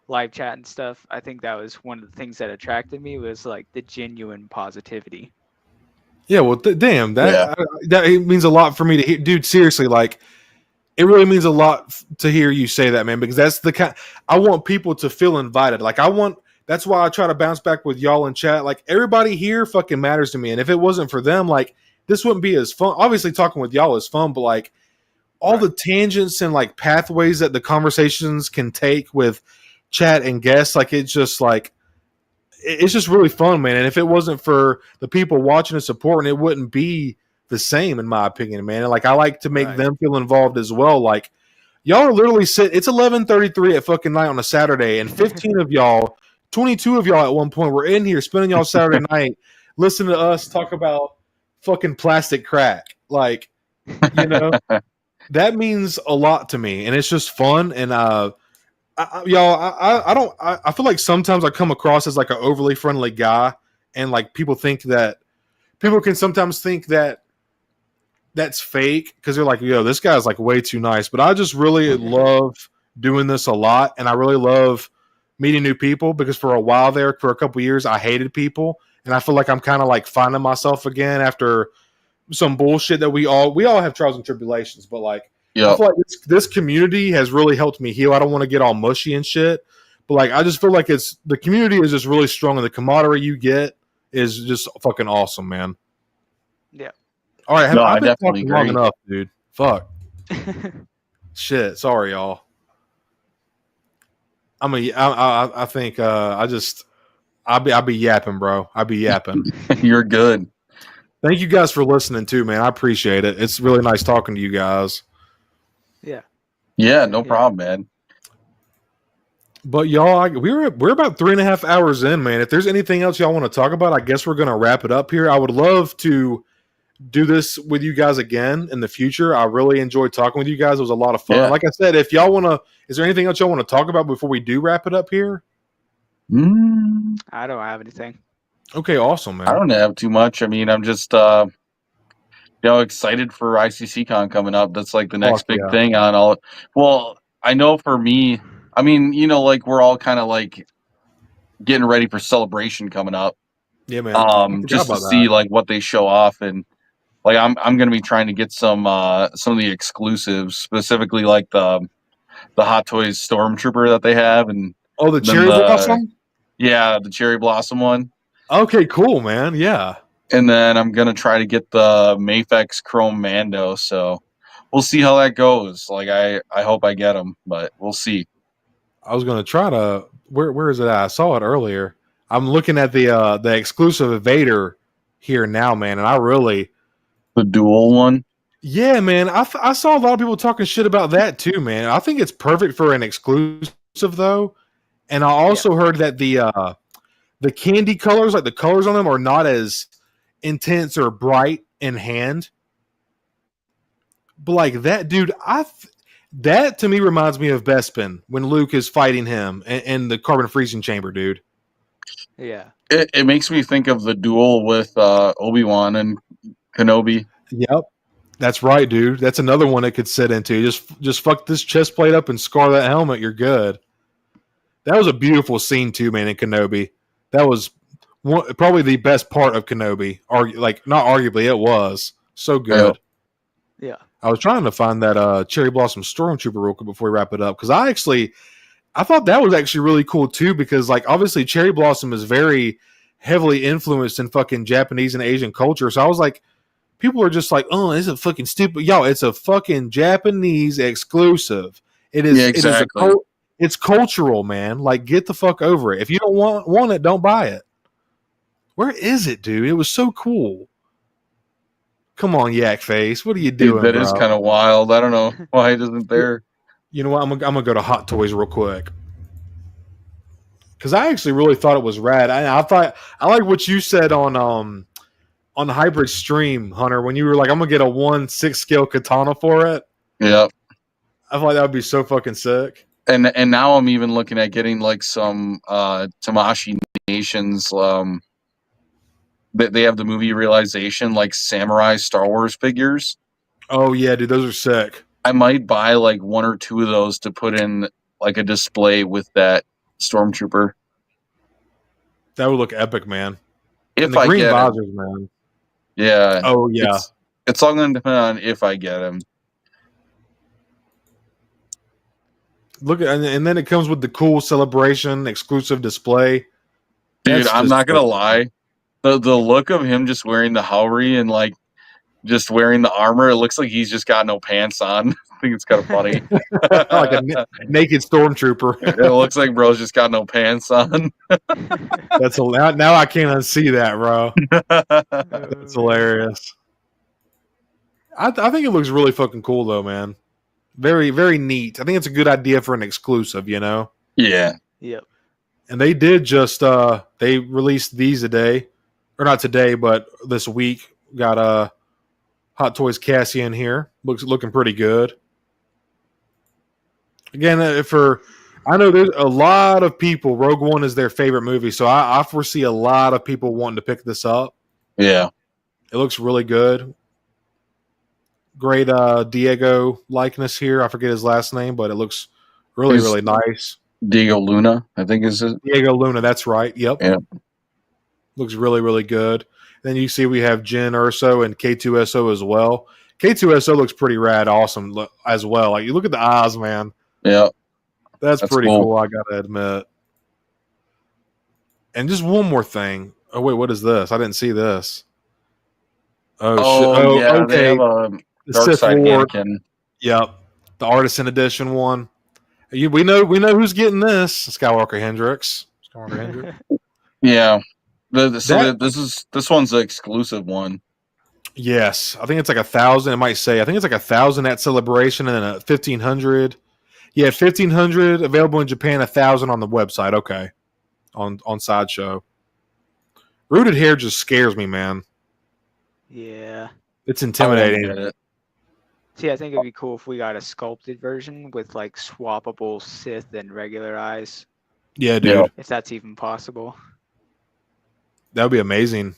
live chat and stuff, I think that was one of the things that attracted me was like the genuine positivity. Yeah, well, damn, that it means a lot for me to hear, dude. Seriously, like, it really means a lot to hear you say that, man. Because that's the kind I want people to feel invited. Like, that's why I try to bounce back with y'all in chat. Like, everybody here fucking matters to me, and if it wasn't for them, like, this wouldn't be as fun. Obviously, talking with y'all is fun, but like, all the tangents and like pathways that the conversations can take with chat and guests, like, it's just like. It's just really fun, man. And if it wasn't for the people watching and supporting, it wouldn't be the same, in my opinion, man. And like, I like to make them feel involved as well. Like, y'all are literally it's 11:33 at fucking night on a Saturday, and 15 of y'all, 22 of y'all at one point were in here spending y'all Saturday night listening to us talk about fucking plastic crack. Like, you know, that means a lot to me, and it's just fun. And I feel like sometimes I come across as like an overly friendly guy, and like people can sometimes think that that's fake because they're like, yo, this guy's like way too nice. But I just really love doing this a lot, and I really love meeting new people, because for a while there, for a couple years, I hated people, and I feel like I'm kind of like finding myself again after some bullshit that we all have trials and tribulations, but like. I feel like this community has really helped me heal. I don't want to get all mushy and shit, but like I just feel like the community is just really strong, and the camaraderie you get is just fucking awesome, man. Yeah. All right, I've been talking long agree. enough, dude. Fuck. Shit. Sorry, y'all. I think I'll be yapping, bro. I'll be yapping. You're good. Thank you guys for listening too, man. I appreciate it. It's really nice talking to you guys. Yeah, no problem, man. But y'all, we're about 3.5 hours in, man. If there's anything else y'all want to talk about, I guess we're gonna wrap it up here. I would love to do this with you guys again in the future. I really enjoyed talking with you guys. It was a lot of fun. Yeah. Like I said, if y'all want to, is there anything else y'all want to talk about before we do wrap it up here? I don't have anything. Okay, awesome, man. I don't have too much. I mean, I'm just excited for ICCCon coming up. That's like the next big thing on all. Well, I know for me, I mean, like we're all kind of like getting ready for Celebration coming up. Yeah, man. Just to see like what they show off, and like I'm going to be trying to get some of the exclusives, specifically like the Hot Toys Stormtrooper that they have, and the Cherry Blossom. Yeah, the Cherry Blossom one. Okay, cool, man. Yeah. And then I'm going to try to get the Mafex Chrome Mando. So we'll see how that goes. Like, I hope I get them, but we'll see. I was going to try to, where is it at? I saw it earlier. I'm looking at the exclusive Vader here now, man. And the dual one. Yeah, man. I saw a lot of people talking shit about that too, man. I think it's perfect for an exclusive though. And I also heard that the candy colors, like the colors on them, are not as intense or bright in hand, but like that dude, that to me reminds me of Bespin when Luke is fighting him in the carbon freezing chamber, dude. Yeah, it makes me think of the duel with Obi-Wan and Kenobi. Yep, that's right, dude. That's another one it could sit into. Just fuck this chest plate up and scar that helmet. You're good. That was a beautiful scene too, man. In Kenobi, that was probably the best part of Kenobi. Not arguably, it was so good. Yeah. I was trying to find that Cherry Blossom Stormtrooper real quick before we wrap it up, because I thought that was actually really cool too, because like obviously Cherry Blossom is very heavily influenced in fucking Japanese and Asian culture. So I was like, people are just like, oh, this is fucking stupid. Yo, it's a fucking Japanese exclusive. It is. Yeah, exactly. It's cultural, man. Like, get the fuck over it. If you don't want it, don't buy it. Where is it, dude? It was so cool. Come on, Yak Face. What are you doing, Dude, that bro? is kind of wild. I don't know why it isn't there. You know what? I'm gonna go to Hot Toys real quick because I actually really thought it was rad. I thought I like what you said on the hybrid stream, Hunter, when you were like, "I'm gonna get a 1/6 scale katana for it." Yeah. I thought that would be so fucking sick. And now I'm even looking at getting like some Tamashii Nations. They have the movie Realization, like samurai Star Wars figures. Oh yeah, dude, those are sick. I might buy like 1 or 2 of those to put in like a display with that Stormtrooper. That would look epic, man. If And the I green get visors, man. Yeah. Oh yeah. It's all going to depend on if I get him. Look at, and then it comes with the cool celebration exclusive display. Dude, That's I'm just not going to sick. lie. The look of him just wearing the Howry and like just wearing the armor, it looks like he's just got no pants on. I think it's kind of funny. Like a naked stormtrooper. It looks like bro's just got no pants on. That's now I can't unsee that, bro. That's hilarious. I think it looks really fucking cool though, man. Very, very neat. I think it's a good idea for an exclusive, you know? Yeah. Yep. And they did just they released these today. Or not today, but this week. Got Hot Toys Cassian here. Looking pretty good. Again, I know there's a lot of people, Rogue One is their favorite movie, so I foresee a lot of people wanting to pick this up. Yeah. It looks really good. Great Diego likeness here. I forget his last name, but it looks really, really nice. Diego Luna, I think is it. Diego Luna, that's right. Yep. Yeah. Looks really, really good. Then you see we have Jyn Erso and K2SO as well. K2SO looks pretty rad, awesome as well. Like, you look at the eyes, man. Yeah. That's pretty cool, I gotta admit. And just one more thing. Oh wait, what is this? I didn't see this. Oh shit! Oh, yeah, okay. they have a The Dark Sith Side Lord. Anakin. Yep, the Artisan Edition one. We know who's getting this. Skywalker Hendrix. Yeah. This one's the exclusive one. Yes, I think it's like 1,000. It might say I think it's like 1,000 at Celebration and then 1,500. Yeah, 1,500 available in Japan. 1,000 on the website. Okay, on Sideshow. Rooted hair just scares me, man. Yeah. It's intimidating. See, I think it'd be cool if we got a sculpted version with like swappable Sith and regular eyes. Yeah, dude. Yeah. If that's even possible. That would be amazing.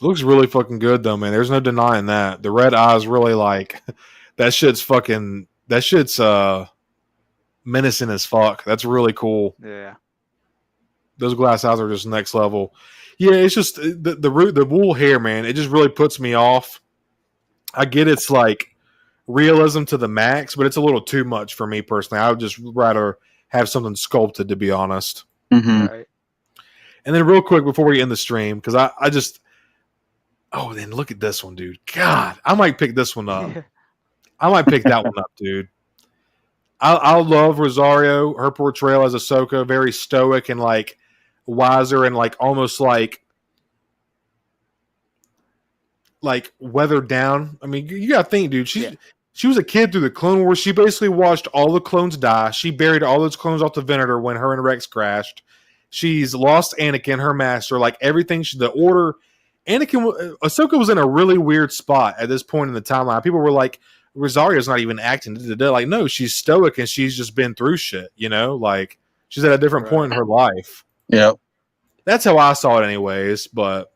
Looks really fucking good though, man. There's no denying that. The red eyes really like that shit's menacing as fuck. That's really cool. Yeah. Those glass eyes are just next level. Yeah, it's just the wool hair, man. It just really puts me off. I get it's like realism to the max, but it's a little too much for me personally. I would just rather have something sculpted, to be honest. Mm-hmm. Right. And then real quick before we end the stream, because I just then look at this one, dude. God, I might pick this one up. I might pick that one up, dude. I love Rosario, her portrayal as Ahsoka, very stoic and like wiser and like almost like weathered down. I mean, you gotta think, dude. She was a kid through the Clone Wars. She basically watched all the clones die. She buried all those clones off the Venator when her and Rex crashed. She's lost Anakin, her master, like everything. The Order. Ahsoka was in a really weird spot at this point in the timeline. People were like, Rosario's not even acting. Like, no, she's stoic and she's just been through shit, you know? Like, she's at a different point in her life. Yep. That's how I saw it anyways, but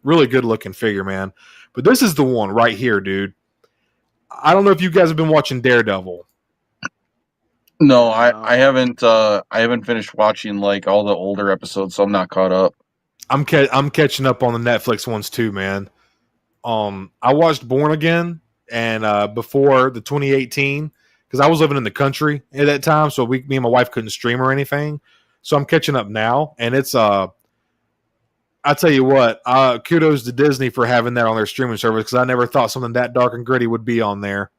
really good looking figure, man. But this is the one right here, dude. I don't know if you guys have been watching Daredevil. No, I haven't finished watching like all the older episodes, so I'm not caught up. I'm catching up on the Netflix ones too, man. I watched Born Again and before the 2018 because I was living in the country at that time, so me and my wife couldn't stream or anything. So I'm catching up now, and it's I tell you what, kudos to Disney for having that on their streaming service because I never thought something that dark and gritty would be on there.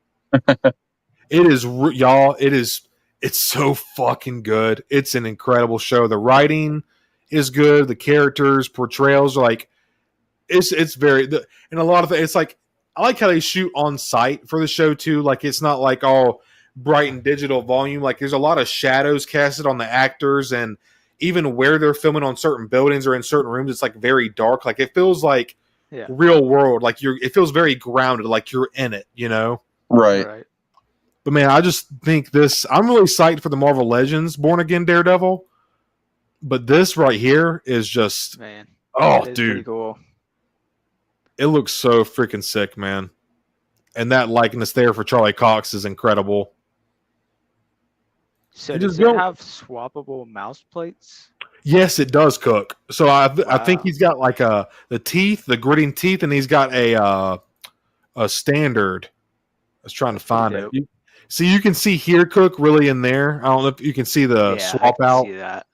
It is, y'all. It's so fucking good. It's an incredible show. The writing is good. The characters, portrayals are like, it's very, and a lot of it's like, I like how they shoot on site for the show too. Like it's not like all bright and digital volume. Like there's a lot of shadows casted on the actors, and even where they're filming on certain buildings or in certain rooms, it's like very dark. Like it feels like real world. Like it feels very grounded. Like you're in it, you know? Right. But man, I just think I'm really psyched for the Marvel Legends Born Again Daredevil. But this right here is just, man. Oh, dude. Pretty cool. It looks so freaking sick, man. And that likeness there for Charlie Cox is incredible. So does it have swappable mouse plates? Yes, it does, Cook. So I think he's got like the teeth, the gritting teeth, and he's got a standard. I was trying to find it. You can see here, Cook, really in there. I don't know if you can see the swap out. See that.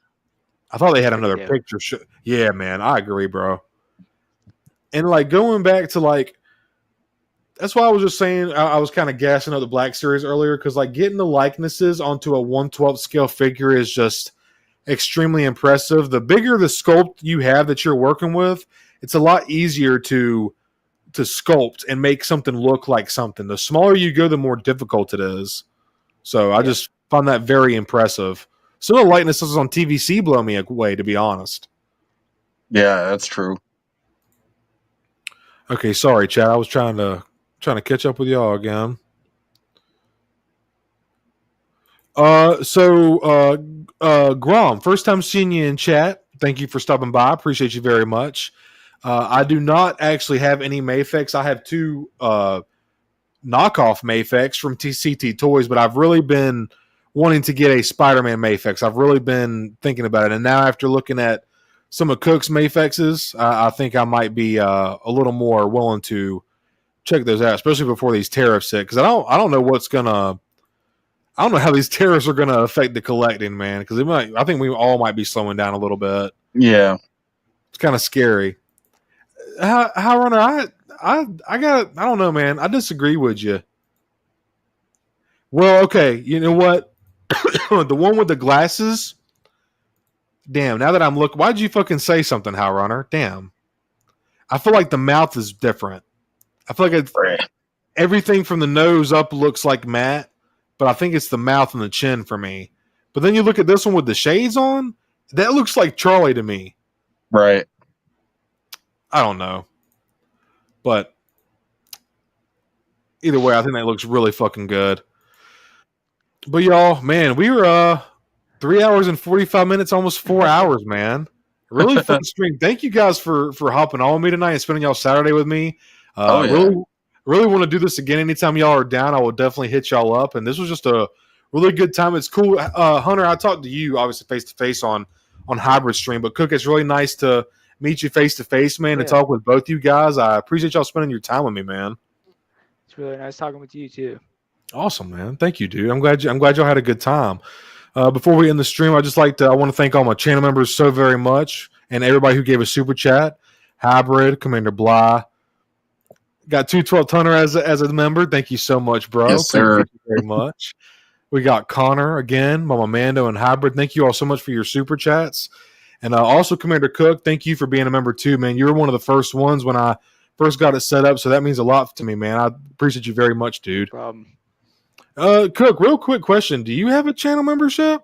I thought they had another picture. Yeah, man, I agree, bro. And like going back to like, that's why I was just saying I was kind of gassing up the Black Series earlier because like getting the likenesses onto a 1/12 scale figure is just extremely impressive. The bigger the sculpt you have that you're working with, it's a lot easier to sculpt and make something look like something. The smaller you go, the more difficult it is. So I just found that very impressive. Some of the likenesses on TVC blow me away, to be honest. Yeah, that's true. Okay, sorry, Chad. I was trying to catch up with y'all again. Grom, first time seeing you in chat. Thank you for stopping by. Appreciate you very much. I do not actually have any Mafex. I have two knockoff Mafex from TCT Toys, but I've really been wanting to get a Spider-Man Mafex. I've really been thinking about it, and now after looking at some of Cook's Mafexes, I think I might be a little more willing to check those out, especially before these tariffs hit. Because I don't know I don't know how these tariffs are gonna affect the collecting, man. Because I think we all might be slowing down a little bit. Yeah, it's kind of scary. HowlrunNer, I don't know, man. I disagree with you. Well, okay, you know what? The one with the glasses. Damn, now that I'm looking, why'd you fucking say something, HowlrunNer? Damn. I feel like the mouth is different. I feel like everything from the nose up looks like Matt, but I think it's the mouth and the chin for me. But then you look at this one with the shades on, that looks like Charlie to me. Right. I don't know. But either way, I think that looks really fucking good. But y'all, man, we were 3 hours and 45 minutes, almost 4 hours, man. Really fun stream. Thank you guys for hopping on with me tonight and spending y'all Saturday with me. Really want to do this again. Anytime y'all are down, I will definitely hit y'all up. And this was just a really good time. It's cool. Hunter, I talked to you, obviously, face-to-face on Hybrid Stream. But, Cook, it's really nice to meet you face-to-face, man, and talk with both you guys. I appreciate y'all spending your time with me, man. It's really nice talking with you, too. Awesome, man. Thank you, dude. I'm glad y'all had a good time. Before we end the stream, I want to thank all my channel members so very much, and everybody who gave a super chat. Hybrid, Commander Bly, got 212 Hunter as a member. Thank you so much, bro. Yes, sir. Thank you very much. We got Connor again, Mama Mando, and Hybrid. Thank you all so much for your super chats, and also Commander Cook. Thank you for being a member too, man. You were one of the first ones when I first got it set up, so that means a lot to me, man. I appreciate you very much, dude. No problem. Cook, real quick question: do you have a channel membership?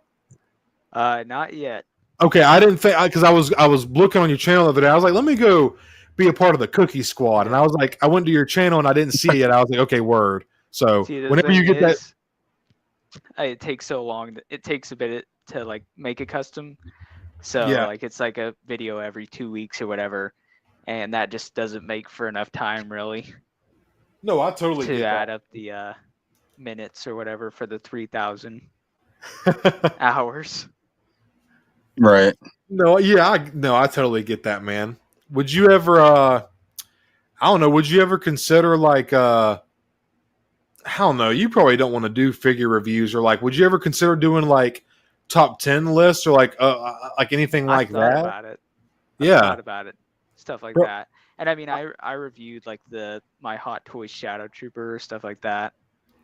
Not yet. Okay, I didn't think because I was looking on your channel the other day. I was like, let me go be a part of the Cookie Squad, and I was like, I went to your channel and I didn't see it. I was like, okay, word. So whenever you get that, it takes so long. It takes a bit to like make a custom. So like it's like a video every 2 weeks or whatever, and that just doesn't make for enough time really. No, I totally to get add that. up the minutes or whatever for the 3,000 hours. Right. No, I totally get that, man. Would you ever I don't know, would you ever consider like I don't know, you probably don't want to do figure reviews, or like would you ever consider doing like top 10 lists or like anything like that? About it. Yeah. Thought about it. stuff like Bro- that. And I mean, I reviewed like my Hot Toys Shadow Trooper, stuff like that.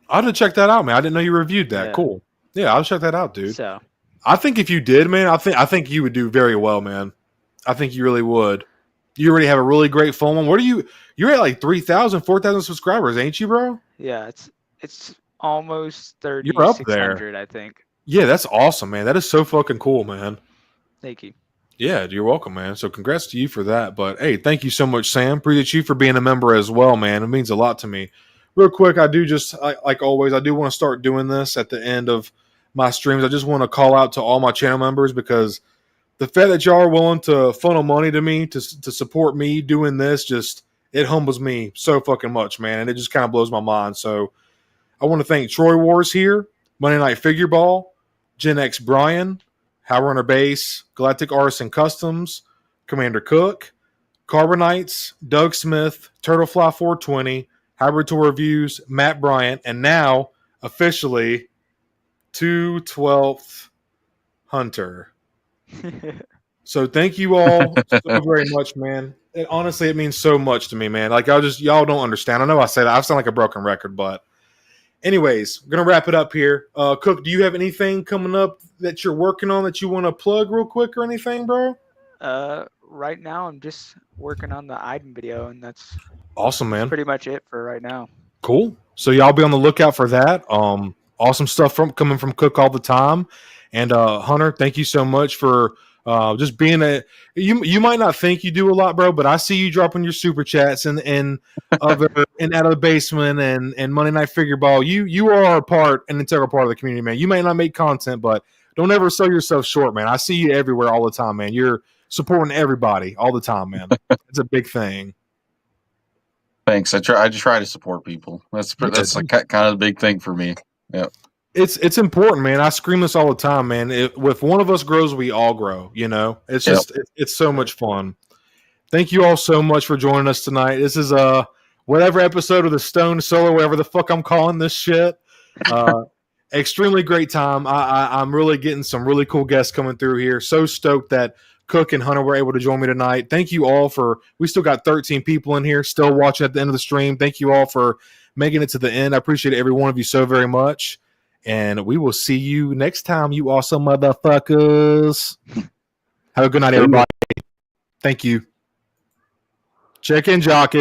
I'll have to check that out, man. I didn't know you reviewed that. Yeah. Cool. Yeah, I'll check that out, dude. So I think if you did, man, I think you would do very well, man. I think you really would. You already have a really great phone. What are you? You're at like 3,000, 4,000 subscribers, ain't you, bro? yeah, it's almost You're up there. 3,600, I think. Yeah, that's awesome, man. That is so fucking cool, man. Thank you. Yeah, you're welcome, man. So congrats to you for that. But hey, thank you so much, Sam. Appreciate you for being a member as well, man. It means a lot to me. Real quick, I do just like always, I do want to start doing this at the end of my streams. I just want to call out to all my channel members because the fact that y'all are willing to funnel money to me to support me doing this, just it humbles me so fucking much, man. And it just kind of blows my mind. So I want to thank Troy Wars here, Monday Night Figure Ball, GenXBrian, HowlrunnerBase, Base, Galactic Artisan Customs, Commander Cook, Carbonites, Doug Smith, Turtlefly420, Hybrid Tour Reviews, Matt Bryant, and now officially 212th Hunter. So thank you all so very much, man. Honestly, it means so much to me, man. Like y'all don't understand. I know I say that. I sound like a broken record, but anyways, we're gonna wrap it up here. Cook, do you have anything coming up that you're working on that you want to plug real quick or anything, bro? Right now I'm just working on the item video, and that's awesome, man. Pretty much it for right now. Cool. So y'all be on the lookout for that. Awesome stuff coming from Cook all the time. And Hunter, thank you so much for just being you might not think you do a lot, bro, but I see you dropping your super chats and other and out of the basement and Monday Night Figure Ball. You are an integral part of the community, man. You may not make content, but don't ever sell yourself short, man. I see you everywhere all the time, man. You're supporting everybody all the time, man. It's a big thing. Thanks. I try to support people. That's like kind of the big thing for me. Yeah. It's important, man. I scream this all the time, man. If one of us grows, we all grow. You know, it's just it's so much fun. Thank you all so much for joining us tonight. This is whatever episode of the Stone Solo, whatever the fuck I'm calling this shit. Extremely great time. I'm really getting some really cool guests coming through here. So stoked that Cook and Hunter were able to join me tonight. Thank you all we still got 13 people in here still watching at the end of the stream. Thank you all for making it to the end. I appreciate every one of you so very much. And we will see you next time, you awesome motherfuckers. Have a good night, everybody. Thank you. Check in, jockey.